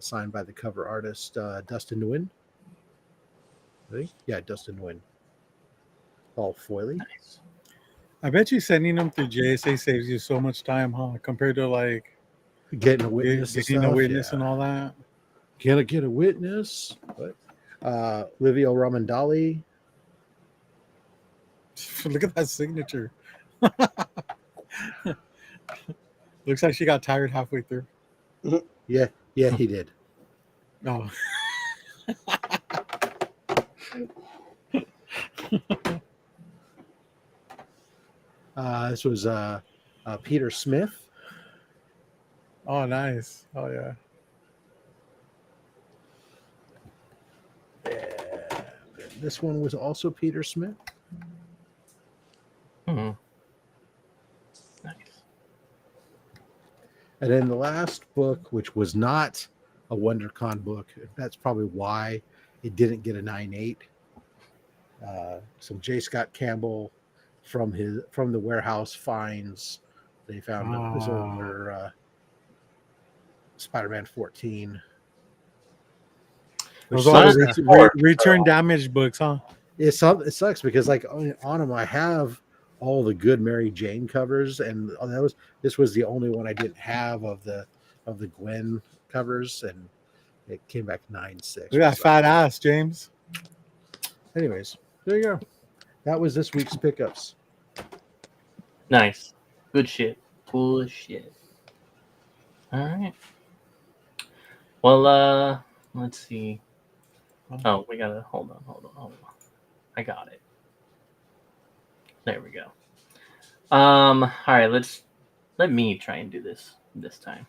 signed by the cover artist Dustin Nguyen. Really? Yeah, Dustin Nguyen. All foily. Nice. I bet you sending them through JSA saves you so much time, huh? Compared to like getting a witness, getting a witness and all that. Can I get a witness? What? Livio Ramandali. Look at that signature. Looks like she got tired halfway through. Yeah, he did. Oh. This was Peter Smith. Oh, nice. Oh, yeah. This one was also Peter Smith. Hmm. Nice. And then the last book, which was not a WonderCon book, that's probably why it didn't get a 9.8. Some J. Scott Campbell from the warehouse finds. They found his older Spider-Man 14. Those are But- the return damage books, huh? It sucks because like on them I have all the good Mary Jane covers, and this was the only one I didn't have of the Gwen covers, and it came back 9.6. Look at that fat ass, James. Anyways, there you go. That was this week's pickups. Nice. Good shit. Cool shit. All right. Well, let's see. Oh, we gotta hold on. I got it. There we go. All right, let me try and do this time.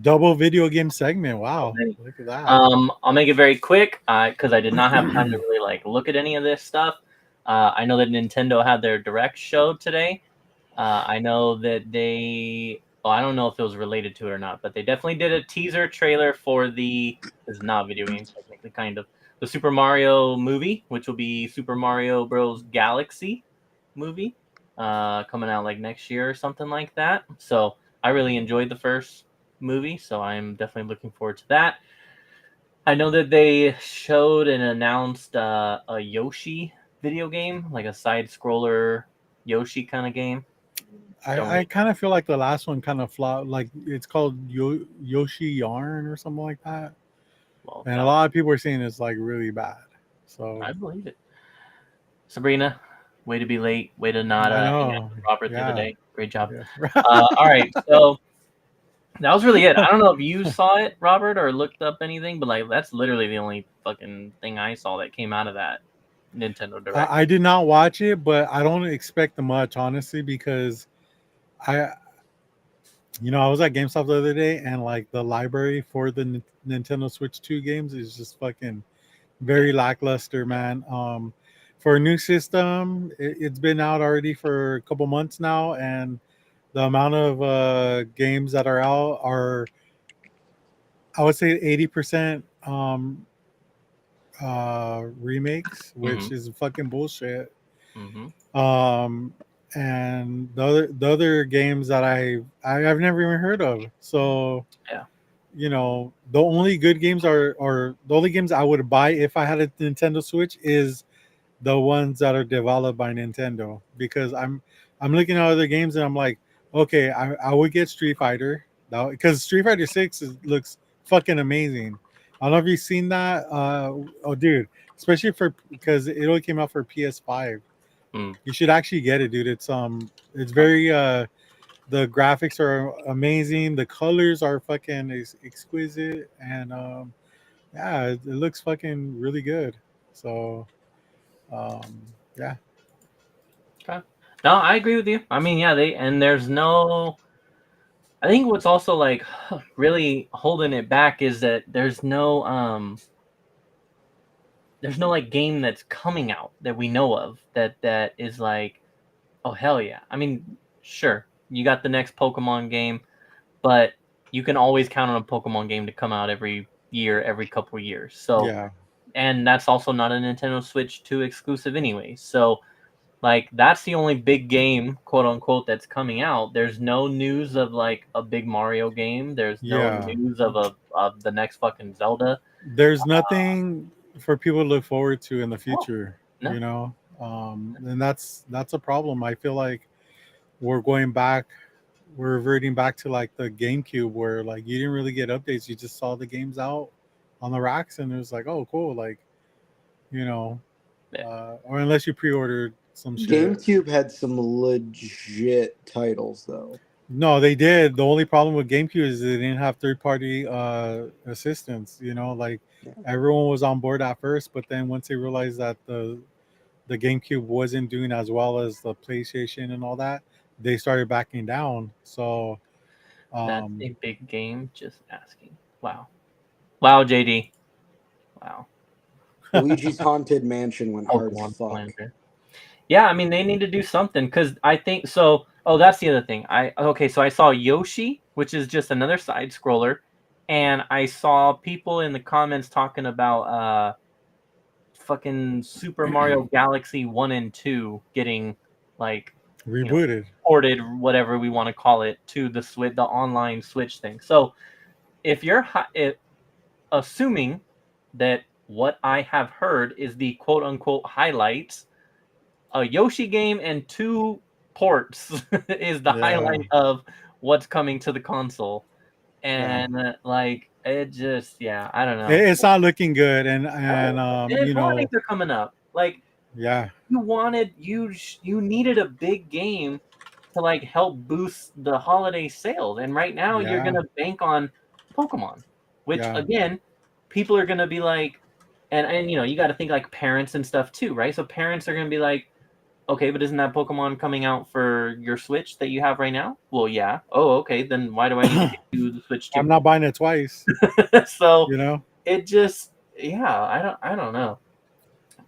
Double video game segment. Wow. Look at that. I'll make it very quick because I did not have time to really like look at any of this stuff. I know that Nintendo had their Direct show today. I know that they. Oh, I don't know if it was related to it or not, but they definitely did a teaser trailer for the. It's not video game technically, kind of the Super Mario movie, which will be Super Mario Bros. Galaxy movie, coming out like next year or something like that. So I really enjoyed the first movie, so I'm definitely looking forward to that. I know that they showed and announced a Yoshi video game, like a side scroller Yoshi kind of game. I kind of feel like the last one kind of flopped. Like it's called Yoshi Yarn or something like that. Well, and a lot of people are saying it's like really bad. So I believe it. Sabrina, way to be late. Way to not Robert the other day. Great job. Yeah. All right, so that was really it. I don't know if you saw it, Robert, or looked up anything, but like that's literally the only fucking thing I saw that came out of that Nintendo Direct. I did not watch it, but I don't expect much, honestly, because I was at GameStop the other day, and like the library for the Nintendo Switch 2 games is just fucking very lackluster, man. For a new system, it's been out already for a couple months now, and the amount of games that are out are, I would say, 80% remakes, which is fucking bullshit. And the other games that I've never even heard of. So yeah, the only good games or the only games I would buy if I had a Nintendo Switch is the ones that are developed by Nintendo, because I'm looking at other games and I'm like, okay, I would get Street Fighter, because Street Fighter 6 looks fucking amazing. I don't know if you've seen that. Oh, dude, especially because it only came out for PS5. You should actually get it, dude. It's very the graphics are amazing. The colors are fucking exquisite, and yeah, it looks fucking really good. So, yeah. Okay. No, I agree with you. I mean, yeah, there's no. I think what's also like really holding it back is that there's no like game that's coming out that we know of that is like, oh hell yeah. I mean, sure, you got the next Pokemon game, but you can always count on a Pokemon game to come out every year, every couple years. So Yeah. And that's also not a Nintendo Switch 2 exclusive anyway. So like that's the only big game, quote unquote, that's coming out. There's no news of like a big Mario game. There's no news of the next fucking Zelda. There's nothing for people to look forward to in the future, no. And that's a problem. I feel like we're reverting back to like the GameCube, where like you didn't really get updates. You just saw the games out on the racks, and it was like, oh, cool, like, or unless you pre-ordered some shit. GameCube had some legit titles, though. No, they did. The only problem with GameCube is they didn't have third-party assistance. Like everyone was on board at first, but then once they realized that the GameCube wasn't doing as well as the PlayStation and all that, they started backing down. So That's a big game. Just asking. Wow, JD. Wow. Luigi's Haunted Mansion went hard as Pokemon fuck. Slander. Yeah, I mean they need to do something because I think so. Oh, that's the other thing. So I saw Yoshi, which is just another side scroller, and I saw people in the comments talking about fucking Super Mario Galaxy 1 and 2 getting like rebooted, ported, whatever we want to call it, to the Switch, the online Switch thing. So if you're assuming that what I have heard is the quote unquote highlights, a Yoshi game and 2 ports is the highlight of what's coming to the console. And like it just I don't know. It's not looking good, and And holidays are coming up. Like yeah, you needed a big game to like help boost the holiday sales, and right now you're gonna bank on Pokemon, which again, people are gonna be like, and you got to think like parents and stuff too, right? So parents are gonna be like, okay, but isn't that Pokemon coming out for your Switch that you have right now? Well, yeah. Oh, okay. Then why do I need to do the Switch too? I'm not buying it twice. So it just I don't know.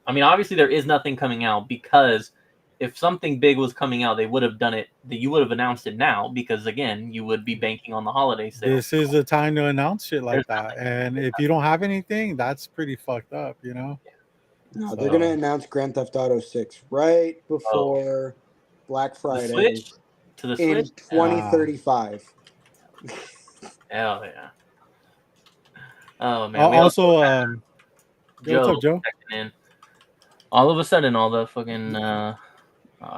I mean, obviously there is nothing coming out because if something big was coming out, they would have done it. You would have announced it now because again, you would be banking on the holiday sale. This is the time to announce shit like that, and if you don't have anything, that's pretty fucked up, No, they're gonna announce Grand Theft Auto 6 right before Black Friday to the in Switch 2035. Hell yeah! Oh man! Also, Joe, what's up, Joe? In. All of a sudden, all the fucking I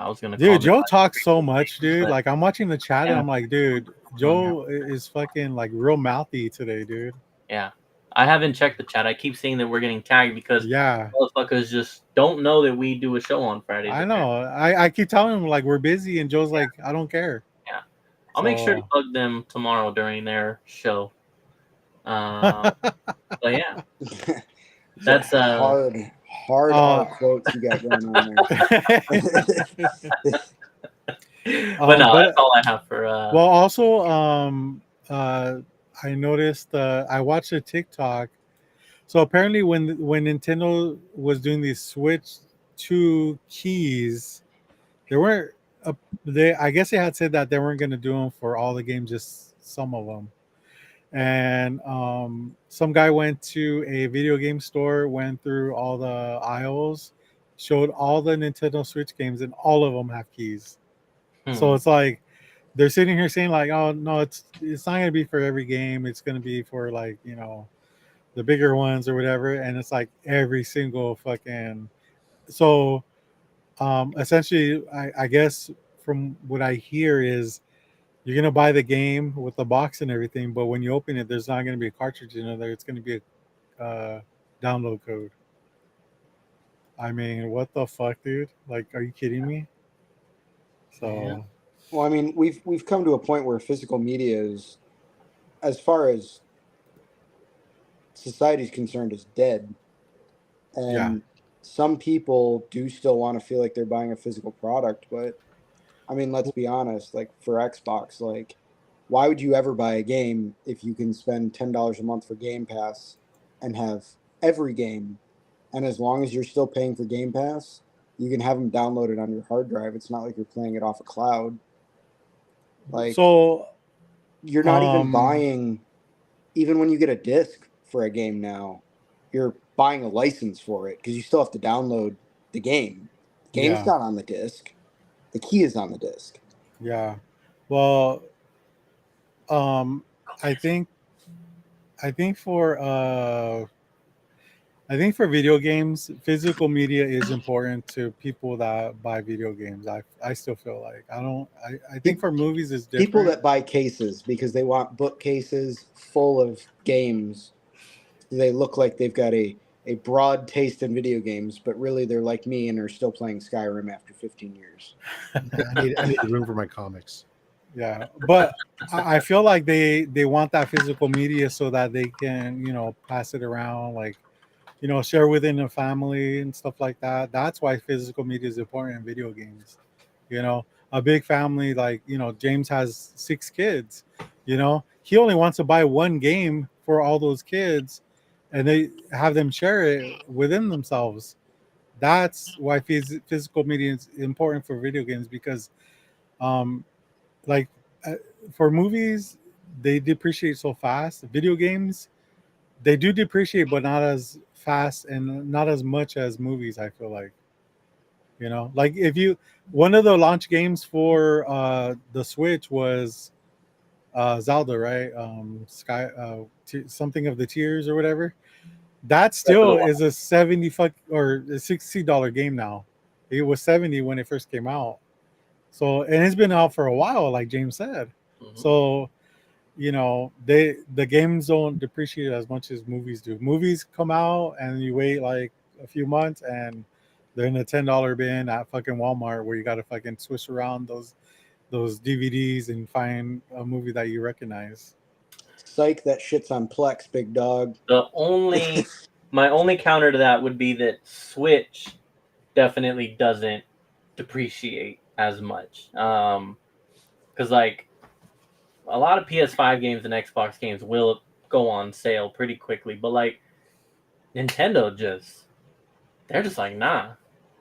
was gonna. Dude, Joe talks so much, dude. Like I'm watching the chat, and I'm like, dude, Joe is fucking like real mouthy today, dude. Yeah. I haven't checked the chat. I keep seeing that we're getting tagged because motherfuckers just don't know that we do a show on Fridays. I know. I keep telling him like we're busy, and Joe's like, I don't care. Yeah, I'll make sure to bug them tomorrow during their show. But yeah, that's hard quotes you got going on there. But no, that's all I have for. Well, also, I noticed I watched a TikTok. So apparently, when Nintendo was doing these Switch 2 keys, there weren't. I guess they had said that they weren't going to do them for all the games, just some of them. And some guy went to a video game store, went through all the aisles, showed all the Nintendo Switch games, and all of them have keys. So it's like they're sitting here saying like, oh no, it's not gonna be for every game. It's gonna be for like the bigger ones or whatever. And it's like every single fucking. So essentially, I guess from what I hear is you're gonna buy the game with the box and everything, but when you open it, there's not gonna be a cartridge in there. It's gonna be a download code. I mean, what the fuck, dude? Like, are you kidding me? So, well, I mean, we've come to a point where physical media is, as far as society's concerned, is dead. And some people do still want to feel like they're buying a physical product, but I mean, let's be honest, like for Xbox, like why would you ever buy a game if you can spend $10 a month for Game Pass and have every game? And as long as you're still paying for Game Pass, you can have them downloaded on your hard drive. It's not like you're playing it off a cloud. Like, so you're not even buying, even when you get a disc for a game now, you're buying a license for it because you still have to download the game. The game's not on the disc. The key is on the disc. Yeah. Well, I think for video games, physical media is important to people that buy video games. I still feel like I think for movies is different. People that buy cases because they want bookcases full of games. They look like they've got a broad taste in video games, but really they're like me and are still playing Skyrim after 15 years. I need room for my comics. Yeah, but I feel like they want that physical media so that they can pass it around, like share within a family and stuff like that. That's why physical media is important in video games. A big family, like James has 6 kids. You know, he only wants to buy one game for all those kids, and they have them share it within themselves. That's why physical media is important for video games because, um, like, uh, for movies, they depreciate so fast. Video games, they do depreciate, but not as fast and not as much as movies. I feel like, you know, like if you one of the launch games for the Switch was Zelda, right? Sky, something of the Tears or whatever. That still is a 70 or a $60 game now. It was 70 when it first came out. So, and it's been out for a while, like James said. So, you know, the games don't depreciate as much as movies do. Movies come out and you wait like a few months and they're in a $10 bin at fucking Walmart where you got to fucking swish around those DVDs and find a movie that you recognize. Psych, that shit's on Plex, big dog. My only counter to that would be that Switch definitely doesn't depreciate as much. Because like a lot of PS5 games and Xbox games will go on sale pretty quickly, but like Nintendo they're just like, nah,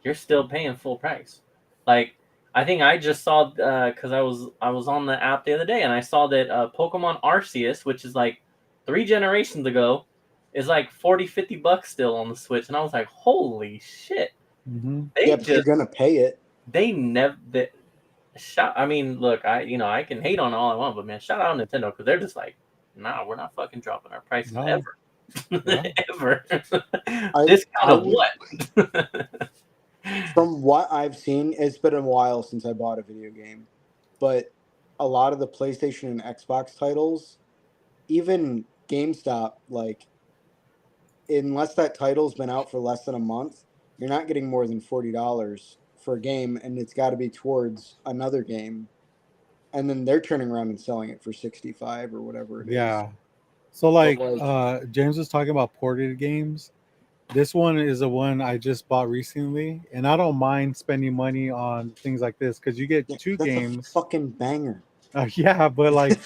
you're still paying full price. Like I think I just saw because I was on the app the other day and I saw that Pokemon Arceus, which is like 3 generations ago, is like $40-$50 still on the Switch, and I was like, holy shit! You're gonna pay it. They never. I mean, look, I can hate on all I want, but man, shout out Nintendo because they're just like, nah, we're not fucking dropping our prices ever, ever. Discount of what? From what I've seen, it's been a while since I bought a video game, but a lot of the PlayStation and Xbox titles, even GameStop, like, unless that title's been out for less than a month, you're not getting more than $40 for a game, and it's got to be towards another game, and then they're turning around and selling it for 65 or whatever it is. Yeah. So like James was talking about ported games. This one is a one I just bought recently, and I don't mind spending money on things like this because you get two games. A fucking banger. Yeah, but like,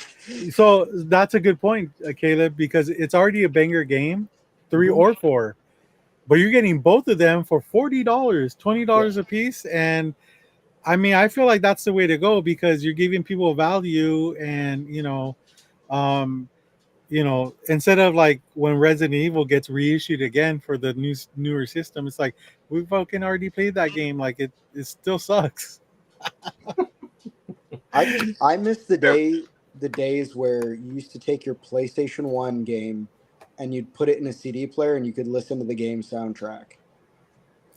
so that's a good point, Caleb, because it's already a banger game, 3 or 4, but you're getting both of them for $40, $20 a piece, and I mean, I feel like that's the way to go because you're giving people value, and instead of like when Resident Evil gets reissued again for the newer system, it's like we fucking already played that game. Like it still sucks. I miss the days where you used to take your PlayStation 1 game and you'd put it in a CD player and you could listen to the game soundtrack.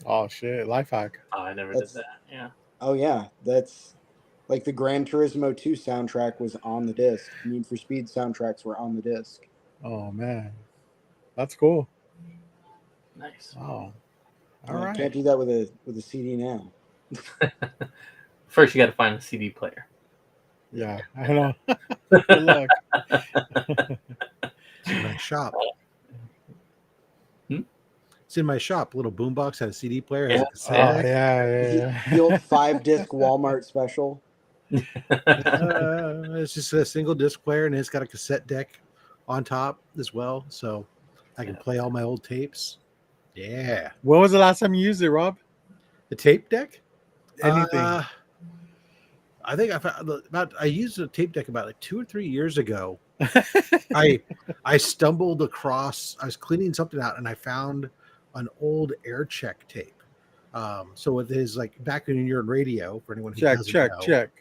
Oh shit, life hack. Oh, I never did that. Yeah. Oh yeah, that's like the Gran Turismo 2 soundtrack was on the disc. Need for Speed soundtracks were on the disc. Oh man, that's cool. Nice. Oh, all right. right. Can't do that with a CD now. First, you got to find a CD player. Yeah, I know. Good luck. It's in my shop. It's in my shop. Little boombox had a CD player. Has a cassette. Yeah. The old 5-disc Walmart special. It's just a single disc player, and it's got a cassette deck on top as well, so I can play all my old tapes. Yeah. When was the last time you used it, Rob? The tape deck? Anything? I think I used a tape deck about like 2 or 3 years ago. I stumbled across. I was cleaning something out, and I found an old air check tape. So it is like back when you're in radio. For anyone who doesn't know. check.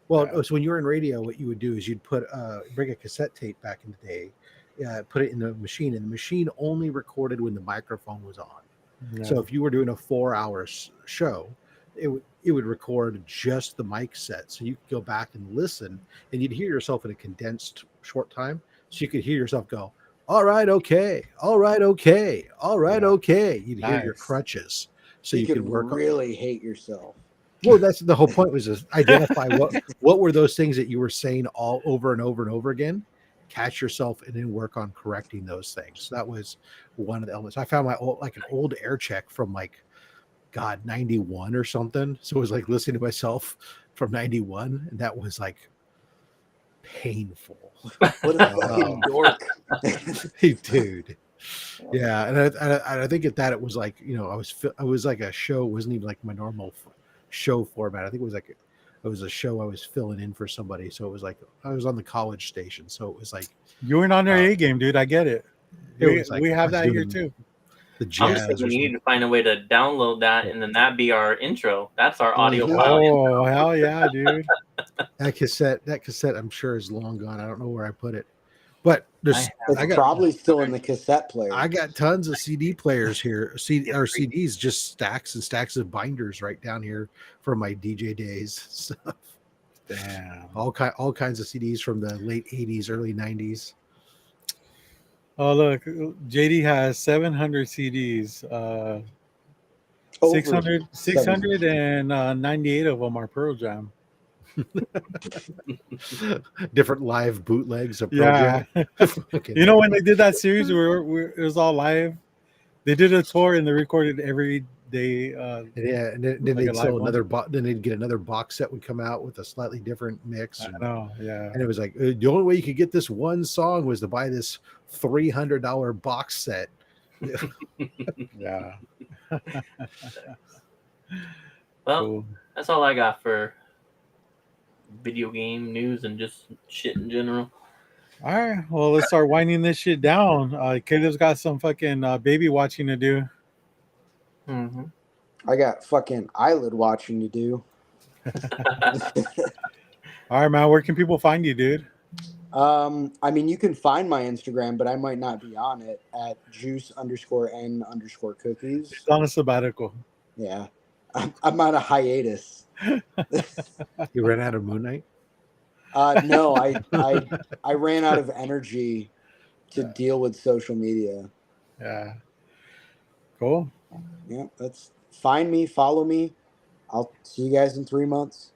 Well, so when you were in radio, what you would do is you'd bring a cassette tape back in the day, put it in the machine, and the machine only recorded when the microphone was on. Yeah. So if you were doing a 4-hour show, it would record just the mic set, so you could go back and listen, and you'd hear yourself in a condensed short time. So you could hear yourself go, "All right, okay, all right, okay, all right, okay." You'd hear your crutches, so you could work. Really hate yourself. Well, that's the whole point, was to identify what were those things that you were saying all over and over and over again, catch yourself, and then work on correcting those things. So that was one of the elements. I found an old air check from 91 or something. So it was like listening to myself from 91, and that was like painful. What a fucking dork. Hey, dude. Yeah, and I think at that it was like, you know, I was like a show. It wasn't even like my normal show format. I think it was a show I was filling in for somebody. So it was like I was on the college station. So it was like You weren't on their A game, dude. I get it. was like We I have was that here doing too. the I'm jazz. just thinking we need to find a way to download that, and then that be our intro. That's our audio Mhm. file. Oh hell yeah, dude! That cassette, I'm sure is long gone. I don't know where I put it, but there's It's probably still in the cassette player. I got tons of CD players here, CDs, just stacks and stacks of binders right down here from my DJ days stuff. Damn. All kinds of CDs from the late 80s, early 90s. Oh look, JD has 700 CDs. Over 698 of them are Pearl Jam. Different live bootlegs of Pearl Yeah. Jam. You know when they did that series where it was all live? They did a tour and they recorded every day. Yeah, and then like a they'd live sell one. another then they'd get another box set would come out with a slightly different mix. I know, yeah. And it was like the only way you could get this one song was to buy this $300 box set. Yeah. Well, Cool. that's all I got for video game news and just shit in general. All right, well, let's start winding this shit down. Caleb's got some fucking baby watching to do. Mm-hmm. I got fucking eyelid watching to do. All right, man, where can people find you, dude? I mean, you can find my Instagram, but I might not be on it at juice_n_cookies. It's on a sabbatical. Yeah, I'm on a hiatus. You ran out of Moon Knight? No, I ran out of energy to deal with social media. Yeah. Cool. Yeah, that's find me, follow me. I'll see you guys in 3 months.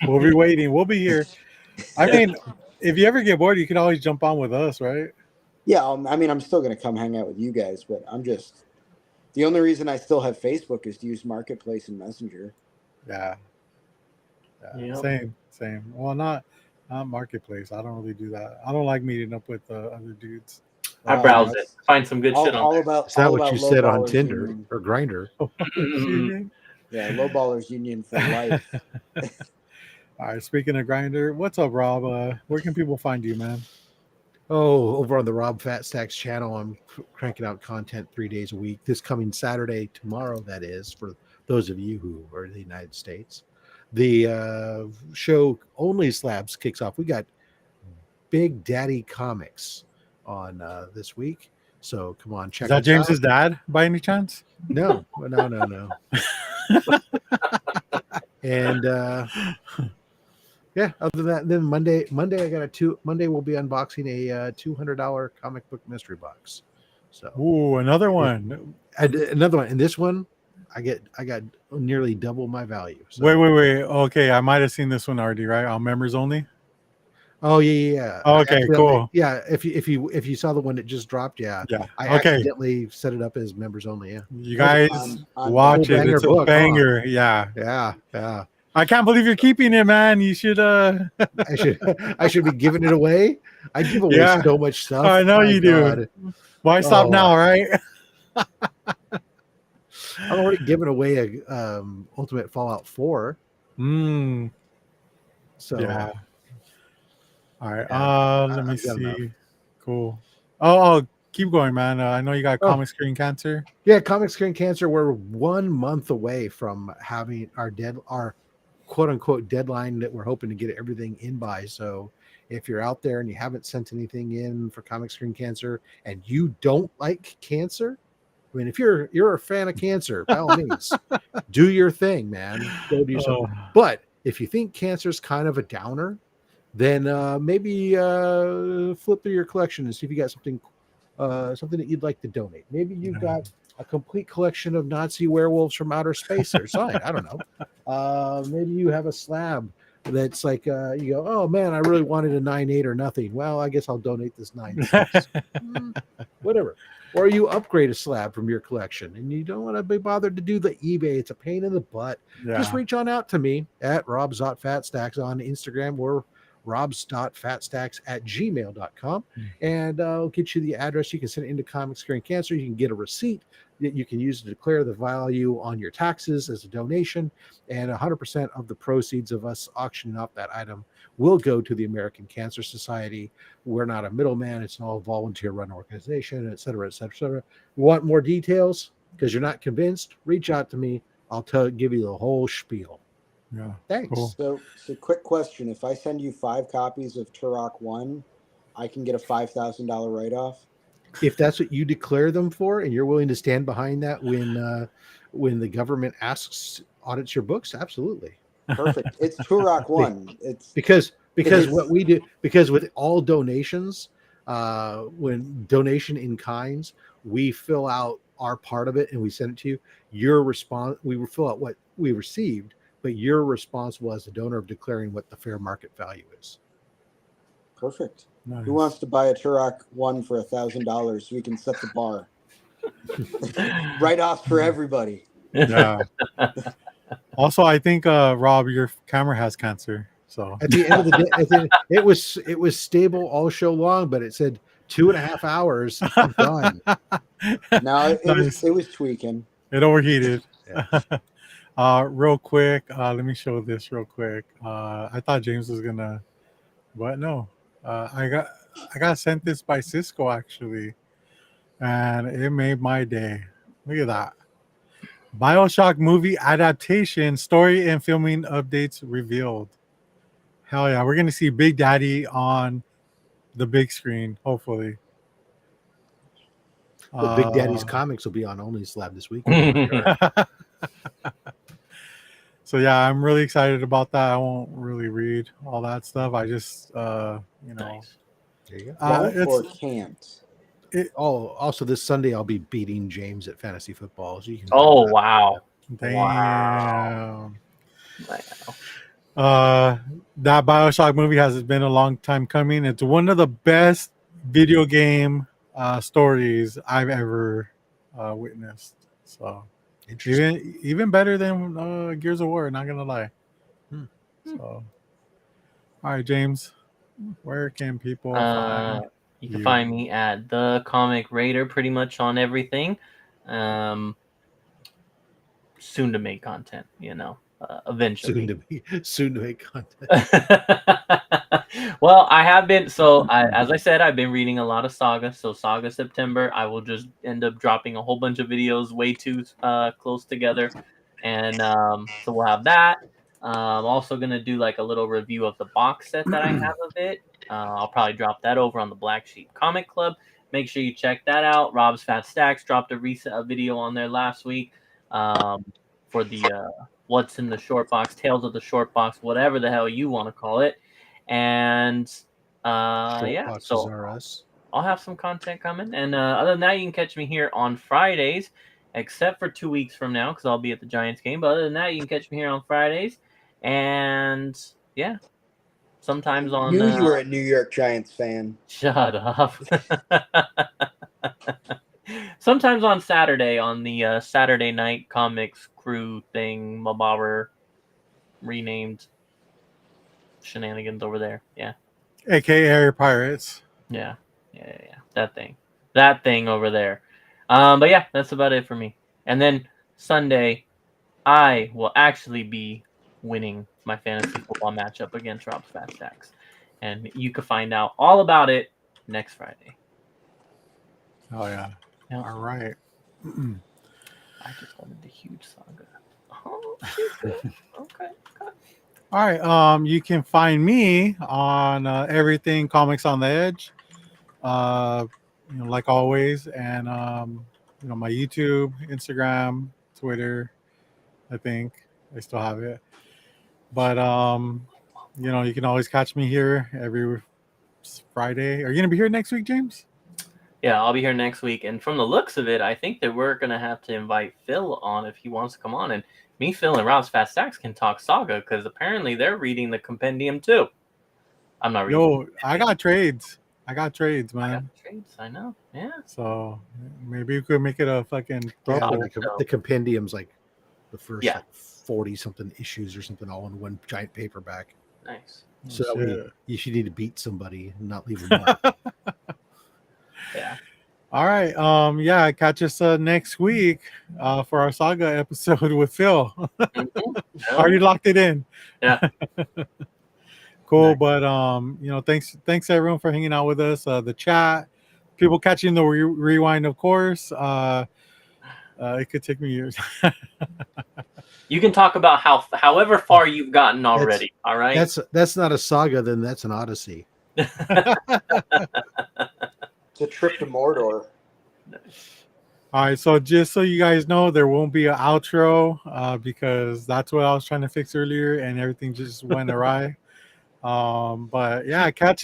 We'll be waiting. We'll be here. I mean, if you ever get bored, you can always jump on with us, right? Yeah, I mean, I'm still gonna come hang out with you guys, but the only reason I still have Facebook is to use Marketplace and Messenger. Yeah. Yep. Same. Well, not Marketplace. I don't really do that. I don't like meeting up with other dudes. I browse it, find some good shit on there. Is that what you said on Tinder or Grindr? Yeah, low ballers union for life. All right. Speaking of Grindr, what's up, Rob? Where can people find you, man? Oh, over on the Rob Fat Stacks channel, I'm cranking out content 3 days a week. This coming Saturday, tomorrow, that is, for those of you who are in the United States. The show Only Slabs kicks off. We got Big Daddy Comics on this week. So come on, check Is that us James's out. dad by any chance? No. And yeah, other than that, then Monday I got Monday we'll be unboxing a $200 comic book mystery box. So Ooh, another one. Another one. And this one I got nearly double my value. So. Wait. Okay, I might have seen this one already, right? On members only. Oh yeah. Oh, okay, cool. Yeah, if you saw the one that just dropped, yeah. I accidentally set it up as members only. Yeah. You guys watch it. It's a banger. Huh? Yeah. I can't believe you're keeping it, man. You should. I should be giving it away. I give away so much stuff. I know you do. Why stop now, right? I'm already giving away a Ultimate Fallout 4. So yeah. All right. Let me see. Enough. Cool. Oh, keep going, man. I know you got comic screen cancer. Yeah, comic screen cancer. We're 1 month away from having our quote unquote deadline that we're hoping to get everything in by. So if you're out there and you haven't sent anything in for comic screen cancer and you don't like cancer, I mean, if you're a fan of cancer, by all means, do your thing, man. Go do something. But if you think cancer is kind of a downer, then maybe flip through your collection and see if you got something that you'd like to donate. Maybe you've got a complete collection of Nazi werewolves from outer space or something. I don't know. Maybe you have a slab that's like you go, oh man, I really wanted a 9.8 or nothing. Well, I guess I'll donate this 9.6. Whatever. Or you upgrade a slab from your collection and you don't want to be bothered to do the eBay. It's a pain in the butt. Yeah. Just reach on out to me at Rob Zott Fat Stacks on Instagram. robs.fatstacks@gmail.com, and I'll get you the address. You can send it into Comics Curing Cancer. You can get a receipt that you can use to declare the value on your taxes as a donation, and 100% of the proceeds of us auctioning off that item will go to the American Cancer Society. We're not a middleman. It's an all volunteer-run organization, et cetera, et cetera, et cetera. Want more details? Because you're not convinced? Reach out to me. I'll give you the whole spiel. Yeah. Thanks. Cool. So quick question. If I send you 5 copies of Turok 1, I can get a $5,000 write-off? If that's what you declare them for, and you're willing to stand behind that when the government audits your books, absolutely. Perfect. It's Turok 1. It's because what we do, because with all donations, when donation in kinds, we fill out our part of it and we send it to you. Your response, we will fill out what we received, but you're responsible as the donor of declaring what the fair market value is. perfect. Nice. Who wants to buy a Turok 1 for $1,000 so we can set the bar? Write-offs for everybody. Yeah. Also, I think Rob, your camera has cancer. So At the end of the day, it was stable all show long, but it said 2.5 hours. I'm done. No, Nice. it was tweaking. It overheated. Yeah. Real quick, let me show this real quick. I thought James was gonna, but no. I got sent this by Cisco actually, and it made my day. Look at that. BioShock movie adaptation, story and filming updates revealed. Hell yeah, we're gonna see Big Daddy on the big screen, hopefully. Well, Big Daddy's comics will be on Only Slab this week. So yeah, I'm really excited about that. I won't really read all that stuff. I just Nice. There you go. Won't or can't? Also this Sunday I'll be beating James at fantasy football. So you can Oh wow. damn. Wow. That BioShock movie has been a long time coming. It's one of the best video game stories I've ever witnessed. So even better than Gears of War, not gonna lie. So all right, James, where can people find you can find me at the Comic Raider pretty much on everything. Soon to make content, eventually. Soon to make content. Well, I have been as I said, I've been reading a lot of Saga. So Saga September, I will just end up dropping a whole bunch of videos way too close together, and so we'll have that. I'm also gonna do like a little review of the box set that I have of it. I'll probably drop that over on the Black Sheep Comic Club. Make sure you check that out. Rob's Fat Stacks dropped a video on there last week for the what's in the short box, Tales of the Short Box, whatever the hell you want to call it. And yeah, so I'll have some content coming. And other than that, you can catch me here on Fridays, except for 2 weeks from now because I'll be at the Giants game. But other than that, you can catch me here on Fridays. And yeah, sometimes on. Knew you were a New York Giants fan. Shut up. Sometimes on Saturday on the Saturday Night Comics crew thing, Mabauer renamed shenanigans over there. Yeah. AKA Air Pirates. Yeah. That thing over there. But yeah, that's about it for me. And then Sunday, I will actually be winning my fantasy football matchup against Rob's Fat Stacks. And you can find out all about it next Friday. Oh yeah. All right. I just wanted the huge Saga. Oh, okay. All right. You can find me on everything Comics on the Edge. Like always, and my YouTube, Instagram, Twitter. I think I still have it, but you can always catch me here every Friday. Are you gonna be here next week, James? Yeah, I'll be here next week. And from the looks of it, I think that we're going to have to invite Phil on if he wants to come on. And me, Phil, and Rob's Fat Stacks can talk Saga because apparently they're reading the compendium too. I'm not reading. Yo, I got trades, man. I know. Yeah. So maybe we could make it a fucking the compendium's like the first Yeah. 40-something issues or something all in one giant paperback. Nice. So that way you should need to beat somebody and not leave them alone. Yeah. All right. Yeah, catch us next week for our saga episode with Phil. Already locked it in. Yeah. Cool. But thanks everyone for hanging out with us. The chat, people catching the rewind, of course. It could take me years. You can talk about however far you've gotten already. All right. That's not a saga, then that's an odyssey. It's a trip to Mordor. All right, so just so you guys know, there won't be an outro because that's what I was trying to fix earlier, and everything just went awry. But yeah, catch